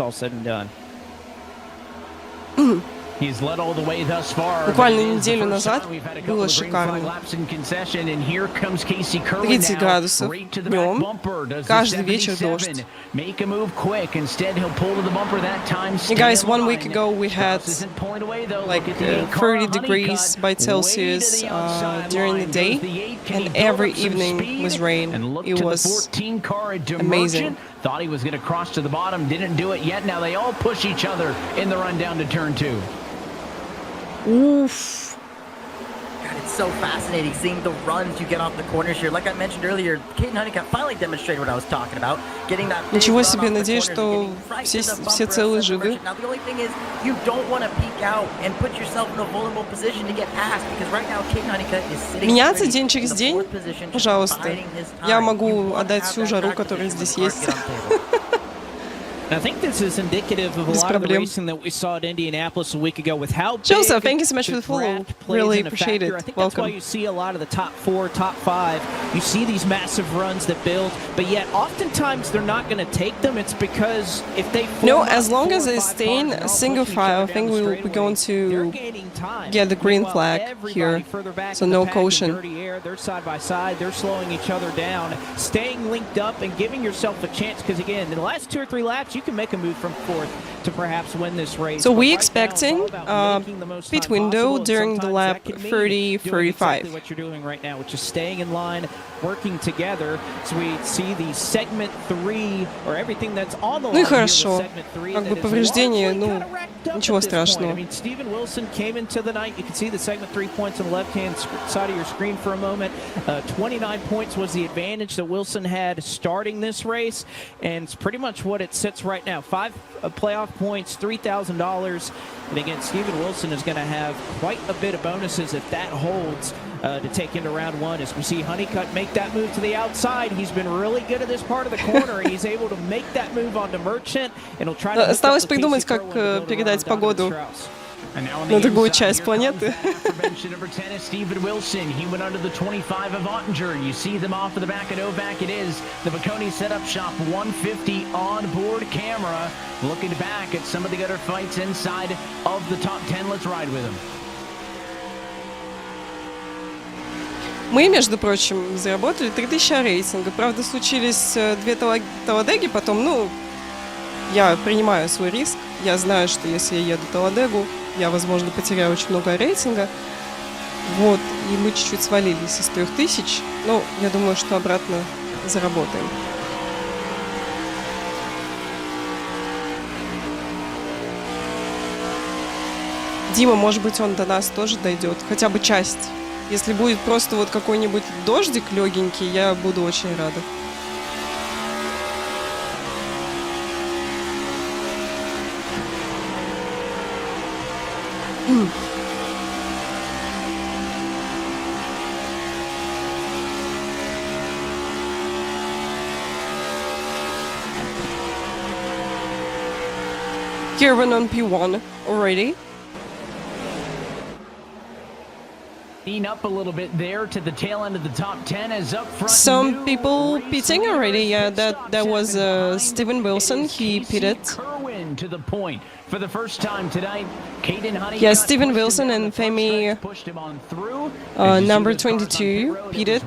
Буквально неделю назад было шикарно. 30 градусов днем, каждый вечер дождь. And guys, 1 week ago we had like 30 degrees by Celsius during the day, and every evening was rain. It was amazing. Thought he was going to cross to the bottom, didn't do it yet. Now they all push each other in the run down to turn 2. Oof. God, it's so fascinating seeing the runs you get off the corners here. Like I mentioned earlier, Caden Honeycutt finally demonstrated what I was talking about. Getting that Ничего себе, надеюсь, что все целы живы. Now the only thing is, you don't want to peek out and put yourself in a vulnerable position to get past, because right now Caden Honeycutt is sitting Меняться день через день, пожалуйста. Я могу отдать всю жару, которая здесь есть. And I think this is indicative of a lot of the racing that we saw at Indianapolis a week ago with how big Joseph, thank you so much for the follow. Really appreciate it. I think Welcome. that's why you see a lot of the top 4, top 5. You see these massive runs that build, but yet oftentimes they're not going to take them. It's because if they as long as they stay in a single file, I think we're going to get the green flag here. So no caution. They're side by side. They're slowing each other down, staying linked up and giving yourself a chance. Because again, in the last 2 or 3 laps, you can make a move from 4th to perhaps win this race. So we expecting pit window during the lap 30-35. What you're doing right now, which is staying in line, working together. So we see the segment 3 or everything that's on the line. Ну и хорошо. Как бы повреждение, ну ничего страшного. I mean, Steven Wilson came into the night. You can see the segment 3 points on the left-hand side of your screen for a moment. 29 points was the advantage that Wilson had starting this race, and it's pretty much what it sits right now. 5 playoff points, $3,000. And again, Steven Wilson is going to have quite a bit of bonuses if that holds to take into round 1. As we see Honeycutt make that move to the outside, he's been really good at this part of the corner. He's able to make that move onto Merchant, and he'll try to. Осталось придумать, как передать погоду на другую часть планеты. Number 10 is Steven Wilson. He went under the 25 of Ottinger. You see them off of the back of Novak. It is the Pocono setup shop 150 onboard camera. Looking back at some of the other fights inside of the top 10. Let's ride with them. Мы, между прочим, заработали 3000 рейтинга. Правда, случились 2 Таладеги потом. Ну, я принимаю свой риск. Я знаю, что если я еду Таладегу, я, возможно, потеряю очень много рейтинга. Вот, и мы чуть-чуть свалились из 3000. Но я думаю, что обратно заработаем. Дима, может быть, он до нас тоже дойдет. Хотя бы часть. Если будет просто вот какой-нибудь дождик легенький, я буду очень рада. Kieran on P1 already. Up a little bit there to the tail end of the top 10 as up front. Some people pitting already. Yeah, that was Steven Wilson. He pitted. To the point for the first time tonight. Yeah, Steven Wilson and Femi number 22 pitted.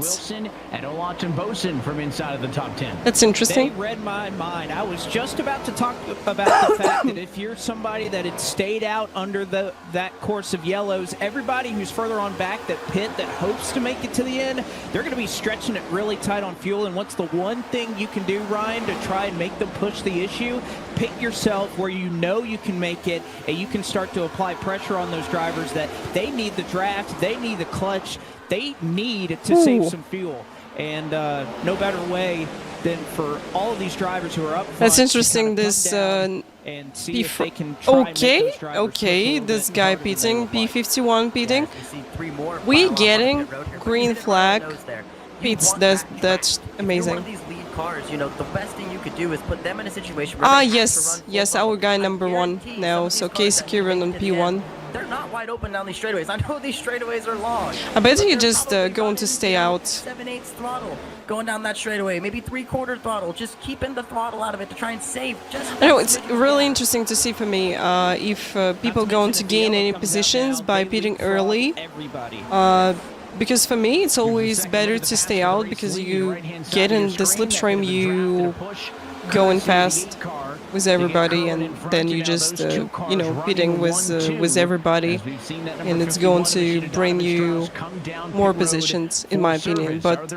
And Olaton Boson from inside of the top 10. That's interesting. They read my mind. I was just about to talk about the fact that if you're somebody that had stayed out under that course of yellows, everybody who's further on back that pit that hopes to make it to the end, they're going to be stretching it really tight on fuel. And what's the one thing you can do, Ryan, to try and make them push the issue? Pit yourself where you know you can make it, and you can start to apply pressure on those drivers that they need the draft, they need the clutch, they need to save some fuel. And no better way than for all of these drivers who are up front. That's interesting. This and see if they can try okay, this guy pitting, P51 pitting. We getting green flag pits. That's amazing. Cars, you know, the best thing you could do is put them in a situation where yes, our guy number 1 now. So Casey Kieran on P1. They're not wide open down these straightaways. I know these straightaways are long. I bet you're just going to stay out. 7/8 throttle going down that straightaway, maybe 3/4 throttle, just keeping the throttle out of it to try and save. I know it's really interesting to see for me if people going to gain any positions by pitting early. Because for me, it's always better to stay out because you get in the slipstream, you going fast with everybody, and then you just pitting with everybody, and it's going to bring you more positions, in my opinion. But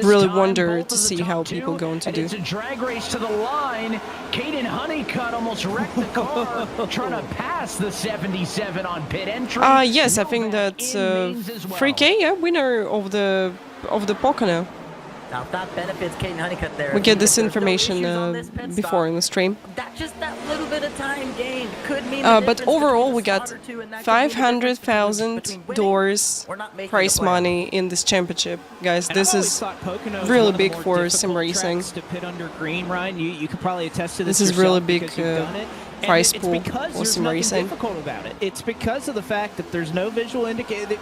really wonder to see how people going to do. It's a drag race to the line. Caden Honeycutt almost wrecked the car trying to pass the 77 on pit entry. Yes, I think that's 3K, yeah, winner of the Pocono. Now, if that benefits Caden Honeycutt there, We get this if there's no information issues on this pit before stop, in the stream. that little bit of time gained could mean the But difference overall, between we a got spot or two, and that could mean the difference $500,000 or not making prize the playoffs. money in this championship, guys. And This I've always is thought Pocono is really one of the big more for sim difficult racing. tracks to pit under green, Ryan. You could probably attest to this. This is really yourself big because you've done it. And prize it's pool because for there's sim nothing racing. difficult about it. It's because of the fact that there's no visual indicator. That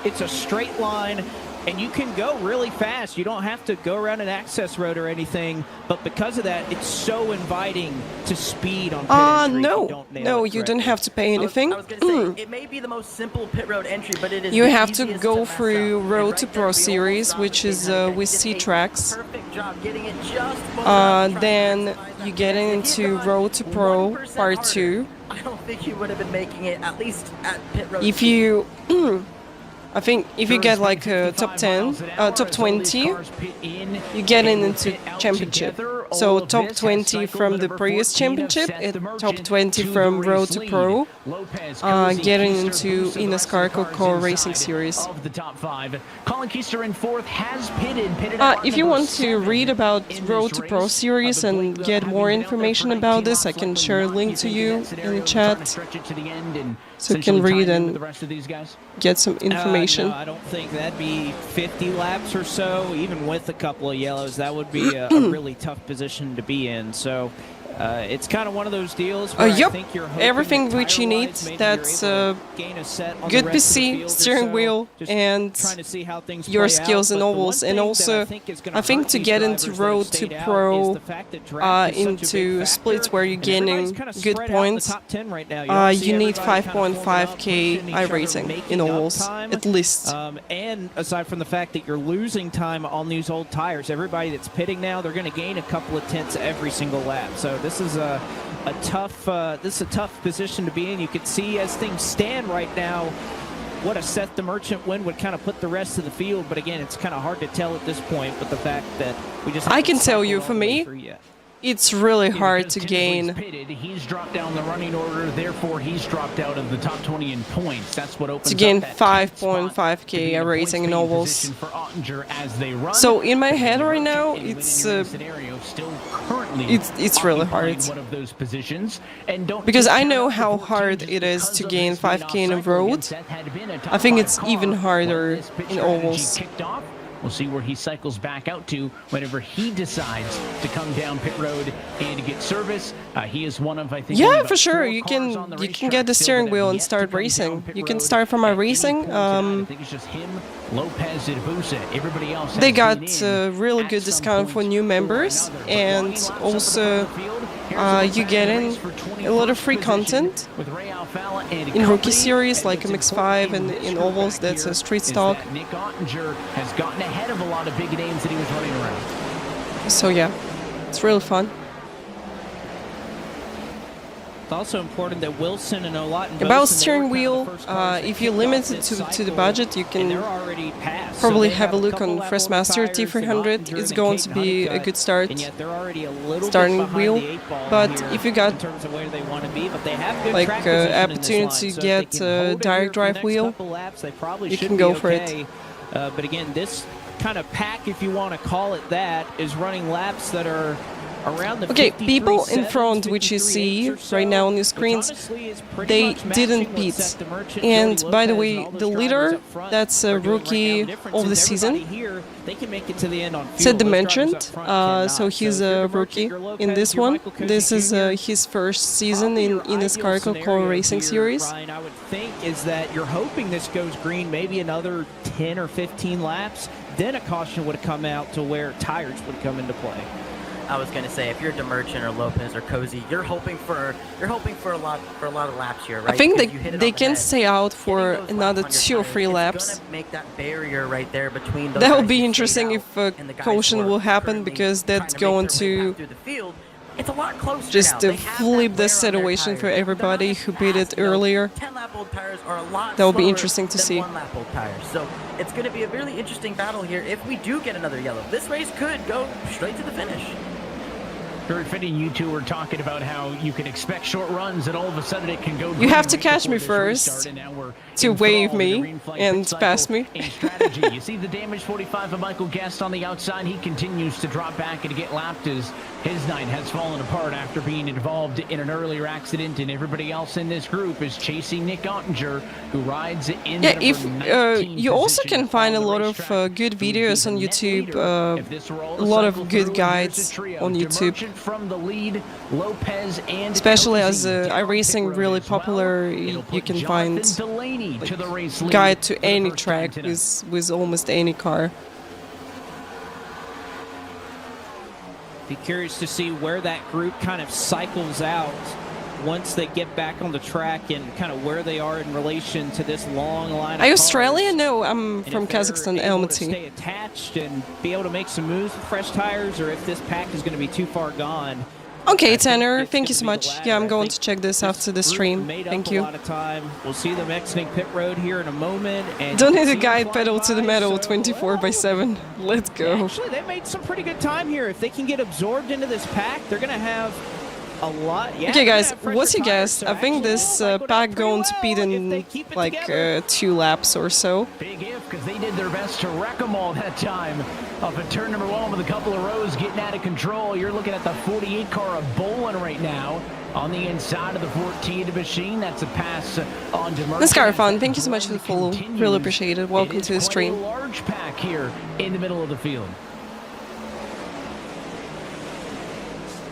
it's a straight line, and you can go really fast. You don't have to go around an access road or anything. But because of that, it's so inviting to speed on pit entry if you no, don't nail no, it you don't correctly. have to pay anything. I was going to say, it may be the most simple pit road entry, but it is You the have to easiest go mess through up. And Road right to there, Pro we almost series, got which the is Caden Honeycutt. with He C did a tracks. perfect job getting it just low enough to try and Then maximize you that get advantage. If he into had Road to gone Pro 1% Part harder, 2. I don't think he would have been making it, at least at pit road. If you, I think if you get like a top 10, top 20, you get into championship. So top 20 from the previous championship, and top 20 from Road to Pro, getting into eNASCAR Coca-Cola Racing Series. Of the top 5, Colin Keister in 4th has pitted If you want to read about Road to Pro series and get more information about this, I can share a link to you in the chat, so you can read and get some information. No, I don't think that'd be 50 laps or so. Even with a couple of yellows, that would be a really tough position to be in. So it's kind of one of those deals where I Yep, think you're hoping everything that which you need. tire-wise, maybe That's you're able to gain a set on good the rest of the PC, field or steering so, wheel, just and trying to see how things your play out. skills and But the one ovals. thing And that also, I think to get into Road to Pro, into splits where you're gaining good points, you need 5.5k iRacing in ovals, at least. And aside from the fact that you're losing time on these old tires, everybody that's pitting now, they're going to gain a couple of tenths every single lap. So this is a tough position to be in. You can see as things stand right now what a Seth the Merchant win would kind of put the rest of the field, but again, it's kind of hard to tell at this point. But the fact that we just I can tell you, for me, it's really hard to gain. He's dropped down the running order, therefore he's dropped out of the top 20 in points. That's what opens To gain up that 5.5k iRacing in ovals. for Ottinger as they run. So in my head right now, it's really hard. One of those positions, and don't Because I know how hard it is to gain 5k in a road. I think it's even harder in ovals. We'll see where he cycles back out to whenever he decides to come down pit road and get service. He is one of, I think, Yeah, for sure. You can get the steering wheel and start racing. You can start from iRacing. I think it's just him, Lopez, and Ibusa. Everybody else. They got a really good discount for new members, and also you getting a lot of free content in Rookie Series, like MX-5, and in ovals, that's a street stock. Nick Ottinger has gotten ahead of a lot of big names that he was running around. So yeah, it's really fun. It's also important that Wilson and Olot and About Boson, steering wheel, if you limit it to the budget, you can probably have a look on Freshmaster T300. It's going to be a good start, starting wheel. But if you got like opportunity to get a direct drive wheel, you can go for it. But again, this kind of pack, if you want to call it that, is running laps that are around the okay, people in front, which you see right now on your screens, they didn't pit. And by the way, the leader, that's a rookie of the season, Seth the Merchant, so he's a rookie in this one. This is his first season in eNASCAR Coca-Cola Racing Series. Ryan, I would think is that you're hoping this goes green maybe another 10 or 15 laps, then a caution would come out to where tires would come into play. I was gonna say, if you're DeMerchant or Lopez or Cozy, you're hoping for a lot of laps here, right? I think they can stay out for another 2 or 3 laps. Make that barrier right there between those That will guys be who interesting stayed if out a and the guys caution who are will happen, currently because that's trying to make going their way to back through the field. It's a lot closer just now. to They have flip that the wear on their situation tires. for They're everybody not who as pitted fast, you know, earlier. 10-lap-old tires are a lot That will be slower interesting to than see. 1-lap-old tires. So it's going to be a really interesting battle here if we do get another yellow. This race could go straight to the finish. Very fitting you two were talking about how you can expect short runs and all of a sudden it can go. You have to catch me first to wave me and pass me. Strategy. You see the damage 45 of Michael Guest on the outside. He continues to drop back and to get lapped as his night has fallen apart after being involved in an earlier accident, and everybody else in this group is chasing Nick Ottinger, who rides in yeah, if you also can find a lot of good videos on YouTube, a lot of good guides on YouTube. From the lead, Lopez and especially as iRacing really popular, you can find like, guide to any track with almost any car. Be curious to see where that group kind of cycles out once they get back on the track and kind of where they are in relation to this long line. Are you Australian? No, I'm from Kazakhstan, Almaty. Stay attached and be able to make some moves with fresh tires, or if this pack is going to be too far gone. Okay, Tanner, thank you so much. Yeah, I'm going to check this after the stream. Thank you. A lot of time. We'll see them exiting pit road here in a moment. And don't need a guide pedal to the metal 24/7. Let's go. Actually, they made some pretty good time here. If they can get absorbed into this pack, they're going to have a lot. Yeah, okay, guys, what's your guess? I think this pack going to beat in like 2 laps or so. Big if, because they did their best to wreck them all that time. Up at turn number 1 with a couple of rows getting out of control. You're looking at the 48 car of Bolin right now on the inside of the 14 machine. That's a pass on to NASCAR Fun, thank you so much for the follow. Really appreciate it. Welcome to the stream. A large pack here in the middle of the field.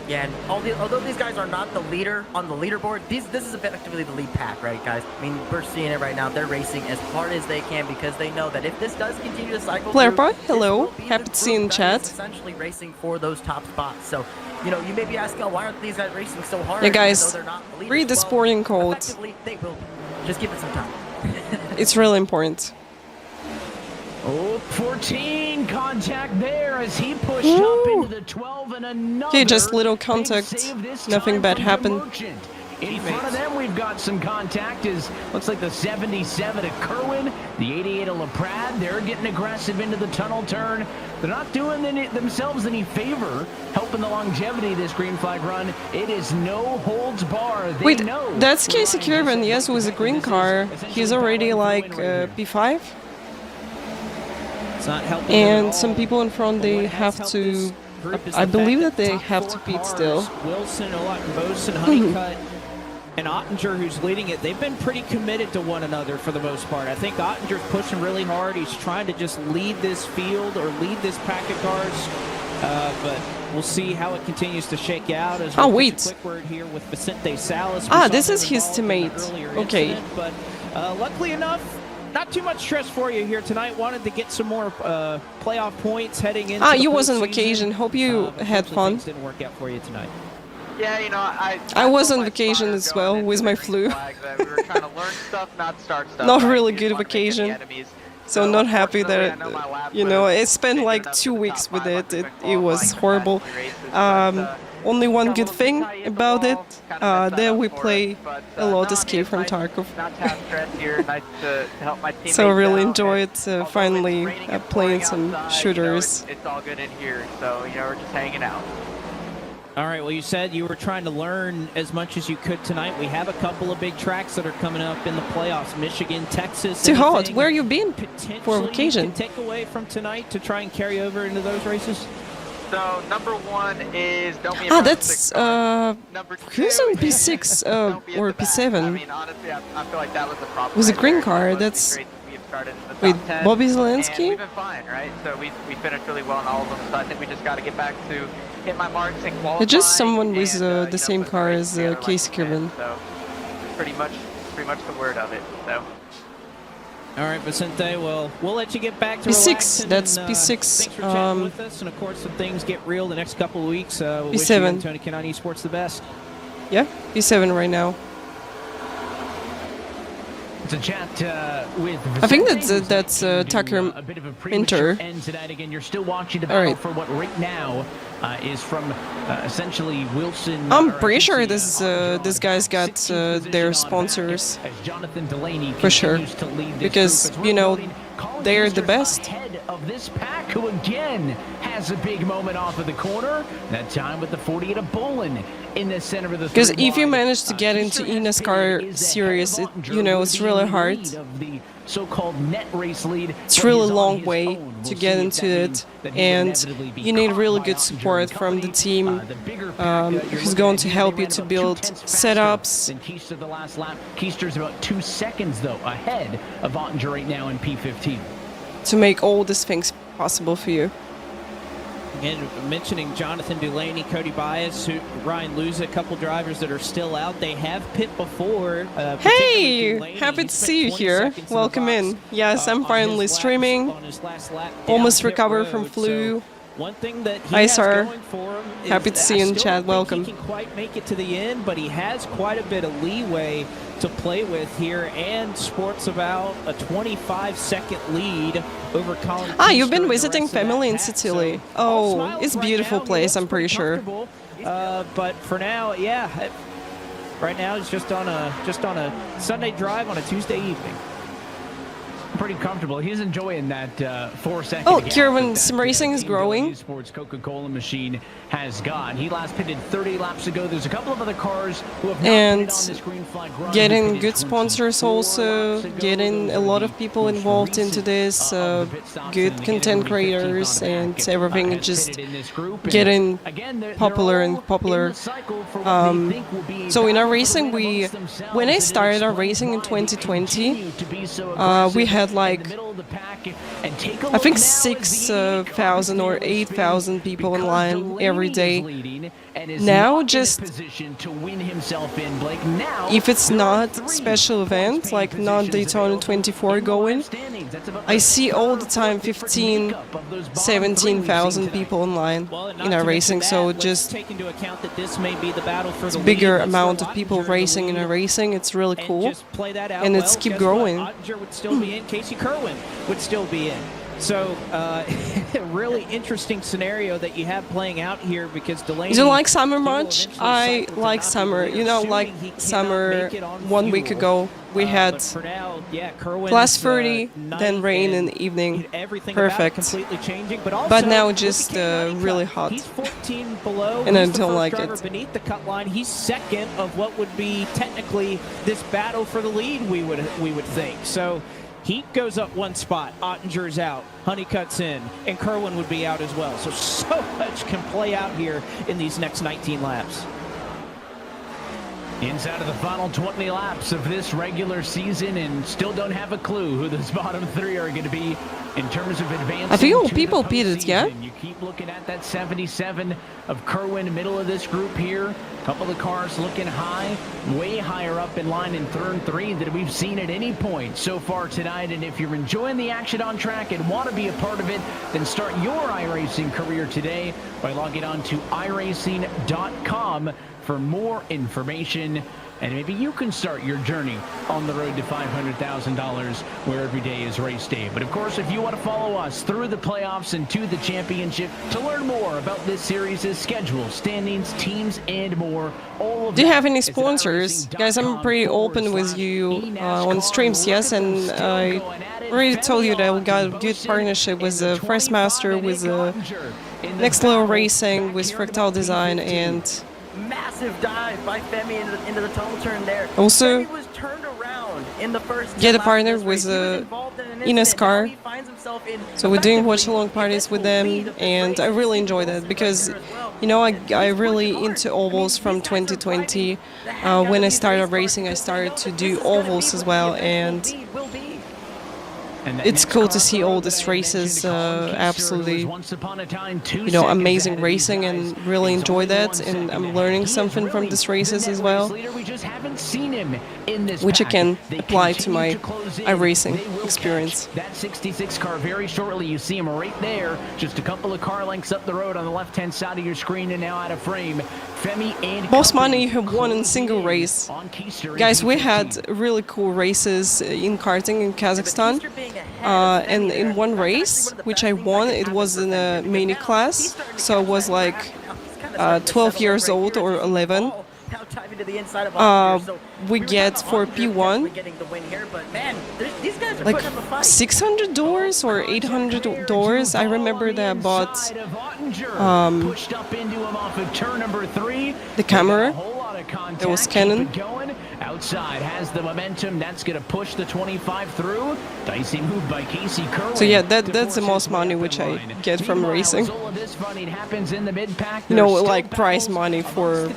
Yeah, and although these guys are not the leader on the leaderboard, this is effectively the lead pack, right, guys? I mean, we're seeing it right now. They're racing as hard as they can because they know that if this does continue to cycle Blairboy, hello. Happy to see you in chat. Essentially racing for those top spots. So, you know, you may be asking, why aren't these guys racing so hard? Yeah, guys, read the sporting code. They will. Just give it some time. It's really important. Oh, 14 contact there as he pushed up into the 12 and another. Okay, just little contact. Nothing bad happened. In front of them, we've got some contact. Looks like the 77 of Kerwin, the 88 of LaPrade. They're getting aggressive into the tunnel turn. They're not doing themselves any favor, helping the longevity of this green flag run. It is no holds bar. They Wait, know that's Casey Kerwin. Yes, with a green car. He's already like P5. It's not helping and some people in front, they have to. I believe that they have to beat still. Wilson, Boson, Honeycutt, and Ottinger, who's leading it, they've been pretty committed to one another for the most part. I think Ottinger's pushing really hard. He's trying to just lead this field or lead this pack of cars. But we'll see how it continues to shake out. As oh, wait. Quick word here with Vicente Salas. This is his teammate. Okay. Incident, but luckily enough, not too much stress for you here tonight. Wanted to get some more playoff points heading into you was on vacation. Hope you had fun. Things didn't work out for you tonight. Yeah, you know, I was on vacation as well with my flu. We were trying to learn stuff, not start stuff. Not really good vacation. So not happy that, you know, I spent like 2 weeks with it. It was horrible. Only one good thing about it, that we play a lot Escape from Tarkov. So I really enjoyed finally playing some shooters. It's all good in here, so, you know, we're just hanging out. All right, well, you said you were trying to learn as much as you could tonight. We have a couple of big tracks that are coming up in the playoffs. Michigan, Texas. Too hot. Where you been for vacation? Take away from tonight to try and carry over into those races? So, number 1 is don't be that's, who's on P6 or P7? I mean, honestly, I feel like that was the problem. Was a green car, that's... Wait, Bobby Zelensky? We've been fine, right? So we finished really well in all of them, so I think we just got to get back to hit my marks and qualify. Just someone with the same car as Casey Kerwin. So, pretty much the word of it, so... All right, Vicente, well, we'll let you get back to P6, that's P6. Thanks for chatting with us, and of course, if things get real the next couple of weeks, we'll wish P7. you and Tony Kanani Esports the best. Yeah, P7 right now. It's a chat with I think that's Tucker Minter. Tonight again, you're still watching the battle for what right now is from essentially Wilson. I'm pretty sure this guy's got their sponsors Jonathan Delaney for sure, because you know they're the best. of this pack, who again has a big moment off of the corner. That time with the 48 of Bolin in the center of the because if you manage to get into eNASCAR series, it's really hard. So-called net race lead. It's really long way to get into it, and you need really good support from the team who's going to help you to build setups. Keister the last lap. Keister's about 2 seconds though ahead of Ottinger right now in P15. To make all these things possible for you. Again, mentioning Jonathan Delaney, Cody Bias, Ryan Luza, a couple drivers that are still out. They have pit before. Hey! Happy to see you here. Welcome in. Yes, I'm finally streaming. Almost recovered from flu. One thing that he Hi, has sir. going for him is Happy to see you in chat. Welcome. He can quite make it to the end, but he has quite a bit of leeway to play with here, and sports about a 25-second lead over Colin. You've been visiting family in Sicily. Oh, it's a beautiful place, I'm pretty sure. But for now, yeah, right now it's just on a Sunday drive on a Tuesday evening. Pretty comfortable. He's enjoying that 4-second. Oh, Kieran, sim racing is growing. Sports Coca-Cola machine has got. He last pitted 30 laps ago. There's a couple of other cars who have not and pitted on this green flag run. getting good sponsors also, getting a lot of people involved into this, good content creators and everything, just getting popular and popular. So in our racing, when I started our racing in 2020, we had like, I think 6,000 or 8,000 people online every day. Now just, if it's not special event, like not Daytona 24 going, I see all the time 15, 17,000 people online in our racing, so just take into account that this may be the battle for it's the a bigger lead. amount of people racing in our racing. It's really cool, and it's keep growing. Ottinger would still be in. Casey Kerwin would still be in. So, a really interesting scenario that you have playing out here, because Delaney... You don't like summer much? I like summer. Like summer 1 week ago, we had plus 30, then rain in the evening. Perfect. Completely changing, but now just really hot. He's 14 below. And I don't like it. Beneath the cut line, he's second of what would be technically this battle for the lead, we would think. So Heat goes up one spot, Ottinger's out, Honeycutt's in, and Kerwin would be out as well. So much can play out here in these next 19 laps. Inside of the final 20 laps of this regular season, and still don't have a clue who those bottom three are going to be in terms of advancing. I think all people pitted, yeah? You keep looking at that 77 of Kerwin, middle of this group here. A couple of cars looking high, way higher up in line in turn 3 than we've seen at any point so far tonight. And if you're enjoying the action on track and want to be a part of it, then start your iRacing career today by logging on to iRacing.com for more information, and maybe you can start your journey on the road to $500,000 where every day is race day. But of course, if you want to follow us through the playoffs and to the championship to learn more about this series' schedule, standings, teams, and more, all of do you have any sponsors? Guys, I'm pretty open with you on streams, yes, and I already told you that we got a good partnership with First Master, with Next Level Racing, with Fractal Design, and massive dive by Femi into the tunnel turn there. Also, Femi was turned around in the first get a partner with eNASCAR. So we're doing watch-along parties with them, and I really enjoy that because, I really into ovals from 2020. When I started racing, I started to do ovals as well, and it's cool to see all these races, absolutely, amazing racing, and really enjoy that, and I'm learning something from these races as well, which I can apply to my iRacing experience. That 66 car very shortly, you see him right there, just a couple of car lengths up the road on the left-hand side of your screen, and now out of frame. Femi and most money you have won in single race. Guys, we had really cool races in karting in Kazakhstan, and in one race, which I won, it was in a mini class, so I was like 12 years old or 11. We get for P1 like $600 or $800. I remember that I bought pushed up into him off of turn number 3. the camera. It was Canon. Outside has the momentum. That's going to push the 25 through. Dicey move by Casey Kerwin. So yeah, that's the most money which I get from racing. Happens in the mid-pack. You know, like prize money for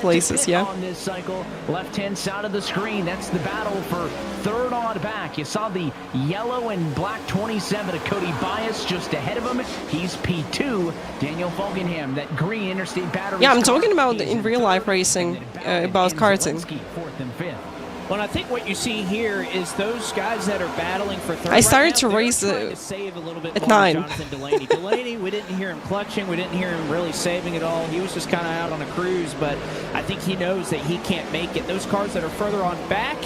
places, yeah. On this cycle, left-hand side of the screen, that's the battle for third on back. You saw the yellow and black 27 of Cody Bias just ahead of him. He's P2. Daniel Fogelham, that green interstate battery. Yeah, I'm talking about in real life racing, about karting. Fourth and fifth. Well, I think what you see here is those guys that are battling for third. I started to race save a little bit at 9. Jonathan Delaney. Delaney, we didn't hear him clutching. We didn't hear him really saving at all. He was just kind of out on a cruise, but I think he knows that he can't make it. Those cars that are further on back,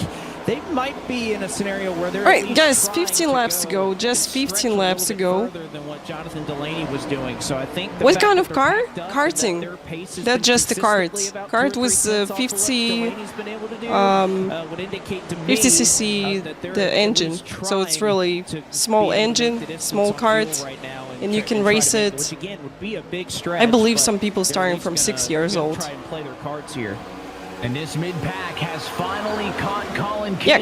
they might be in a scenario where they're. All right, guys, 15 laps to go. Just 15 laps to go. Further than what Jonathan Delaney was doing, so I think. What kind of car? Karting. That's just a kart. Kart with 50 50cc the engine, so it's really small engine, small kart, and you can race it. I believe some people starting from 6 years old. And this mid-pack has finally caught Colin Kister. Yeah,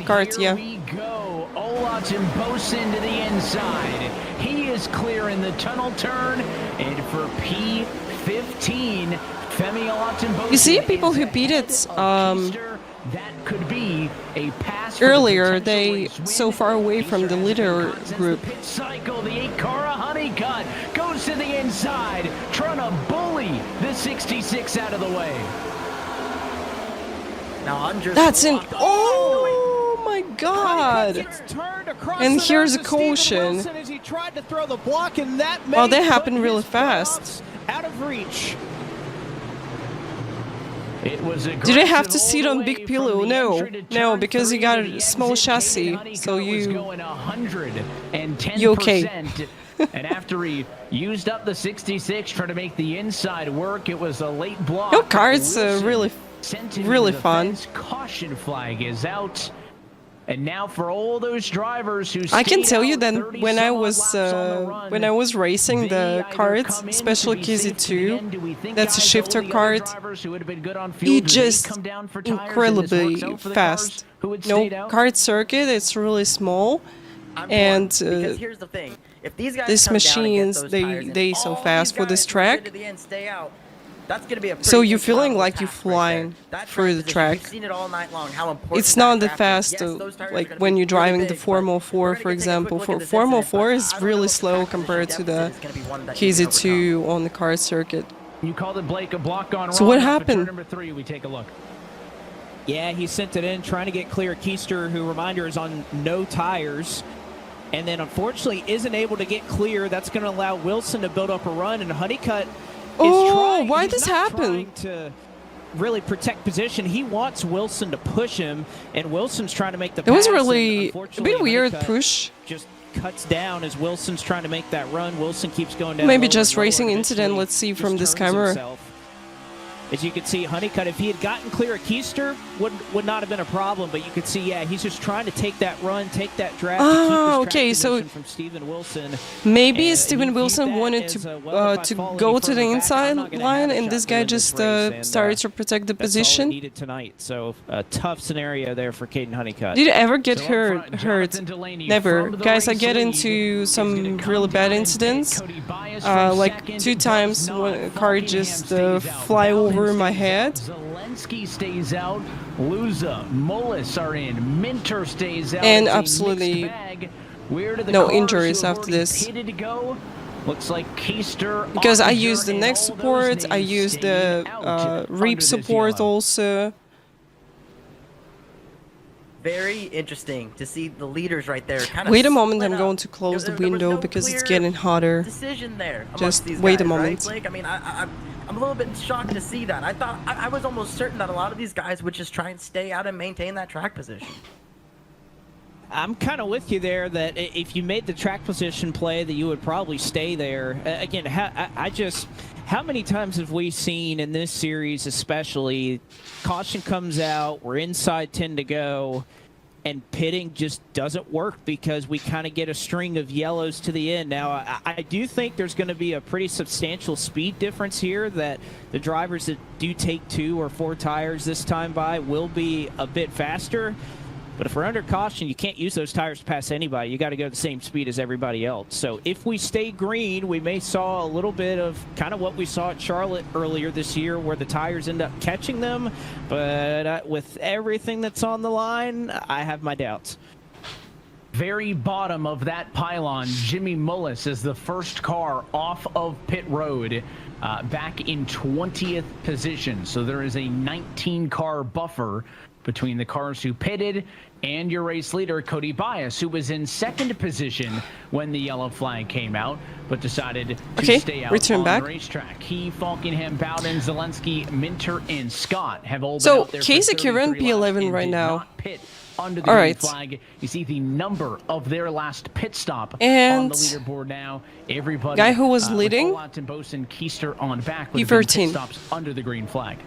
carts, yeah. Here we go. Olats and Bosin to the inside. He is clear in the tunnel turn. And for P15, Femi Olats and Bosin. You see, people who beat it that could be a pass earlier, they so far away from the leader group. Pit cycle, the 8 car, Honeycutt goes to the inside, trying to bully the 66 out of the way. That's in. Oh my God! And here's a caution. Well, that happened really fast. Out of reach. Did I have to sit on big pillow? No, because you got a small chassis, so you okay. And after he used up the 66 trying to make the inside work, it was a late block. Your car's really fun. Caution flag is out. And now for all those drivers who I can tell you that when I was racing the karts, especially KZ2, that's a shifter kart, it's just incredibly fast. No kart circuit, it's really small, and because here's the thing. If these guys these machines they so fast for this track. That's gonna be a so you're feeling like you're flying through the track. Seen it all night long, how important it's not that fast, like when you're driving the Formula 4, for example. Formula 4 is really slow compared to the KZ2 on the kart circuit. You called it, Blake, a block on. So what happened? Number 3, we take a look. Yeah, he sent it in, trying to get clear. Keister, who, reminder, is on no tires. And then, unfortunately, isn't able to get clear. That's going to allow Wilson to build up a run, and Honeycutt why this happened? To really protect position. He wants Wilson to push him, and Wilson's trying to make the pass. It was really a bit weird push. Just cuts down as Wilson's trying to make that run. Wilson keeps going down. Maybe just racing incident. Let's see from this camera. Himself. As you can see, Honeycutt, if he had gotten clear of Keister, would not have been a problem. But you could see, yeah, he's just trying to take that run, take that draft. Oh, okay. So from Steven Wilson. Maybe Steven Wilson wanted to go to the inside line, and this guy just started to protect the position. Needed tonight. So a tough scenario there for Caden Honeycutt. Did you ever get hurt? Never, guys. I get into some really bad incidents. Like 2 times, when a car just fly over my head. Zelensky stays out. Luza, Mullis are in. Minter stays out. And absolutely no injuries after this. Looks like Keister because I used the neck support. I used the reap support also. Very interesting to see the leaders right there. Wait a moment, I'm going to close the window because it's getting hotter. Decision there. Just these wait guys, a moment. Right, Blake? I mean, I'm a little bit shocked to see that. I was almost certain that a lot of these guys would just try and stay out and maintain that track position. I'm kind of with you there that if you made the track position play, that you would probably stay there. Again, how many times have we seen in this series, especially, caution comes out, we're inside 10 to go, and pitting just doesn't work because we kind of get a string of yellows to the end. Now, I do think there's going to be a pretty substantial speed difference here, that the drivers that do take 2 or 4 tires this time by will be a bit faster. But if we're under caution, you can't use those tires to pass anybody. You got to go the same speed as everybody else. So if we stay green, we may saw a little bit of kind of what we saw at Charlotte earlier this year, where the tires end up catching them. But with everything that's on the line, I have my doubts. Very bottom of that pylon, Jimmy Mullis is the first car off of pit road, back in 20th position. So there is a 19-car buffer between the cars who pitted and your race leader, Cody Bias, who was in 2nd position when the yellow flag came out, but decided to stay out on the racetrack. He, Falkenham, Bowden, Zelensky, Minter, and Scott have all been out there Casey for Kieran, 33 laps P11 and right did now. not pit under the green flag. You see the number of their last pit stop and on the leaderboard now. Everybody, guy who was leading, with Bosen, Keister on back with P13 pit stops under the green flag.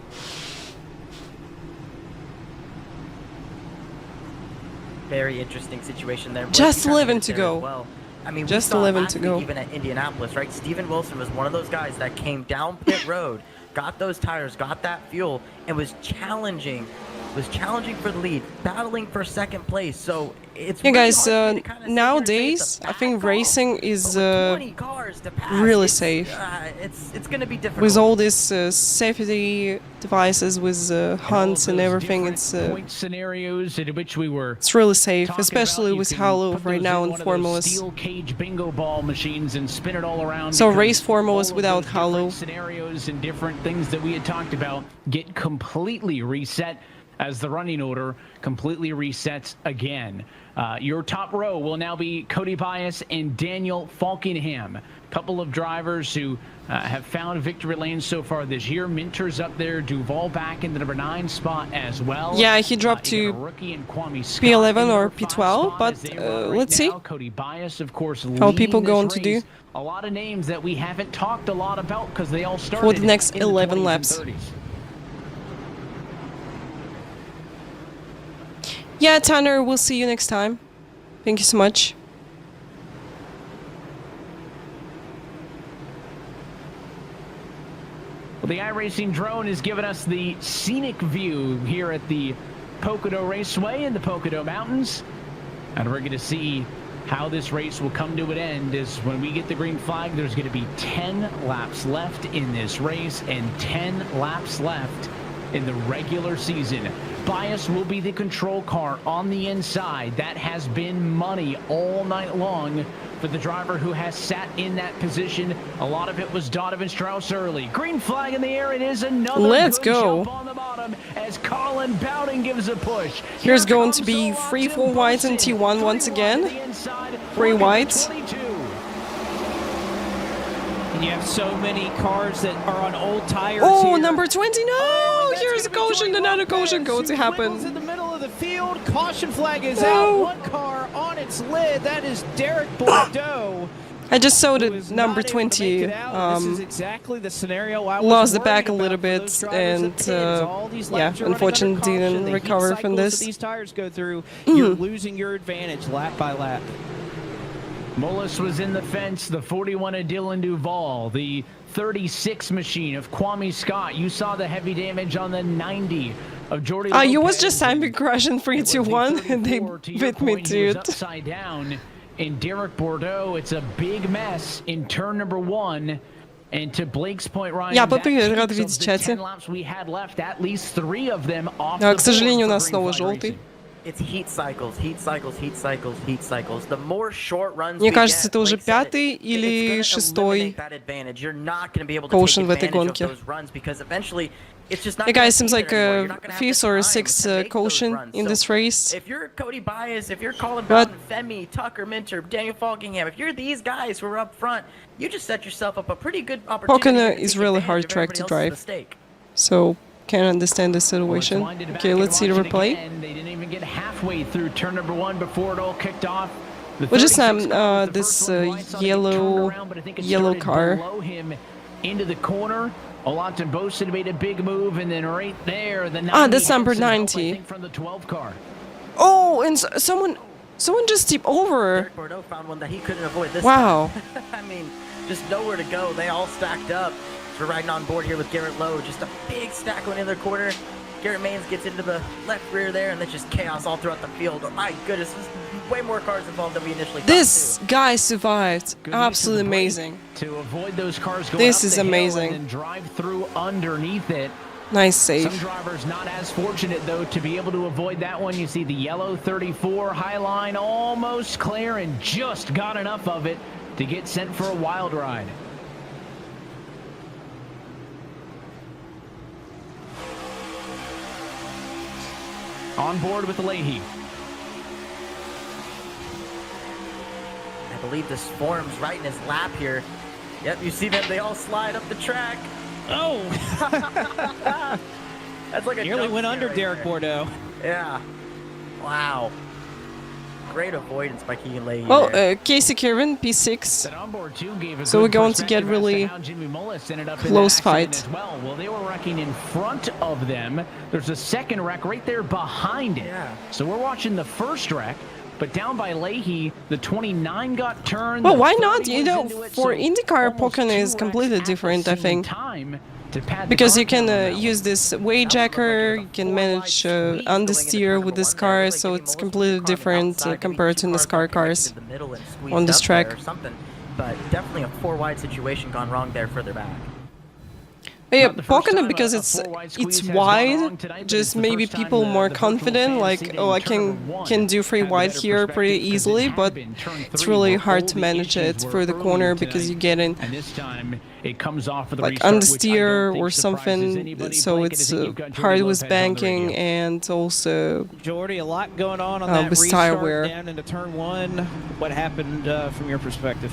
Very interesting situation there. Just 11 to go. Well, I mean, just we saw 11 last to week go. Even at Indianapolis, right? Steven Wilson was one of those guys that came down pit road, got those tires, got that fuel, and was challenging for the lead, battling for 2nd place. So it's really guys, hard to kind of nowadays I think racing is really safe. It's going to be difficult with all these safety devices, with hunts and everything. It's point scenarios in which we were. It's really safe, especially with halo right now in formulas. Steel cage bingo ball machines and spin it all around. So race formulas without halo. Scenarios and different things that we had talked about get completely reset as the running order completely resets again. Your top row will now be Cody Bias and Daniel Falkenham. Couple of drivers who have found victory lanes so far this year. Minter's up there, Duval back in the number 9 spot as well. Yeah, he dropped to P11 or P12, but let's see Cody Bias, of course, how people going to do. A lot of names that we haven't talked a lot about because they all started for the next in 11 the 20s laps. and 30s. Yeah, Tanner, we'll see you next time. Thank you so much. Well, the iRacing drone has given us the scenic view here at the Pocono Raceway in the Pocono Mountains. And we're going to see how this race will come to an end. Is when we get the green flag, there's going to be 10 laps left in this race and 10 laps left in the regular season. Bias will be the control car on the inside. That has been money all night long for the driver who has sat in that position. A lot of it was Donovan Strauss early. Green flag in the air. It is another Let's good go. jump on the bottom as Colin Bowden gives a push. Here's going to be 3 full whites and T1 once again. 3 whites. And you have so many cars that are on old tires. Oh, here. number 20, no! Here's a caution, another caution going to happen. In the middle of the field, caution flag is out. One car on its lid. That is Derek Bordeaux. I just saw that number 20 this is exactly the scenario I was lost the worried back a about little for bit, those drivers and at yeah, unfortunately didn't recover from this. These tires go through. You're losing your advantage lap by lap. Mullis was in the fence, the 41 of Dylan Duval, the 36 machine of Kwame Scott. You saw the heavy damage on the 90 of Jordy Lopez. You was just timing crash in 3-2-1 and they bit me to it. Upside down in Derek Bordeaux. It's a big mess in turn number 1. And to Blake's point, Ryan, Я попрыгаю, рад видеть в чате. we had left, at least 3 of them off К сожалению, у нас снова желтый. It's heat cycles, heat cycles, heat cycles, heat cycles. The more short runs Мне кажется, это уже 5-й или 6-й caution в этой гонке. Hey guys, seems like a 5th or 6th caution in this race. If you're Cody Bias, if you're Colin Bowden, Femi, Tucker Minter, Daniel Falkingham, if you're these guys who are up front, you just set yourself up a pretty good opportunity. Pocono is really hard track to drive, so can't understand the situation. Okay, let's see the replay. They didn't even get halfway through turn number 1 before it all kicked off. What is this yellow car? Below him into the corner. Olatunji Bosin made a big move, and then right there, the 90 that's number 90. from the 12 car. Oh, and someone just tipped over. Derek Bordeaux found one that he couldn't avoid this Wow. time. I mean, just nowhere to go. They all stacked up. We're riding on board here with Garrett Lowe. Just a big stack going in their corner. Garrett Maines gets into the left rear there, and then just chaos all throughout the field. Oh, my goodness, there's way more cars involved than we initially thought. This guy survived. Absolutely amazing. To avoid those cars going This up is the hill amazing. and drive through underneath it. Nice save. Some drivers not as fortunate, though, to be able to avoid that one. You see the yellow 34 high line almost clear and just got enough of it to get sent for a wild ride. On board with Leahy. I believe this forms right in his lap here. Yep, you see them, they all slide up the track. Oh! That's like a nearly jump went scare under right Derek there. Bordeaux. Yeah. Wow. Great avoidance by Keegan Leahy. Well, there. Casey Kirwan, P6. That onboard two gave a So good we're going to get perspective as really how Jimmy Mullis ended up in close that accident fight. as well. Well, they were wrecking in front of them. There's a second wreck right there behind it. Yeah. So we're watching the first wreck, but down by Leahy, the 29 got turned. Well, the why 30 not? You was know, into it, for so IndyCar, almost Pocono two is wrecks completely at the different, I same think. time to pad the Because you car can count out. use this way jacker, you can manage understeer with this car, so it's completely different compared to NASCAR cars on this track. Or something, but definitely a 4-wide situation gone wrong there further back. But yeah, Pocono, because it's wide, just maybe people more confident, like, oh, I can do free wide here pretty easily, but it's really hard to manage it through the corner because you get in And this time it comes off with a like restart, which I understeer don't think or surprises something, anybody. so Blake, it's I think you've got Jordy hard with Lopez on the banking radio. and also Jordy, a lot going on that with tire restart wear. down into turn one. What happened from your perspective?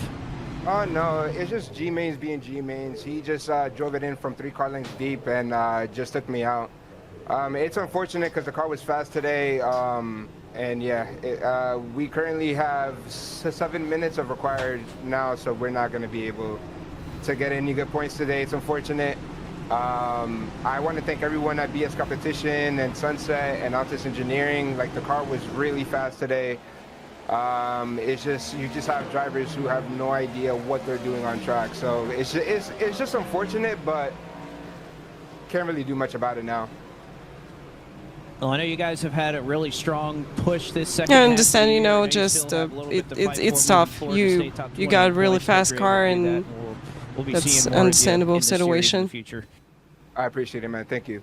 Oh, no, it's just G-Mains being G-Mains. He just drove it in from 3 car lengths deep and just took me out. It's unfortunate because the car was fast today. And yeah, we currently have 7 minutes of required now, so we're not going to be able to get any good points today. It's unfortunate. I want to thank everyone at BS Competition and Sunset and Altus Engineering. Like, the car was really fast today. It's just, you just have drivers who have no idea what they're doing on track. So it's just unfortunate, but can't really do much about it now. Well, I know you guys have had a really strong push this second Yeah, I half understand, of the you year. know, I you just still have a little bit to fight it's for tough. moving forward to stay top You 20 got a really points, but fast you're car, able to do and that. We'll be that's seeing more of you understandable in the series in the situation. future. I appreciate it, man. Thank you.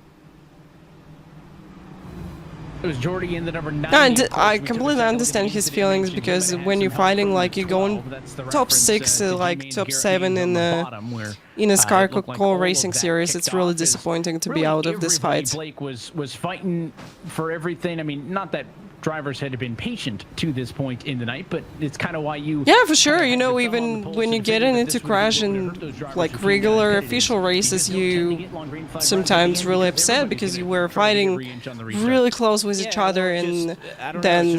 It was Jordy in the number 9. I completely understand his feelings because when you're fighting, like, you're going top 6, like top 7 in the eNASCAR Coca-Cola Racing Series, it's really disappointing to be out of this fight. Blake was fighting for everything. I mean, not that drivers had been patient to this point in the night, but it's kind of why you... Yeah, for sure. You know, even when you get into crash in like regular official races, you sometimes really upset because you were fighting really close with each other, and then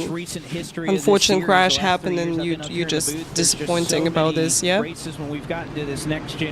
unfortunate crash happened, and you just disappointing about this. Yeah.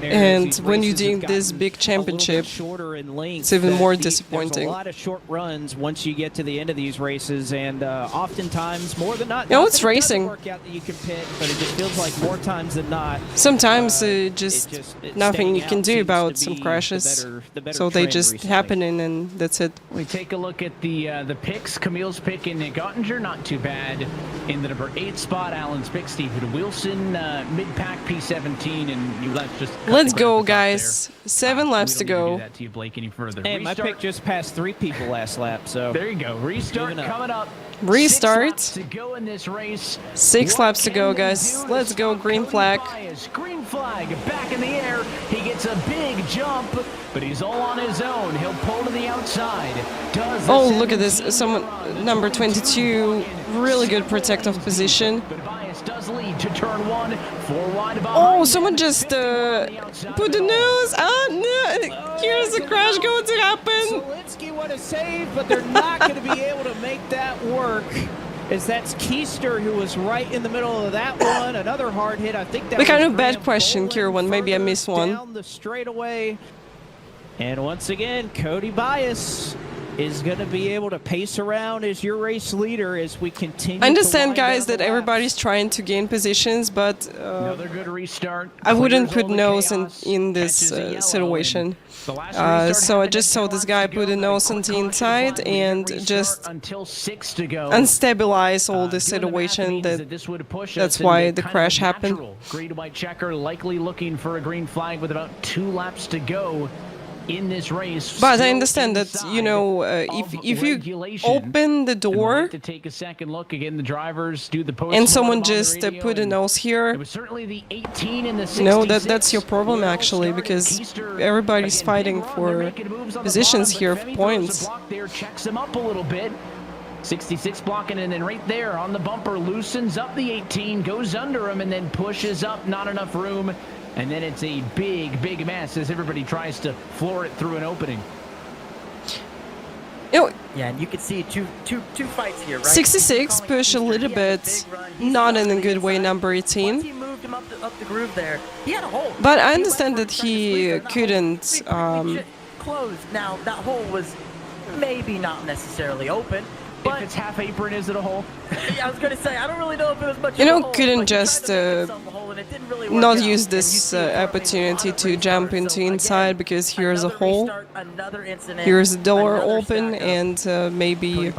And when you're doing this big championship, it's even more disappointing. There's a lot of short runs once you get to the end of these races, and oftentimes, more than not, You know, it's racing. work out that you can pit, but it just feels like more times than not. Sometimes just nothing you can do about some crashes, so they just happening, and that's it. We take a look at the picks. Camille's pick in Gottinger, not too bad. In the number 8 spot, Allen's pick, Stephen Wilson, mid-pack P17, and you let's just... Let's go, guys. 7 laps to go. That to you, Blake, any further. Hey, my pick just passed 3 people last lap, so... There you go. Restart coming up. Restart. 6 laps to go in this race. 6 laps to go, guys. Let's go, green flag. Green flag back in the air. He gets a big jump, but he's all on his own. He'll pull to the outside. Oh, look at this. Someone, number 22, really good protective position. Does lead to turn 1, 4 wide behind. Oh, someone just put the news. Oh, no. Here's a crash going to happen. Zelensky would have saved, but they're not going to be able to make that work. As that's Keister, who was right in the middle of that one. Another hard hit. I think that The kind was of bad Graham question, Kirwan. Maybe I missed one. down the straightaway. And once again, Cody Bias is going to be able to pace around as your race leader as we continue. I understand, guys, that everybody's trying to gain positions, but Another good restart. I wouldn't Clears put all the nose chaos, in this catches a yellow, situation. the last restart So I happened just at saw 10 this laps guy to go, put a but nose quick on the caution inside applied. We didn't and restart just until 6 to go. unstabilize all the Doing the math situation. means that this would push That's us into why the kind of crash a happened. natural green and white checker, likely looking for a green flag with about 2 laps to go in this race. But I Still understand that, you know, if you open the door to take a second look again, the drivers do the post and someone just put a nose here, it was certainly the 18 and the you know, 66 that's your problem actually, because everybody's fighting for positions here, for points. there checks him up a little bit. 66 blocking, and then right there on the bumper loosens up the 18, goes under him, and then pushes up. Not enough room. And then it's a big mess as everybody tries to floor it through an opening. You know, Yeah, and you can see two fights here, right? 66 push a little bit, not in a good way, number 18. Once he moved him up the groove there, he had a hole. But I understand that he couldn't. Closed. Now that hole was maybe not necessarily open. If it's half apron, is it a hole? Yeah, I was gonna say I don't really know if it was much. You of a know, hole, couldn't but he tried just to make himself a hole, and it didn't really work not out. use And you this see it opportunity to jump into inside, because here's a another hole, restart, another incident, here's a door another open, stack-up. and maybe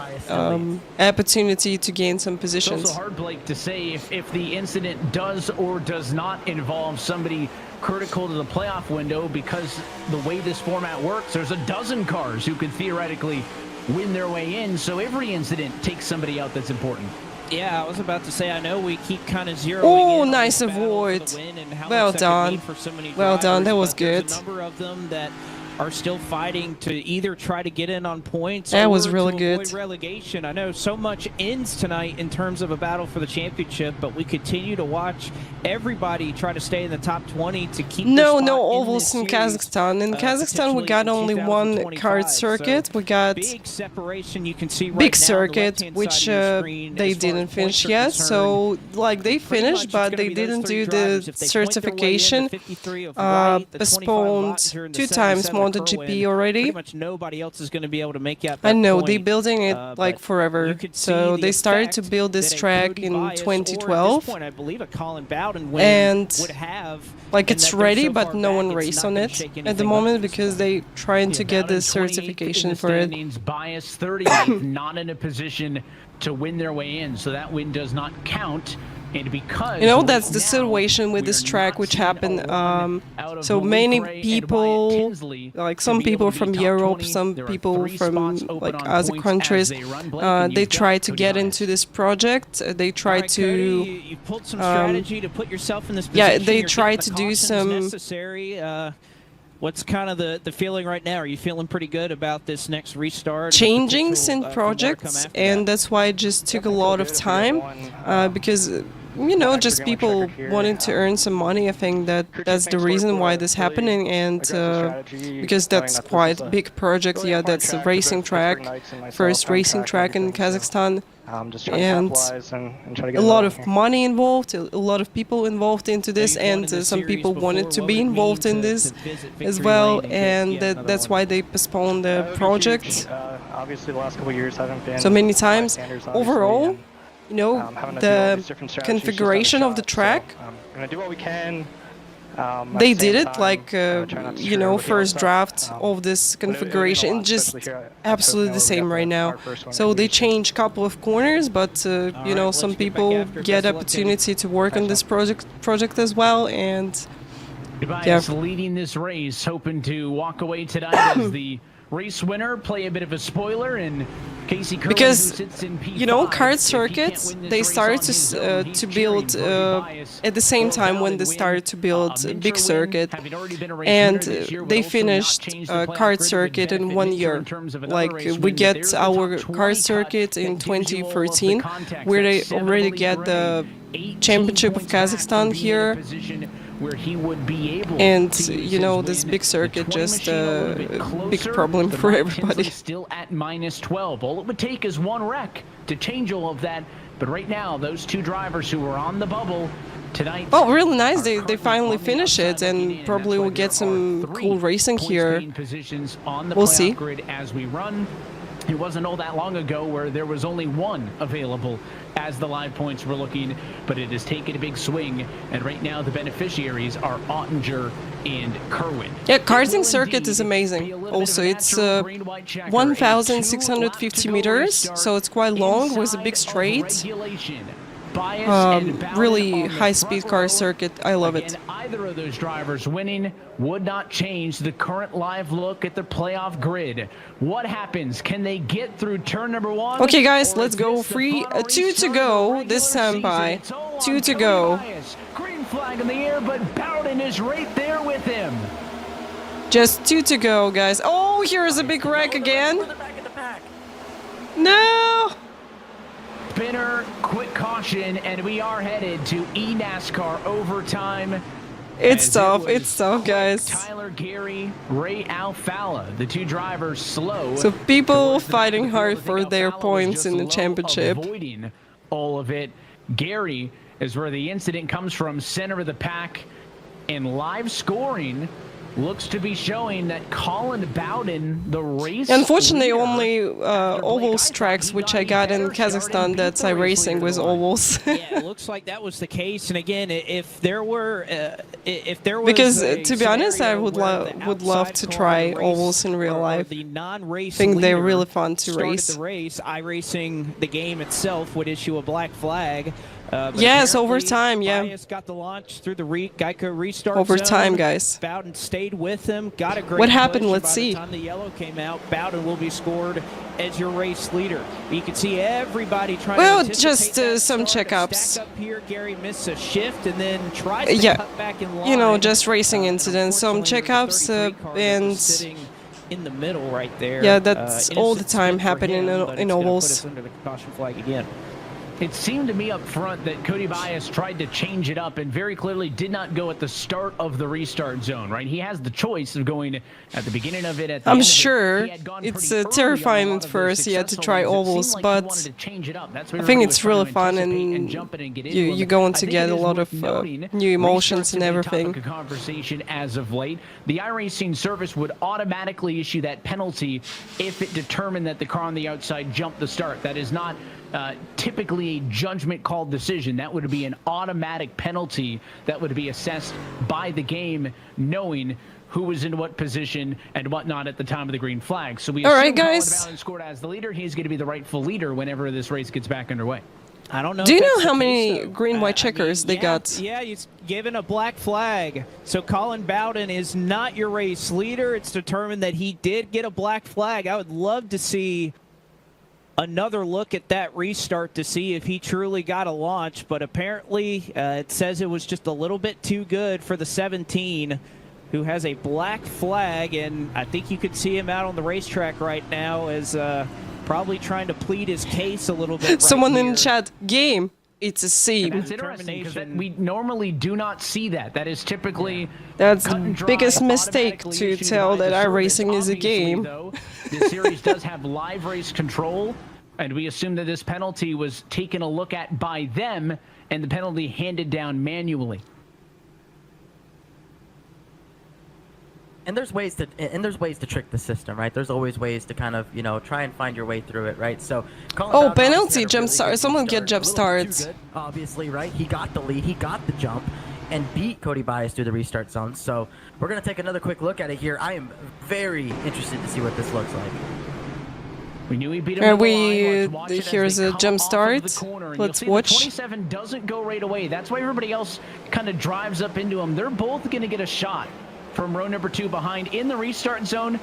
opportunity to gain some It's positions. also hard, Blake, to say if the incident does or does not involve somebody critical to the playoff window, because the way this format works, there's a dozen cars who could theoretically win their way in, so every incident takes somebody out that's important. Yeah, I was about to say, I know we keep kind of zeroing Oh, in on nice this battle avoid. for the win and how Well much that could done. mean for so many Well done, that drivers, was but there's good. a number of them that are still fighting to either try to get in on points That or was really to good. avoid relegation. I know so much ends tonight in terms of a battle for the championship, but we continue to watch everybody try to stay in the top 20 to keep No, their no spot ovals this in series, Kazakhstan. In Kazakhstan, we potentially got in only one 2025. card circuit. We got big separation you can see right big now on the circuit, left-hand which side of your screen they as far as didn't points finish are yet. concerned. So, like, they Pretty much finished, it's but gonna they be those didn't three do drivers. the If they point their way in, the certification. 53 of White, the 25 of Postponed Otzer, and the 2 times 77 of MotoGP Kerwin. already. Pretty much nobody else is going to be able to make out that I know, point. they're building it like but forever. you could see So the they started to effect build this that a track Cody in Bias, or 2012. At this point, I believe a Colin Bowden win And would have. like, and it's that they're ready, so but far no back, one it's raced not on gonna it shake at the anything up moment at this because point. they trying to get Bowden this 28th in certification the for it. standings, Bias 30th, not in a position to win their way in, so that win does not count. And because You know, right that's the now, situation with we this are track, not which seeing a happened. run out of So Malik many Ray and people, Wyatt Tinsley like to some be able people to be from top Europe, 20. some There are people 3 from spots open like on other points countries, as they run, Blake, and they you've got try to Cody get Bias. into this project. They try All right, to. Cody, you pulled some strategy to put yourself in this position. Yeah, they You're try getting to the do cautions some. necessary. What's kind of the feeling right now? Are you feeling pretty good about this next restart? Changings in and projects, and that's why it just took a lot of time, because you know, just people wanting to earn some money. I think that's the reason why this happening, and because that's quite a big project. Yeah, that's a racing track, first racing track in Kazakhstan, and a lot of money involved, a lot of people involved into this, and some people wanted to be involved in this as well, and that's why they postponed the project Obviously, the last couple of years haven't been so many times. standards, Overall, you know, having to do all the these different strategies just configuration on of the the track, shot. We're gonna do what we can. they did it like, you know, first draft of this configuration, just absolutely the same right now. So they changed a couple of corners, but, you know, some people get opportunity to work on this project as well, and Tobias leading this race, hoping to walk away tonight as the race winner. Play a bit of a spoiler, and Casey Kerwin, because, who sits in P5, you know, kart if he circuits, can't win this they race started on his own, he's to build cheering Cody Bias at the same go time down when and they win. started to build a Minter big win, circuit, having already been a race and winner this year, would they also not finished change the playoff kart grid. It would circuit in benefit 1 Minter year. in terms of another Like, race we win, but get there's the our top 20 kart circuit cut, in that visual of the 2013, context, where they that's 7 already Malik get Ray, the 18 championship of points back from Kazakhstan being in a here. position where he would be able And, to use you know, his this win. big The circuit 20 just machine a little bit big closer, problem but for Mike everybody. Tinsley still at -12. All it would take is one wreck to change all of that. But right now, those 2 drivers who were on the bubble tonight. Oh, really nice. They finally finish it, and probably we'll get some cool racing here. Positions on the We'll playoff see. grid as we run. It wasn't all that long ago where there was only one available as the live points were looking, but it has taken a big swing, and right now the beneficiaries are Ottinger and Kerwin. Yeah, karting circuit is amazing. Also, it's 1,650 meters, so it's quite long with a big straight. Really high-speed car circuit. I love it. Either of those drivers winning would not change the current live look at the playoff grid. What happens? Can they get through turn number 1? Okay, guys, let's go. 2 to go this time by. 2 to go. Green flag in the air, but Bowden is right there with him. Just 2 to go, guys. Oh, here's a big wreck again. No! Spinner, quick caution, and we are headed to eNASCAR overtime. It's tough, guys. Tyler Gary, Ray Alfala, the two drivers slow. So people fighting hard for their points in the championship. Avoiding all of it. Gary is where the incident comes from, center of the pack, and live scoring looks to be showing that Colin Bowden, the race Unfortunately, leader, only ovals tracks, which I got in Kazakhstan, that's iRacing with ovals. Yeah, it looks like that was the case. And again, if there was because to be honest, I would love to try ovals in real life. The non-race I think they're really fun to race. The race, iRacing, the game itself would issue a black flag. Yes, overtime, yeah. Bias got the launch through the Geico restart overtime, zone. guys. Bowden stayed with him, got a great What happened? push, Let's see. By the time the yellow came out, Bowden will be scored as your race leader. You can see everybody trying to just some checkups. Back up here, Gary missed a shift and then tries to cut back in line. You know, just racing incidents, some checkups, and sitting in the middle right there. Yeah, that's all the time happening in ovals. Under the caution flag again. It seemed to me up front that Cody Bias tried to change it up and very clearly did not go at the start of the restart zone, right? He has the choice of going at the beginning of it, at the end I'm of sure it. it's terrifying at first. He had to try ovals, but I think it's really fun, and you're going to get a lot of new emotions and everything. Conversation as of late, the iRacing service would automatically issue that penalty if it determined that the car on the outside jumped the start. That is not typically a judgment call decision. That would be an automatic penalty that would be assessed by the game, knowing who was in what position and whatnot at the time of the green flag. So we assume Colin Bowden scored as the leader. He's going to be the rightful leader whenever this race gets back underway. I don't know. Do you know how many green-white checkers they got? Yeah, he's given a black flag. So Colin Bowden is not your race leader. It's determined that he did get a black flag. I would love to see another look at that restart to see if he truly got a launch, but apparently it says it was just a little bit too good for the 17, who has a black flag, and I think you could see him out on the racetrack right now as probably trying to plead his case a little bit. Someone in chat, game, it's a seam. That's interesting because we normally do not see that. That is typically that's the biggest mistake to tell that iRacing is a game. Though, the series does have live race control, and we assume that this penalty was taken a look at by them, and the penalty handed down manually. And there's ways to trick the system, right? There's always ways to kind of, try and find your way through it, right? So, penalty, jump start. Someone get jump starts. Obviously, right? He got the lead, he got the jump, and beat Cody Bias through the restart zone. So we're gonna take another quick look at it here. I am very interested to see what this looks like. We knew he beat him. Here's a jump start. Let's watch. 27 doesn't go right away. That's why everybody else kind of drives up into him. They're both gonna get a shot from row number 2 behind in the restart zone.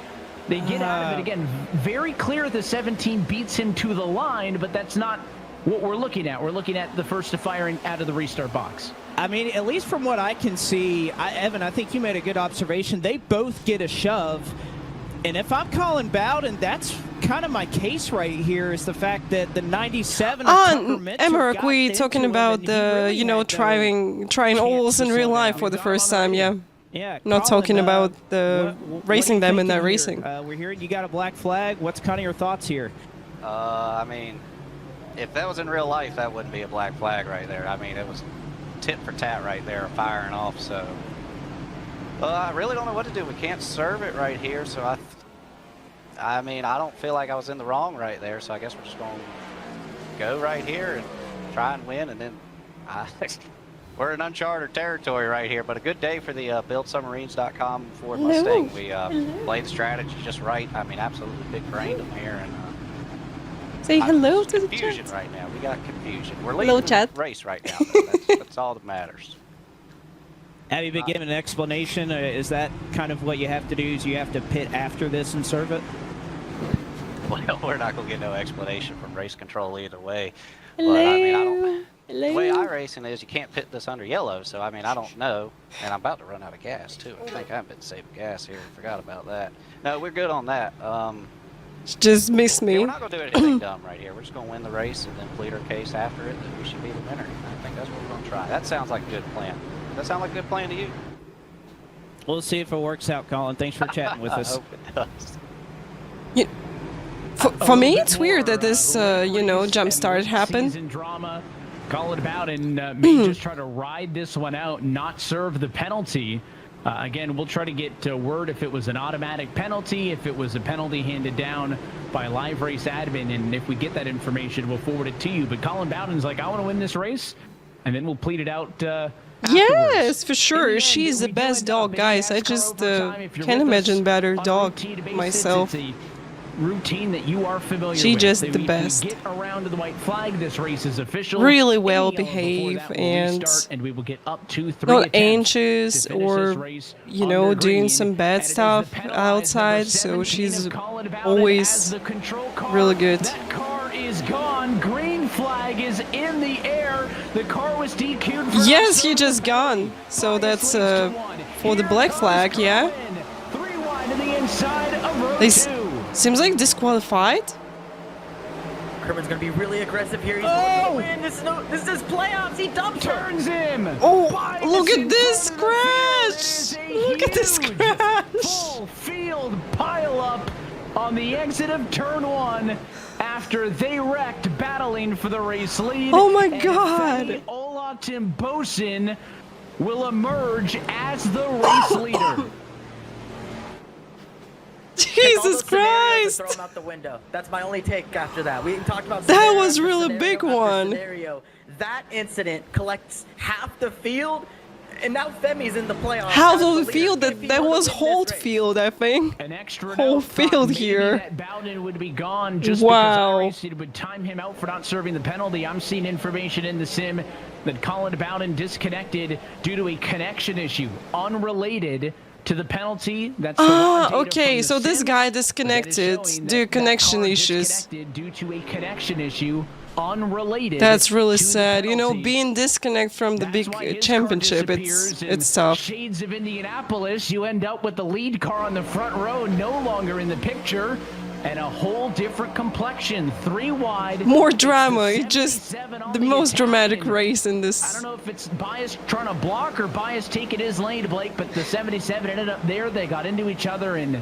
They get out of it again. Very clear the 17 beats him to the line, but that's not what we're looking at. We're looking at the first to firing out of the restart box. I mean, at least from what I can see, Evan, I think you made a good observation. They both get a shove. And if I'm Colin Bowden, that's kind of my case right here, is the fact that the 97 Emmerich, we talking about the, trying ovals in real life for the first time, yeah. Yeah, not talking about the racing them in that racing. We're hearing you got a black flag. What's kind of your thoughts here? I mean, if that was in real life, that wouldn't be a black flag right there. I mean, it was tit for tat right there, firing off. So, I really don't know what to do. We can't serve it right here. So I mean, I don't feel like I was in the wrong right there, so I guess we're just going to go right here and try and win, and then we're in uncharted territory right here. But a good day for the buildsubmarines.com Ford Mustang. We played the strategy just right. I mean, absolutely big brained them here, and say hello to the confusion chat. right now. We got confusion. We're leading the race right now, though. That's all that matters. Have you been given an explanation? Is that kind of what you have to do? Is you have to pit after this and serve it? Well, we're not going to get no explanation from race control either way. Hello. But, I mean, I don't. Hello. The way iRacing is, you can't pit this under yellow, so I mean, I don't know. And I'm about to run out of gas, too. I think I've been saving gas here. Forgot about that. No, we're good on that. Just missed me. Yeah, we're not going to do anything dumb right here. We're just going to win the race and then plead our case after it that we should be the winner. I think that's what we're going to try. That sounds like a good plan. Does that sound like a good plan to you? We'll see if it works out, Colin. Thanks for chatting with us. I hope it does. Yeah. For me, it's weird that this, jump start happened. Drama. Call it about and may just try to ride this one out and not serve the penalty. Again, we'll try to get word if it was an automatic penalty, if it was a penalty handed down by live race admin, and if we get that information, we'll forward it to you. But Colin Bowden's like, I want to win this race, and then we'll plead it out Yes, for sure. She's the best dog, guys. I just can't imagine better dog myself. Routine that you are familiar She with. just So the we best. Get around to the white flag. This race is official. Really well Any yellow before behaved that will and restart, and we will get up to 3 not attempts anxious to finish or, this race doing under some green. bad And it is the stuff penalized outside, number so 17 she's of Colin Bowden as always the control car. really good. That car is gone. Green flag is in the air. The car was DQ'd for Yes, he just gone. So that's for the black flag, yeah? 3 wide to the inside of row They 2. seems like disqualified. Kerman's gonna be really aggressive here. He's going to win. This is playoffs. He dumps her. Turns him. Oh, look at this crash! Look at this crash! Full field pile up on the exit of turn 1 after they wrecked battling for the race lead. Oh my And God. Femi Olatimbosin will emerge as the race leader. Jesus Christ! Throw him out the window. That's my only take after that. We talked about That scenario was after really scenario big after one. scenario. That incident collects half the field, and now Femi's in the playoffs. Half as of the leader. field, If he that were to was win whole this race. field, I think. An extra Whole note, thought field maybe here. that Bowden would be gone just Wow. because iRacing would time him out for not serving the penalty. I'm seeing information in the sim that Colin Bowden disconnected due to a connection issue, unrelated to the penalty. That's the raw data okay, from so the this sim, guy but it is disconnected showing due that connection car issues. disconnected due to a connection issue unrelated. That's really to the sad. penalty. Being disconnected from the That's why big his championship, car disappears. it's In tough. Shades of Indianapolis, you end up with the lead car on the front row no longer in the picture, and a whole different complexion. 3 wide. More It's the drama. It's just 77 on the most dramatic Italian. race in I this. don't know if it's Bias trying to block or Bias taking his lane, Blake, but the 77 ended up there. They got into each other, and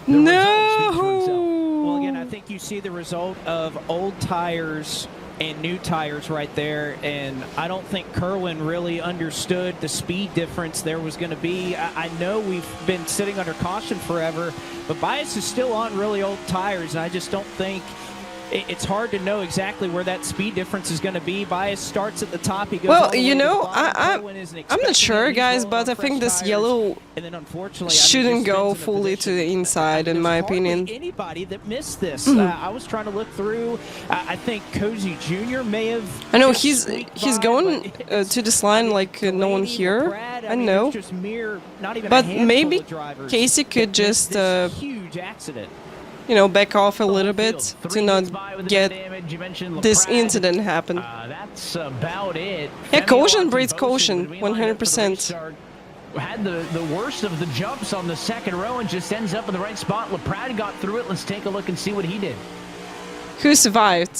the result speaks for itself. Well, again, I think you see the result of old tires and new tires right there, and I don't think Kerwin really understood the speed difference there was going to be. I know we've been sitting under caution forever, but Bias is still on really old tires, and I just don't think it's hard to know exactly where that speed difference is going to be. Bias starts at the top. He goes all Well, the way to the bottom. I'm not sure, guys, but I think this yellow And then unfortunately, shouldn't go fully to the inside, in my opinion. Anybody that missed this, I was trying to look through. I think Cozy Jr. may have. I know just he's squeaked by, going but to this line like no one here. Brad, I mean, know, it's just mere, not even a but handful maybe of drivers Casey could that just missed this huge accident. back off a little bit to not get this incident happen. That's about it. Yeah, Femi caution breeds Olatimbosin caution, between line up for the 100%. restart. Had the worst of the jumps on the second row and just ends up in the right spot. LaPrade got through it. Let's take a look and see what he did. Who survived?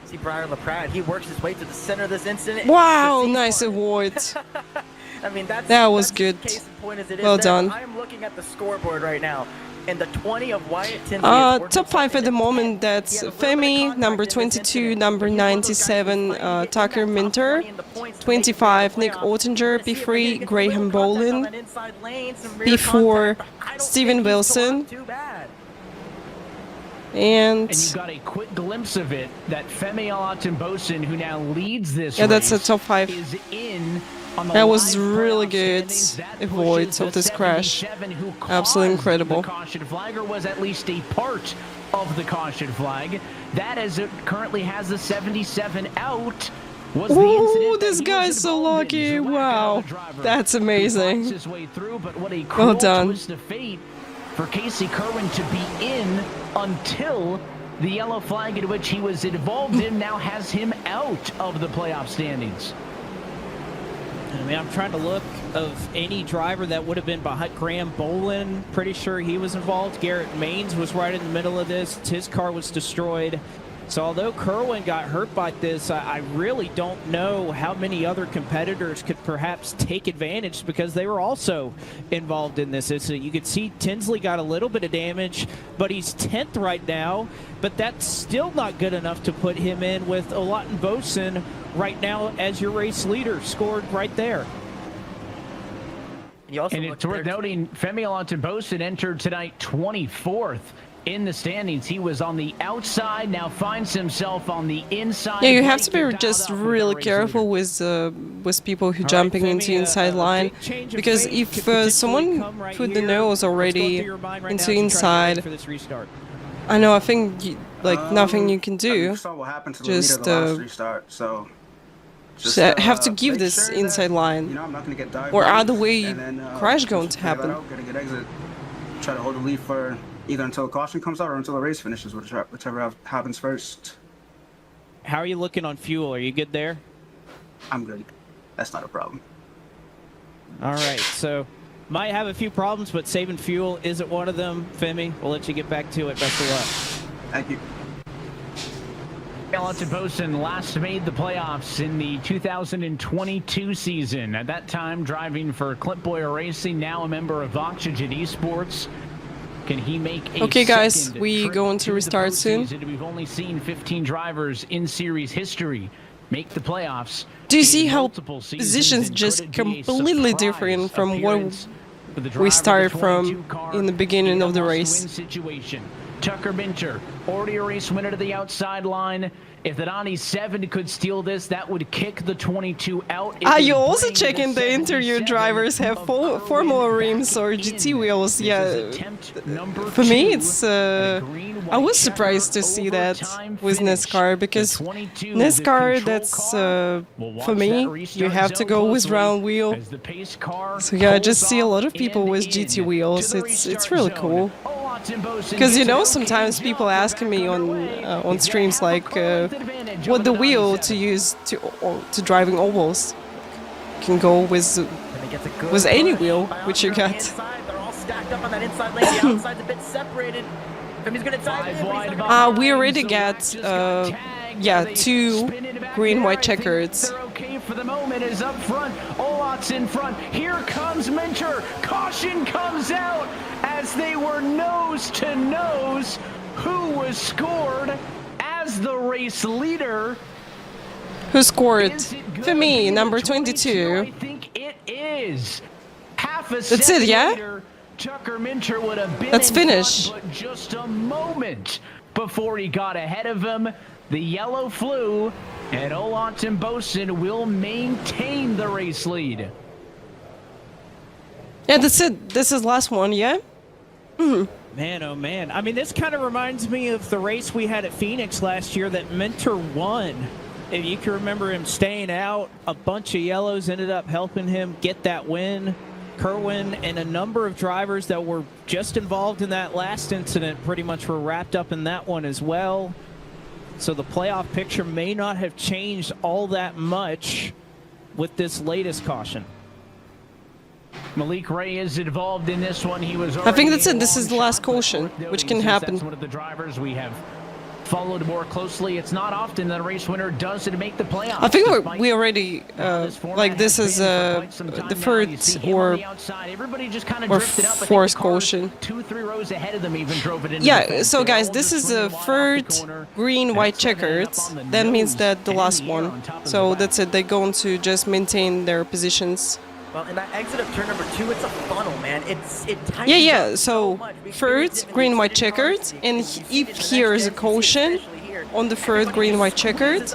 See Brian LaPrade, he works his way to the center of this incident. Wow, The nice C-part. avoid. I mean, That was good. Case in point as it is Well there. done. I am looking at the scoreboard right now, and the 20 of Wyatt Tinsley. Top 5 at the moment, that's Femi, number 22, number 97, Tucker Minter, 25, Nick Ottinger, P3, Graham Bolin, P4, Steven Wilson, And you got a quick glimpse of it that Femi Olatunbosun, who now leads this yeah, that's a race, top 5. is in on the That was live really playoff good standings. That avoids pushes of the this crash. 77 who Absolutely caused incredible. The caution flag, or was at least a part of the caution flag. That, as it currently has the 77 out, was the Ooh, incident this that he guy's was so involved in. lucky. Zwack, Wow. another driver That's who amazing. fights his way through, but what a Well cruel done. twist of fate for Casey Kerwin to be in until the yellow flag in which he was involved in now has him out of the playoff standings. I mean, I'm trying to look of any driver that would have been behind. Graham Bolin, pretty sure he was involved. Garrett Maines was right in the middle of this. His car was destroyed. So although Kerwin got hurt by this, I really don't know how many other competitors could perhaps take advantage, because they were also involved in this. You could see Tinsley got a little bit of damage, but he's 10th right now. But that's still not good enough to put him in with Olatunbosun right now as your race leader, scored right there. And it's worth noting, Femi Olatunbosun entered tonight 24th in the standings. He was on the outside, now finds himself on the inside. Yeah, you have to be just really careful with people who jumping into inside line, because if someone put the nose already into inside, I know, I think nothing you can do. You saw what happened to Just the last restart, so have to give this inside line, you know, I'm not gonna get dived or in, other way and then, crash just going to figure that happen. out, get a good exit, try to hold the lead for either until caution comes out or until the race finishes, whichever happens first. How are you looking on fuel? Are you good there? I'm good. That's not a problem. All right, so might have a few problems, but saving fuel isn't one of them. Femi, we'll let you get back to it. Best of luck. Thank you. Olatunbosun last made the playoffs in the 2022 season. At that time, driving for Clipboy Racing, now a member of Oxygen Esports. Can he make a Okay, guys, second we trip going to the restart soon. postseason? We've only seen 15 drivers in series history make the playoffs. Do you see in how multiple seasons, positions and just could it be a completely surprise different from what appearance for the driver we of the started 22 from car in the beginning in a of the must-win race? situation? Tucker Minter, already a race winner to the outside line. If the 97 could steal this, that would kick the 22 out. Are you also checking the interior drivers have Formula rims or GT wheels? Yeah, for me it's I was surprised to see that with NASCAR, because NASCAR, that's for me, you have to go with round wheel. So yeah, I just see a lot of people with GT wheels. It's really cool. Because, you know, sometimes people ask me on streams like what the wheel to use to driving ovals. You can go with any wheel which you got. They're all stacked up on that inside lane. The outside's a bit separated. Femi's gonna dive in. We already got 2 green-white checkers. Okay for the moment is up front. Olot's in front. Here comes Minter. Caution comes out as they were nose to nose. Who was scored as the race leader? Who scored? For me, number 22. I think it is. Half a That's second it, yeah? later, Tucker Minter would have been Let's in finish. front, but just a moment before he got ahead of him. The yellow flew, and Olatunbosun will maintain the race lead. Yeah, that's it. This is last one, yeah? Man, oh man. I mean, this kind of reminds me of the race we had at Phoenix last year that Minter won. If you can remember him staying out, a bunch of yellows ended up helping him get that win. Kerwin and a number of drivers that were just involved in that last incident pretty much were wrapped up in that one as well. So the playoff picture may not have changed all that much with this latest caution. Malik Ray is involved in this one. He was. I think that's it. This is the last caution, which can happen. That's one of the drivers we have followed more closely. It's not often that a race winner does it make the playoffs. I think we already like this is the third or fourth caution. 2-3 rows ahead of them even drove it in. Yeah, so guys, this is the third green-white checkered. That means that the last one. So that's it. They're going to just maintain their positions Well, in that exit of turn number 2, it's a funnel, man. It tightens Yeah. up So much because third, there's green, white, different cars checkered, in and the if here is a caution on the third, green, white, checkered,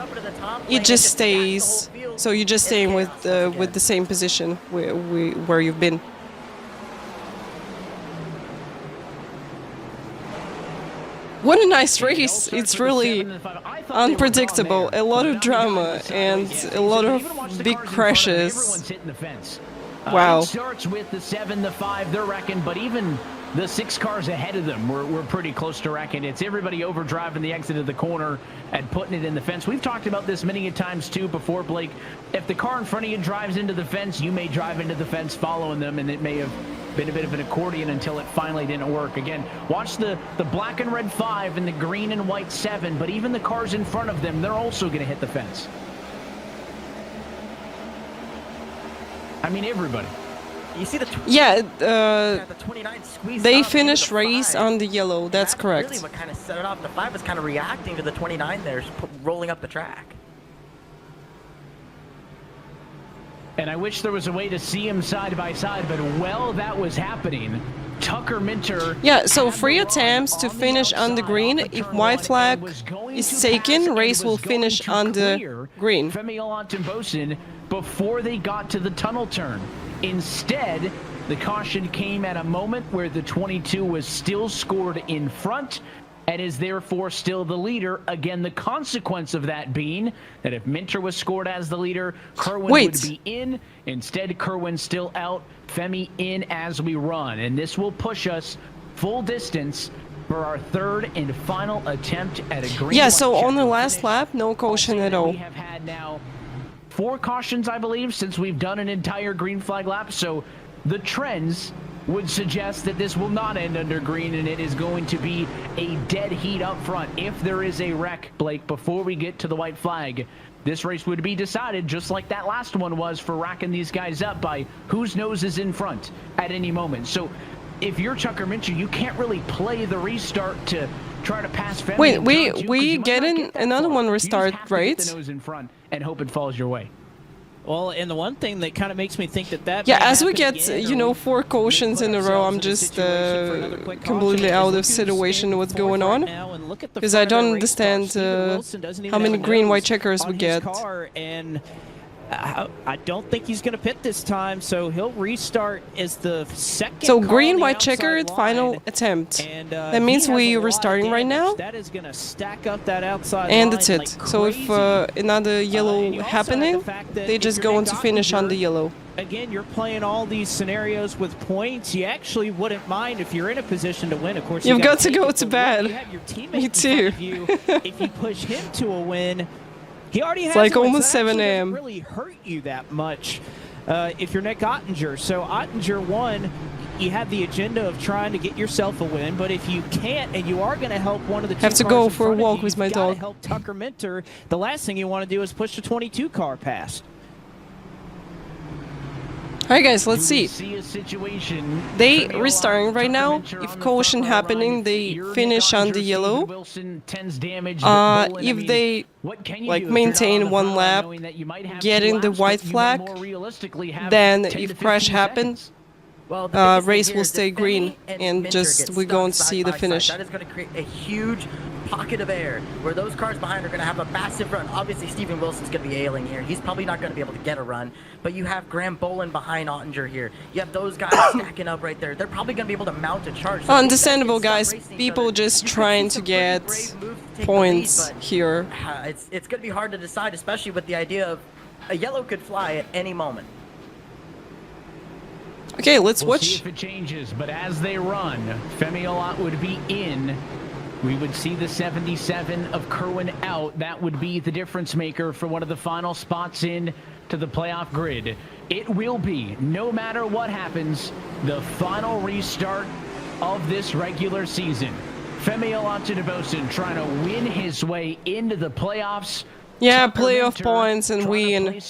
it just stays. So you're just staying with the same position where you've been. What a nice race! It's really unpredictable. A lot of drama and a lot of big crashes. Wow. It starts with the 7, the 5, they're wrecking, but even the 6 cars ahead of them were pretty close to wrecking. It's everybody overdriving the exit of the corner and putting it in the fence. We've talked about this many times too before, Blake. If the car in front of you drives into the fence, you may drive into the fence following them, and it may have been a bit of an accordion until it finally didn't work. Again, watch the black and red 5 and the green and white 7, but even the cars in front of them, they're also going to hit the fence. I mean, everybody. You see the the 29 squeeze they up finished into the race 5. on the yellow. That's correct. Really what kind of set it off. The 5 was kind of reacting to the 29 there, rolling up the track. And I wish there was a way to see them side by side, but while that was happening, Tucker Minter... Yeah, so 3 attempts to finish on the green. If white flag is taken, race will finish on the green. Femi before they got to the tunnel turn. Instead, the caution came at a moment where the 22 was still scored in front and is therefore still the leader. Again, the consequence of that being that if Minter was scored as the leader, Kerwin would be in. Instead, Kerwin's still out, Femi in as we run. And this will push us full distance for our third and final attempt at a green. Yeah, so on the last lap, no caution at all. We have had now 4 cautions, I believe, since we've done an entire green flag lap. So the trends would suggest that this will not end under green, and it is going to be a dead heat up front. If there is a wreck, Blake, before we get to the white flag, this race would be decided just like that last one was for racking these guys up by whose nose is in front at any moment. So if you're Tucker Minter, you can't really play the restart to try to pass Femi. Wait, we get another one restart, right? Get the nose in front and hope it falls your way. Well, and the one thing that kind of makes me think that yeah, as we get, you know, 4 cautions in a row, I'm just completely out of situation what's going on, because I don't understand how many green white checkers we get. And I don't think he's going to pit this time, so he'll restart as the second. So green white checkered final attempt. That means we're restarting right now. That is going to stack up that outside and line that's it. like So if another yellow happening, they just go on to finish on the yellow. Again, you're playing all these scenarios with points. You actually wouldn't mind if you're in a position to win. Of course, you've got to go to bed. Me too. If you push him to a win, he already has. It's like almost 7 a.m. Doesn't really hurt you that much if you're Nick Ottinger. So Ottinger won. You have the agenda of trying to get yourself a win, but if you can't, and you are going to help one of the two have to cars go in for a front of walk you, with my you've gotta dog. help Tucker Minter. The last thing you want to do is push the 22 car past. Alright guys, let's see. They Femi restarting right now. If caution happening, they finish on the yellow. If they like maintain 1 lap, getting the white flag, then if crash happens, race will stay green, and just we're going to see the finish. That is going to create a huge pocket of air where those cars behind are going to have a massive run. Obviously, Steven Wilson's going to be ailing here. He's probably not going to be able to get a run, but you have Graham Bolin behind Ottinger here. You have those guys stacking up right there. They're probably going to be able to mount a charge. So understandable, guys. People just trying to get points here. It's going to be hard to decide, especially with the idea of a yellow could fly at any moment. Okay, let's We'll watch. see if it changes, but as they run, Femi Olat would be in. We would see the 77 of Kerwin out. That would be the difference maker for one of the final spots in to the playoff grid. It will be, no matter what happens, the final restart of this regular season. Femi Olat trying to win his way into the playoffs. Yeah, playoff points and win.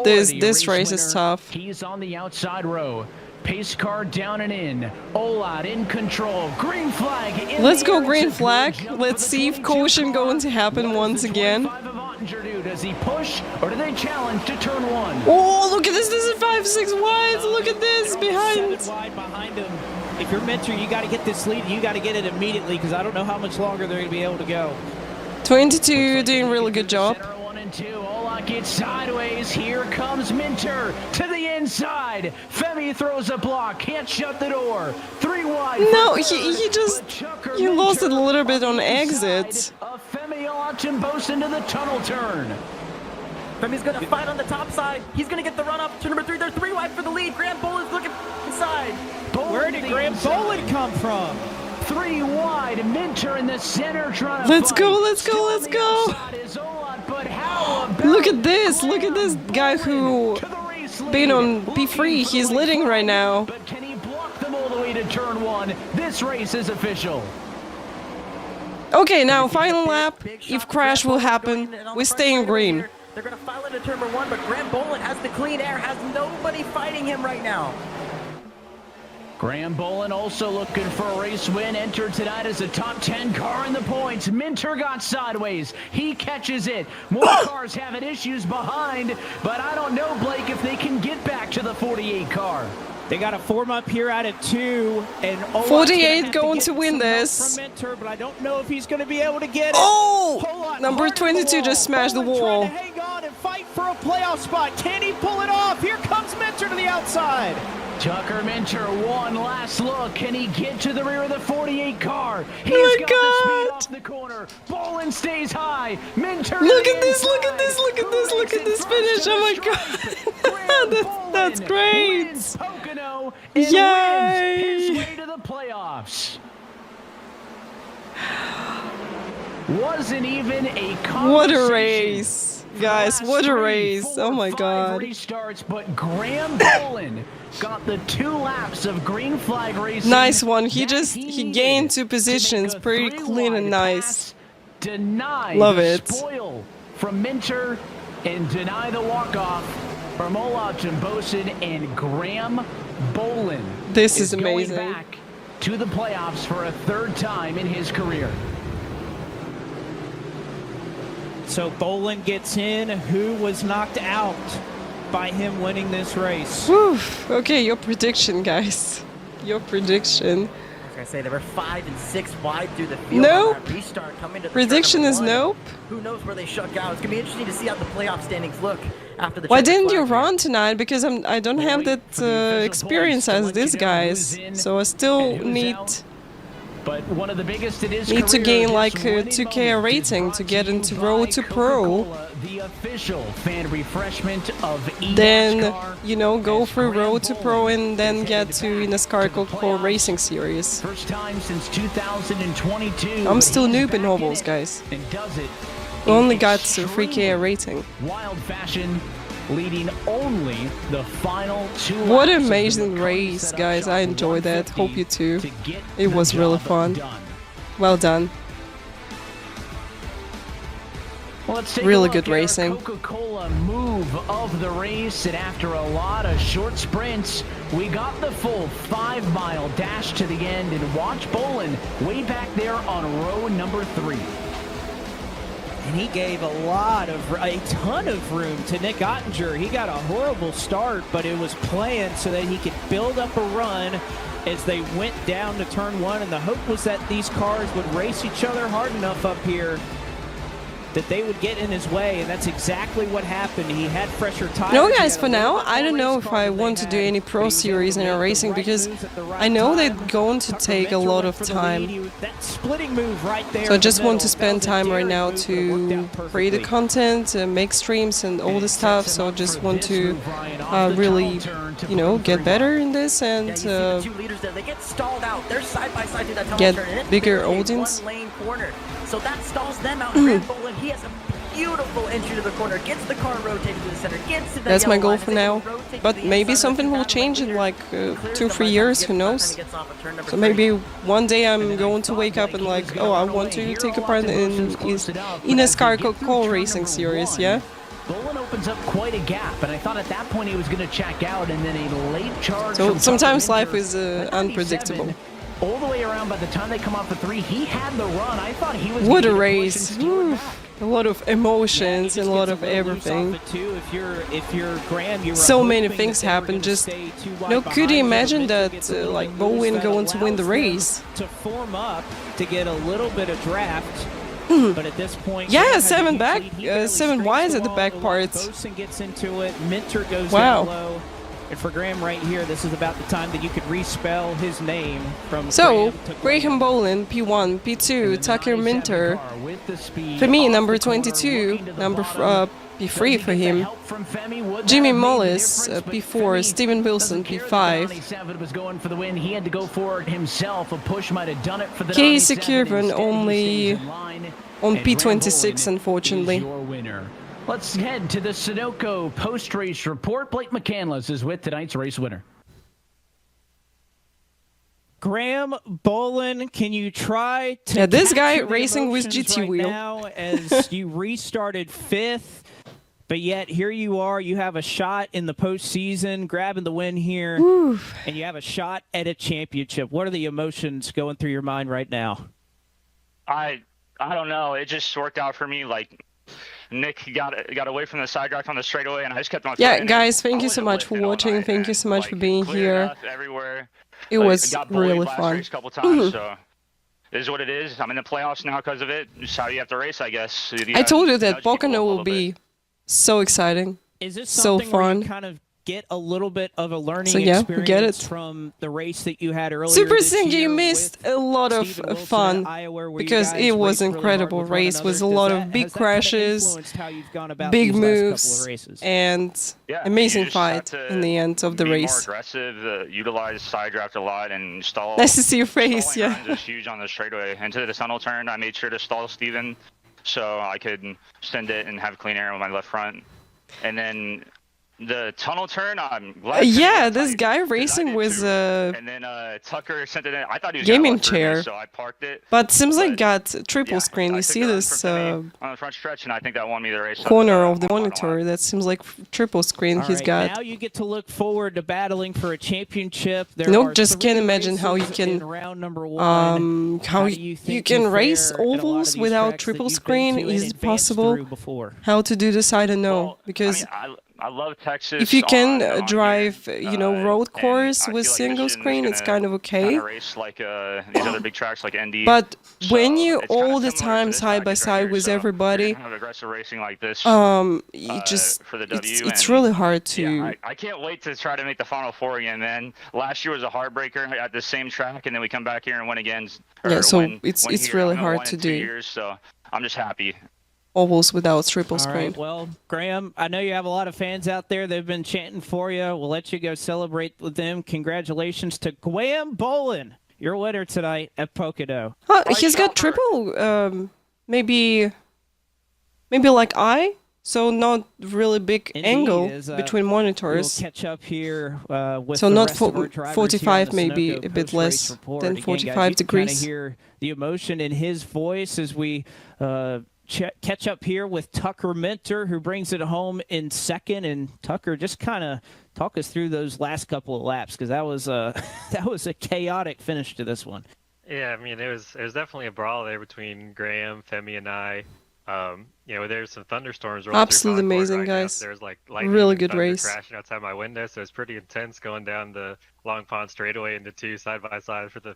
This race is tough. He's on the outside row. Pace car down and in. Olat in control. Green flag. Let's go green flag. Let's see if caution going to happen once again. Gettinger do? Does he push or do they challenge to turn one? Oh, look at this. This is 5-6 wide. Look at this behind. 7 wide behind him. If you're Minter, you got to get this lead. You got to get it immediately because I don't know how much longer they're going to be able to go. 22 doing really good job. Center 1 and 2. Olak gets sideways. Here comes Minter to the inside. Femi throws a block. Can't shut the door. 3 wide. No, he lost it a little bit on exit. Femi Olak boasts into the tunnel turn. Femi's going to fight on the top side. He's going to get the run up to number 3. They're 3 wide for the lead. Graham Boland's looking inside. Where did Graham Boland come from? 3 wide. Minter in the center trying to Let's go, let's go, let's go. Look at this. Look at this guy who been on P3. He's leading right now. But can he block them all the way to turn 1? This race is official. Okay, now final lap. If crash will happen, we stay in green. They're going to file into turn 1, but Graham Boland has the clean air, has nobody fighting him right now. Graham Boland also looking for a race win. Entered tonight as a top 10 car in the points. Minter got sideways. He catches it. More cars having issues behind, but I don't know, Blake, if they can get back to the 48 car. They got to form up here out at 2, and 48 going to win this. From Minter, but I don't know if he's going to be able to get it. Oh! Number 22 just smashed the wall. Trying to hang on and fight for a playoff spot. Can he pull it off? Here comes Minter to the outside. Tucker Minter, one last look. Can he get to the rear of the 48 car? He's got God. the speed off the corner. Boland stays high. Minter. Look at this, look at this, look at this, look at this finish. Oh my god. that's great. Pocono and Yay. wins his way to the playoffs. Wasn't even a conversation. What a race. Guys, what a race. Oh my god. Restarts, but Graham Boland got the 2 laps of green flag racing. Nice one. He gained 2 positions. Pretty clean and nice. Deny Love the it. spoil from Minter and deny the walk-off from Olaf Boson and Graham Boland. This is amazing. Going back to the playoffs for a 3rd time in his career. So Boland gets in, who was knocked out by him winning this race. Whew. Okay, your prediction, guys. Your prediction. I was going to say they were 5 and 6 wide through the field. Nope. On that restart coming to the Prediction is 1. nope. Who knows where they shook out? It's going to be interesting to see how the playoff standings look after the Why checker didn't you flag. run tonight? Because I don't have that experience as these guys. So I still need But one of the biggest in his to career, gain like this a winning 2K moment rating is to brought get you into by Road to Pro. Coca-Cola, the official fan refreshment of Then, eNASCAR. you know, go through Road to Pro and then get to eNASCAR Coca-Cola Racing Series. First time since 2022. I'm still He's noob in back Hobos, it guys. And does it We only in got to 3K rating. wild fashion, leading only the final 2 What laps an of the amazing McCarthy race, setup guys. shot I for enjoyed that. 150 Hope you too. to get It was the really job fun. done. Well done. Well, let's take Really a look good at our racing. Coca-Cola move of the race, and after a lot of short sprints, we got the full 5-mile dash to the end, and watch Boland way back there on row number 3. And he gave a ton of room to Nick Ottinger. He got a horrible start, but it was planned so that he could build up a run as they went down to turn 1. And the hope was that these cars would race each other hard enough up here that they would get in his way, and that's exactly what happened. He had fresher tires. No, guys, for now, I don't know if I want to do any pro series in a racing because I know they're going to take a lot of time. That splitting move right there. So I just want to spend time right now to create the content, make streams and all this stuff. So I just want to really, you know, get better in this and The 2 leaders there, they get stalled out. They're side by side through that tunnel get turn, and it's bigger barely a audience. 1-lane corner. So that stalls them out. Graham Boland, he has a beautiful entry to the corner, gets the car rotated to the center, gets to the That's my yellow goal line, for and now. then rotate But to the maybe inside something of the will pattern change in leader. like Clears 2-3 them by years, the who time he knows? gets off of turn number So 3. maybe one day I'm going to wake up and like, oh, I want to take a part in eNASCAR Coca-Cola Racing Series, yeah? Boland opens up quite a gap, and I thought at that point he was going to check out, and then a late charge. So from sometimes Tucker life Minter is at 97 unpredictable. all the way around. By the time they come off the 3, he had the run. I thought he was What a gonna race. A lot of emotions and a lot of everything. If you're Graham, you were So many hoping things that they were happened. gonna Just stay too wide no, could you behind. imagine Mitchell that gets a little like bit Bowen loose. going That to win the allows them race? to form up to get a little bit of draft. But at this point, Graham Yeah, has a 7 huge back, lead. He barely 7 scrapes wise the at the wall. back parts. Bosun gets into it. Minter goes Wow. down low. And for Graham right here, this is about the time that you could respell his name from So, Graham to Graham Bowen, P1, P2, Tucker Minter. For me, number 22, number P3 for him. Jimmy Mullis, P4, Steven Wilson, P5. Was going for the win. He had to go for it himself. A push might have done it for the Casey 97. Curven Instead, he only stays in line, on and Graham P26, Bowen unfortunately. is your winner. Let's head to the Sunoco post-race report. Blake McCandless is with tonight's race winner. Graham Bowen, can you try to Yeah, this guy capture the racing with emotions GT right wheel. now as you restarted 5th, but yet here you are, you have a shot in the postseason, grabbing the win here, and you have a shot at a championship. What are the emotions going through your mind right now? I don't know. It just worked out for me. Like, Nick got away from the side drive on the straightaway, and I just kept on. Yeah, guys, thank you so much for watching. Thank you so much for being here. Everywhere. It was really last fun. race a couple times, so it is what it is. I'm in the playoffs now because of it. It's how you have to race, I guess. I told you that Pocono will be so exciting. Is this so something where fun? you kind of get a little bit of a learning So, yeah, we experience get it. from the race that you had earlier Super this Singy year missed a lot of Stephen Wilson fun at Iowa, where you because guys it was raced really incredible hard with one race with a another? lot Does of that- big has that kind of crashes, influenced how you've gone about big these last couple of moves, races? and Yeah, amazing you just have fight to in the end of the be race. more aggressive, utilize side draft a lot, and stall. Nice to see your face, Stalling yeah. runs is huge on the straightaway. Into the tunnel turn, I made sure to stall Steven so I could send it and have clean air with my left front. And then the tunnel turn, I'm glad. Yeah, this guy racing with And then Tucker sent it in. I thought he was gaming gonna left for me, chair, so I parked it. but seems like got triple screen. You I see took it this on the front stretch, and I think that won me the race. corner of the monitor. That seems like triple screen All he's right, got. now you get to look forward to battling for a championship. There Nope, are just 3 can't imagine how you races can in round number 1. how do you you think can you race fare at a lot of ovals these without tracks that triple you've been screen. to and Is it advanced possible? through before? How to do this, I don't know, because I love Texas. if you can on drive, you know, road course with single screen, it's kind of okay. race like these other big tracks like Indy. But when So you it's kinda all the similar to time this side by package right side here. with So everybody, you're gonna have aggressive racing like this. you just for the W. it's and really hard to. Yeah, I can't wait to try to make the Final Four again, man. Last year was a heartbreaker at the same track, and then we come back here and win again. Yeah, so win it's here. really I haven't hard won to in 2 do. years, so I'm just happy. Ovals without triple All screen. right, well, Graham, I know you have a lot of fans out there. They've been chanting for you. We'll let you go celebrate with them. Congratulations to Graham Bowen, your winner tonight at Pocono. He's got triple, maybe like I, so not really big Indeed, angle as, between monitors. We'll catch up here with So the not rest of our drivers 45, here on the maybe Sunoco a bit post-race less report. than Again, 45 guys, you can kinda degrees. hear the emotion in his voice as we catch up here with Tucker Minter, who brings it home in second. And Tucker, just kind of talk us through those last couple of laps, because that was a chaotic finish to this one. Yeah, I mean, it was definitely a brawl there between Graham, Femi, and I. You know, there's some thunderstorms rolling Absolutely through Concord amazing, right now. guys. There's like lightning Really and good thunder race. crashing outside my window, so it's pretty intense going down the Long Pond straightaway into 2 side by side for the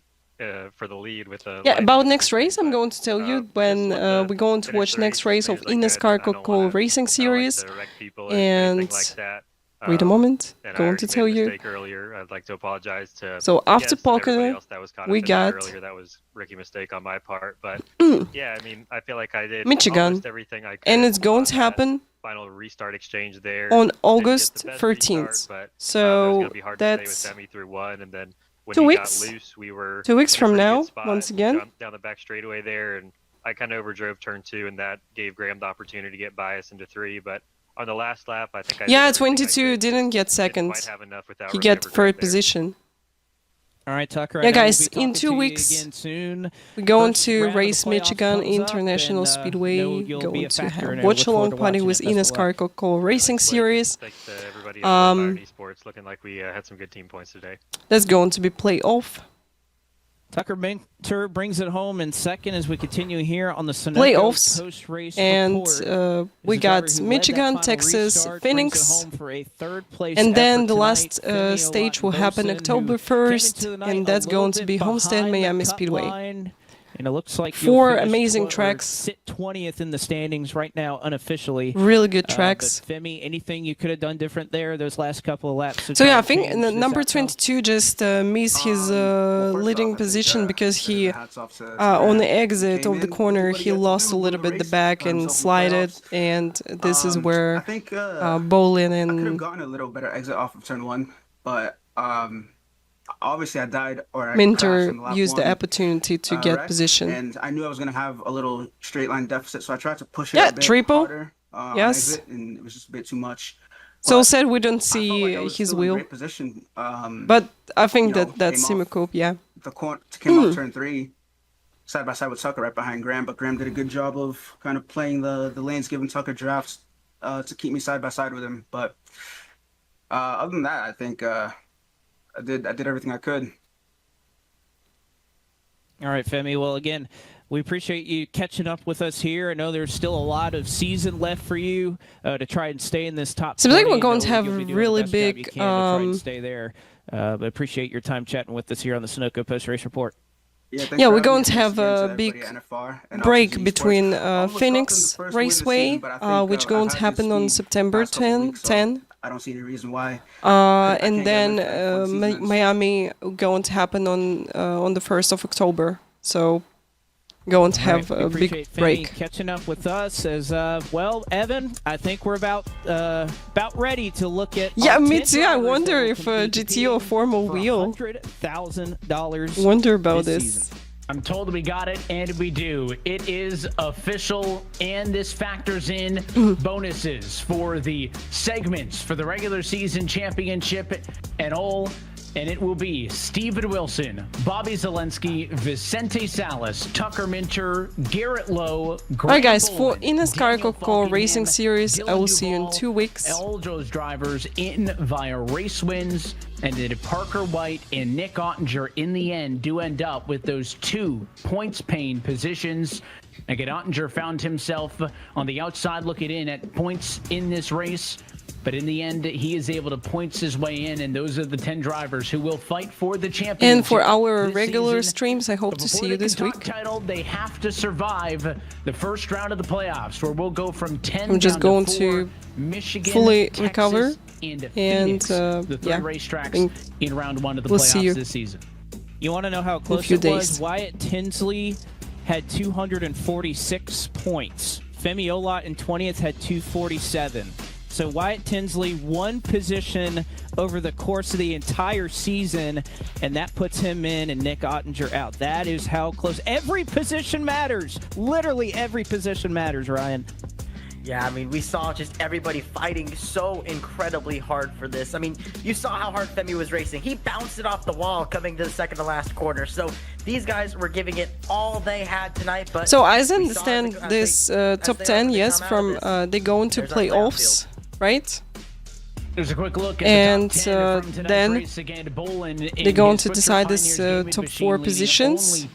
lead with the. Yeah, about next race, I'm going to tell you when we're going to watch next race of eNASCAR Coca-Cola Racing Series. And wait a moment, going to tell you. Earlier, I'd like to apologize to. So after guests and Pocono, everybody else that was caught up we in that got earlier. That was rookie mistake on my part, but yeah, I mean, I feel like I did Michigan, almost everything I could. and it's going to happen Final restart exchange there on Didn't get August the best 13th. restart, but, it was So gonna be hard to stay that's with Femi through 1, and then when 2 he weeks. got loose, we were 2 weeks in a from pretty now, good spot, once again. down the back straightaway there, and I kind of overdrove turn 2, and that gave Graham the opportunity to get bias into 3. But on the last lap, I think I did Yeah, everything I 22 didn't get second. quite have enough without He really get ever third getting there. position. All right, Tucker. I Yeah, know we'll guys, be talking in to 2 you weeks, again soon. we're going First to round of the race playoffs Michigan comes up, International and, Speedway, know you'll be going a to factor in have it. watch Look forward along to party watching with it. Best of luck. eNASCAR Coca-Cola Racing Series. Thanks to everybody else at Fire Esports. Looking like we had some good team points today. That's going to be playoff. Tucker Minter brings it home in second as we continue here on the Sunoco playoffs. post-race And report. we got Michigan, Texas, Phoenix. And then the last stage will happen October 1st, and that's going to be Homestead Miami Speedway. And it looks like 4 amazing tracks. Sit 20th in the standings right now, unofficially. Really good tracks. But Femi, anything you could have done different there those last couple of laps? So yeah, I think number 22 just missed his leading position because he, on the exit of the corner, he lost a little bit the back and slided, and this is where Bolin and... I could have gotten a little better exit off of turn 1, but... obviously, I died or I Minter used the opportunity to get position. And I knew I was going to have a little straight line deficit, so I tried to push it a bit triple. harder. Yes. Exit, and it was just a bit too much. So sad we don't see his wheel. Great position. But I think that's Simcoe, yeah. Came off turn 3, side by side with Tucker right behind Graham, but Graham did a good job of kind of playing the lanes, giving Tucker drafts to keep me side by side with him. But other than that, I think... I did everything I could. All right, Femi. Well, again, we appreciate you catching up with us here. I know there's still a lot of season left for you to try and stay in this top 20. Seems like we're going to have a really big... to try and stay there. But appreciate your time chatting with us here on the Sunoco Post Race Report. Yeah, we're going to have a big break between Phoenix Raceway, which going to happen on September 10. I don't see any reason why. And then Miami going to happen on the 1st of October. So going to have a big break. Catching up with us as well, Evan. I think we're about ready to look at. Yeah, me too. I wonder if GT will form a wheel. $100,000. Wonder about this. Season. I'm told we got it, and we do. It is official, and this factors in bonuses for the segments for the regular season championship and all. And it will be Steven Wilson, Bobby Zelensky, Vicente Salas, Tucker Minter, Garrett Lowe. Alright guys, for eNASCAR Coca-Cola Racing Series, I will see you in 2 weeks. All those drivers in via race wins, and then Parker White and Nick Ottinger in the end do end up with those 2 points-paying positions. Again, Ottinger found himself on the outside looking in at points in this race. But in the end, he is able to points his way in, and those are the 10 drivers who will fight for the championship. And for our regular streams, I hope to see you this week. Title, they have to survive the first round of the playoffs, where we'll go from 10 I'm just going to Michigan, fully Texas, recover, and Phoenix, the 3 yeah, racetracks in round 1 of the we'll playoffs this season. You want to know how close it was? Wyatt Tinsley had 246 points. Femi Olot in 20th had 247. So Wyatt Tinsley 1 position over the course of the entire season, and that puts him in and Nick Ottinger out. That is how close. Every position matters. Literally every position matters, Ryan. Yeah, I mean, we saw just everybody fighting so incredibly hard for this. I mean, you saw how hard Femi was racing. He bounced it off the wall coming to the second to last corner. So these guys were giving it all they had tonight. But so I understand this top 10, yes, from they go into playoffs, right? There's a quick look at and the top 10 then they're going to decide this top 4 positions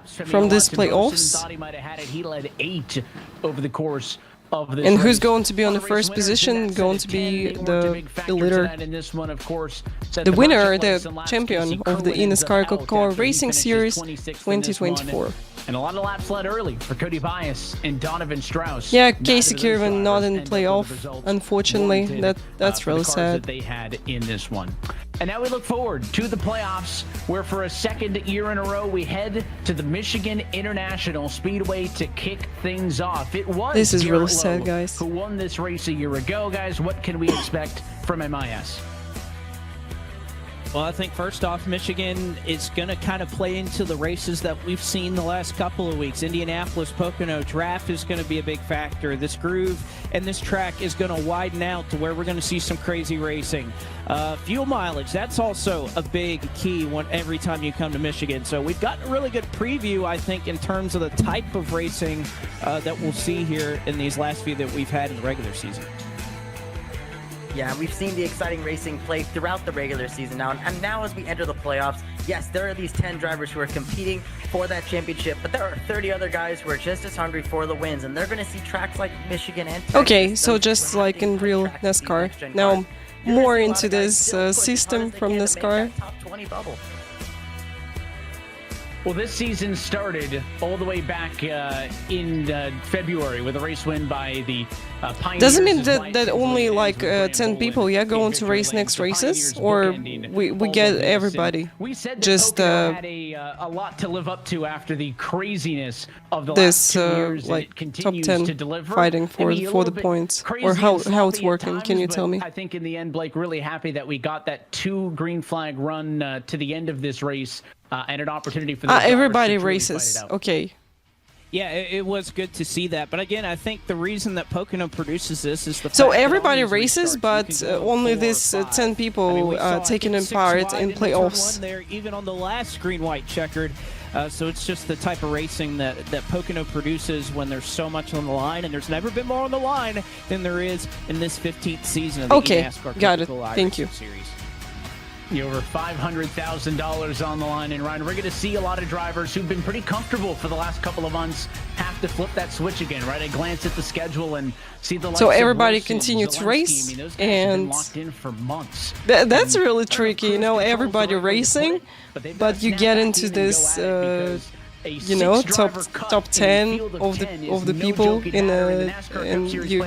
from this playoffs. Thought he might have had it. He led 8 over the course of this and who's race. going to be on the first position? Going to be the leader, the winner, the champion of the eNASCAR Coca-Cola Racing Series 2024. And a lot of laps led early for Cody Bias and Donovan Strauss. Yeah, Casey Kirwan not in playoff, unfortunately. That's really sad. That they had in this one. And now we look forward to the playoffs, where for a second year in a row we head to the Michigan International Speedway to kick things off. It was this is Garrett really sad, Lowe guys. who won this race a year ago. Guys, what can we expect from MIS? Well, I think first off, Michigan is going to kind of play into the races that we've seen the last couple of weeks. Indianapolis, Pocono, draft is going to be a big factor. This groove and this track is going to widen out to where we're going to see some crazy racing. Fuel mileage, that's also a big key every time you come to Michigan. So we've gotten a really good preview, I think, in terms of the type of racing that we'll see here in these last few that we've had in the regular season. Yeah, we've seen the exciting racing play throughout the regular season now, and now as we enter the playoffs, yes, there are these 10 drivers who are competing for that championship, but there are 30 other guys who are just as hungry for the wins, and they're going to see tracks like Michigan and Texas. Okay, so just like in real NASCAR. Now, more into this system from NASCAR. Top 20 bubble. Well, this season started all the way back in February with a race win by the Pioneers. Does it mean that only like 10 people go on to race next races, or we get everybody? We said that just Pocono had a lot to live up to after the craziness of the this last 2 years, like and it top continues 10 to deliver. fighting for Maybe a little the bit points, crazy or and how sloppy it's at working? times, Can you but tell me? I think in the end, Blake, really happy that we got that 2 green flag run to the end of this race. And an opportunity for everybody races. Okay. Yeah, it was good to see that. But again, I think the reason that Pocono produces this is the So fact that everybody all these races, restarts, but you can go only 4 or this 5. 10 people I mean, we saw, taking I in think, 6 part wide in the turn playoffs. 1 there, even on the last green-white checkered. So it's just the type of racing that Pocono produces when there's so much on the line, and there's never been more on the line than there is in this 15th season of the eNASCAR Got it. Coca-Cola Thank iRacing you. Series. Over $500,000 on the line, and Ryan, we're going to see a lot of drivers who've been pretty comfortable for the last couple of months have to flip that switch again, right? I glance at the schedule and see the So likes of everybody Wilson, continue to Zelensky. race, I mean, those guys have been and locked in for months. that's really tricky, you know. Everybody racing, but you get into this, you know, top 10 of the people in a, and you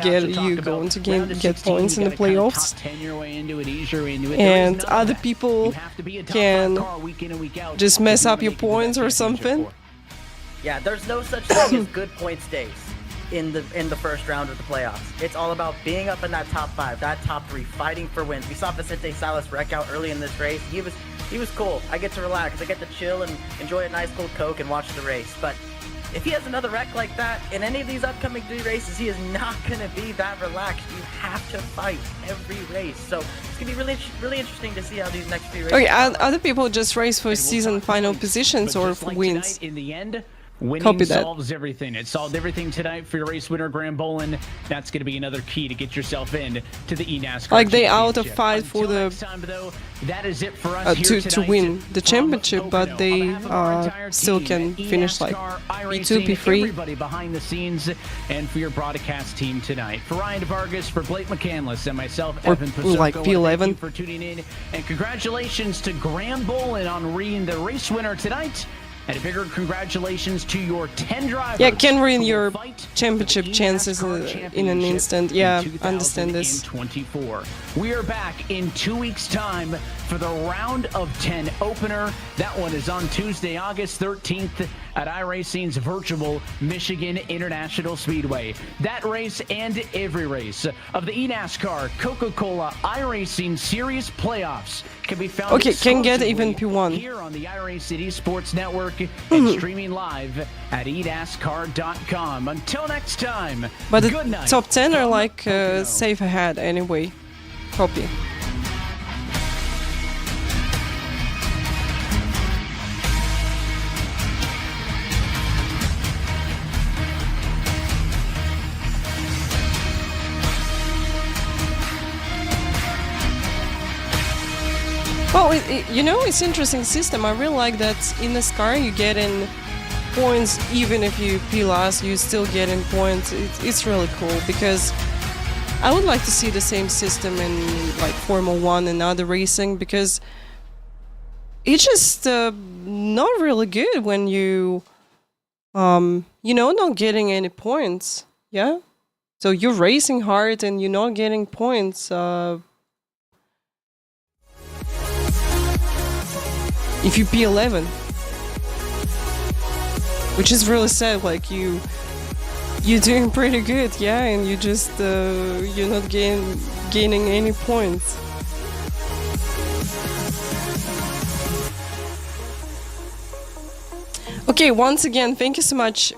go into get points in the playoffs, and other people can just mess up your points or something. Yeah, there's no such thing as good points days in the first round of the playoffs. It's all about being up in that top 5, that top 3, fighting for wins. We saw Vicente Salas wreck out early in this race. He was cool. I get to relax. I get to chill and enjoy a nice cold Coke and watch the race. But if he has another wreck like that in any of these upcoming 3 races, he is not going to be that relaxed. You have to fight every race. So it's going to be really interesting to see how these next 3 races Okay, other people just race for season final positions or for wins. In the end, winning Copy that. solves everything. It solved everything tonight for your race winner, Graham Bolin. That's going to be another key to get yourself in to the eNASCAR Like they out of Championship. fight for Until the next time, though, that is it for us here to tonight win the from championship, but Pocono. they On behalf of our entire still team can at finish like eNASCAR, P2, iRacing, P3. everybody behind the scenes, and for your broadcast team tonight. For Ryan Vargas, for Blake McCandless, and myself, Or Evan Pasoko, like P11. thank you for tuning in, and congratulations to Graham Bolin on being the race winner tonight. And a bigger congratulations to your 10 drivers. Yeah, can ruin who will your fight championship the chances eNASCAR in an instant. Yeah, in I understand this. 2024. We are back in 2 weeks' time for the round of 10 opener. That one is on Tuesday, August 13th at iRacing's virtual Michigan International Speedway. That race and every race of the eNASCAR Coca-Cola iRacing Series playoffs can be found can get even exclusively P1. here on the iRacing Esports Network and streaming live at eNASCAR.com. Until next time, But the good night. top 10 are like safe ahead anyway. Copy. Well, you know, it's interesting system. I really like that in NASCAR you get in points even if you P last, you still get in points. It's really cool because I would like to see the same system in like Formula 1 and other racing because it's just not really good when you know, not getting any points. Yeah? So you're racing hard and you're not getting points. If you P11, which is really sad, like you're doing pretty good, yeah, and you just you're not gaining any points. Okay, once again, thank you so much.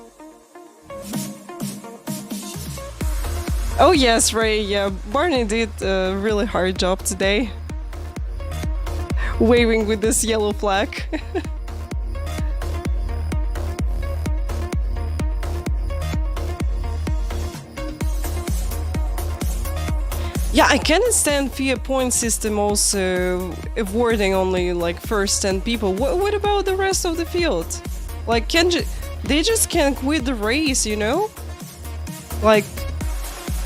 Oh yes, Ray, yeah, Barney did a really hard job today. Waving with this yellow flag. Yeah, I can understand FIA point system also awarding only like first 10 people. What about the rest of the field? Like, they just can't quit the race, you know? Like,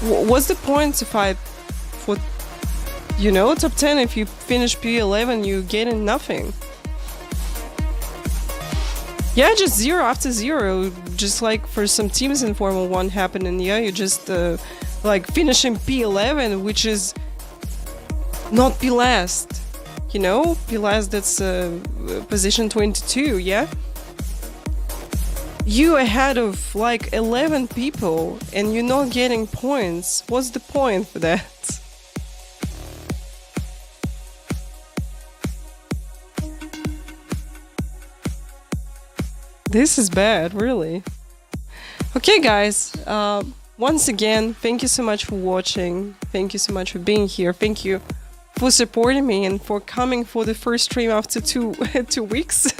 what's the point to fight for, you know, top 10? If you finish P11, you getting nothing. Yeah, just 0 after 0, just like for some teams in Formula 1 happening. Yeah, you just like finishing P11, which is not P last, you know? P last, that's position 22, yeah? You ahead of like 11 people and you're not getting points. What's the point for that? This is bad, really. Okay, guys. Once again, thank you so much for watching. Thank you so much for being here. Thank you for supporting me and for coming for the first stream after 2 weeks.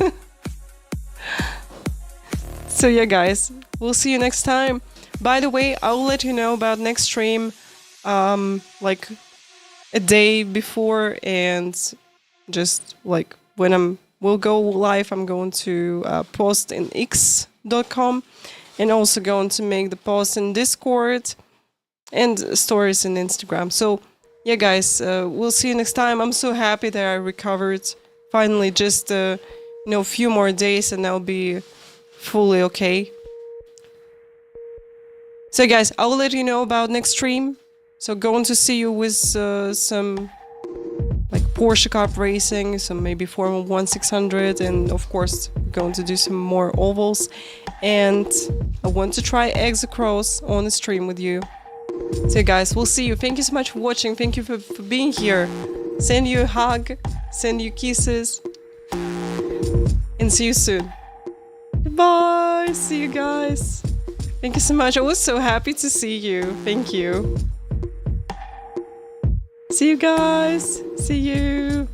So yeah, guys, we'll see you next time. By the way, I'll let you know about next stream like a day before, and just like when we'll go live, I'm going to post in x.com. And also going to make the post in Discord and stories in Instagram. So, yeah, guys, we'll see you next time. I'm so happy that I recovered. Finally, just a few more days and I'll be fully okay. So, guys, I'll let you know about next stream. So, going to see you with some like Porsche Cup racing, some maybe Formula 1 600, and of course going to do some more ovals. And I want to try Exocross on the stream with you. So guys, we'll see you. Thank you so much for watching. Thank you for being here. Send you a hug, send you kisses, and see you soon. Bye. See you guys. Thank you so much. I was so happy to see you. Thank you. See you guys. See you.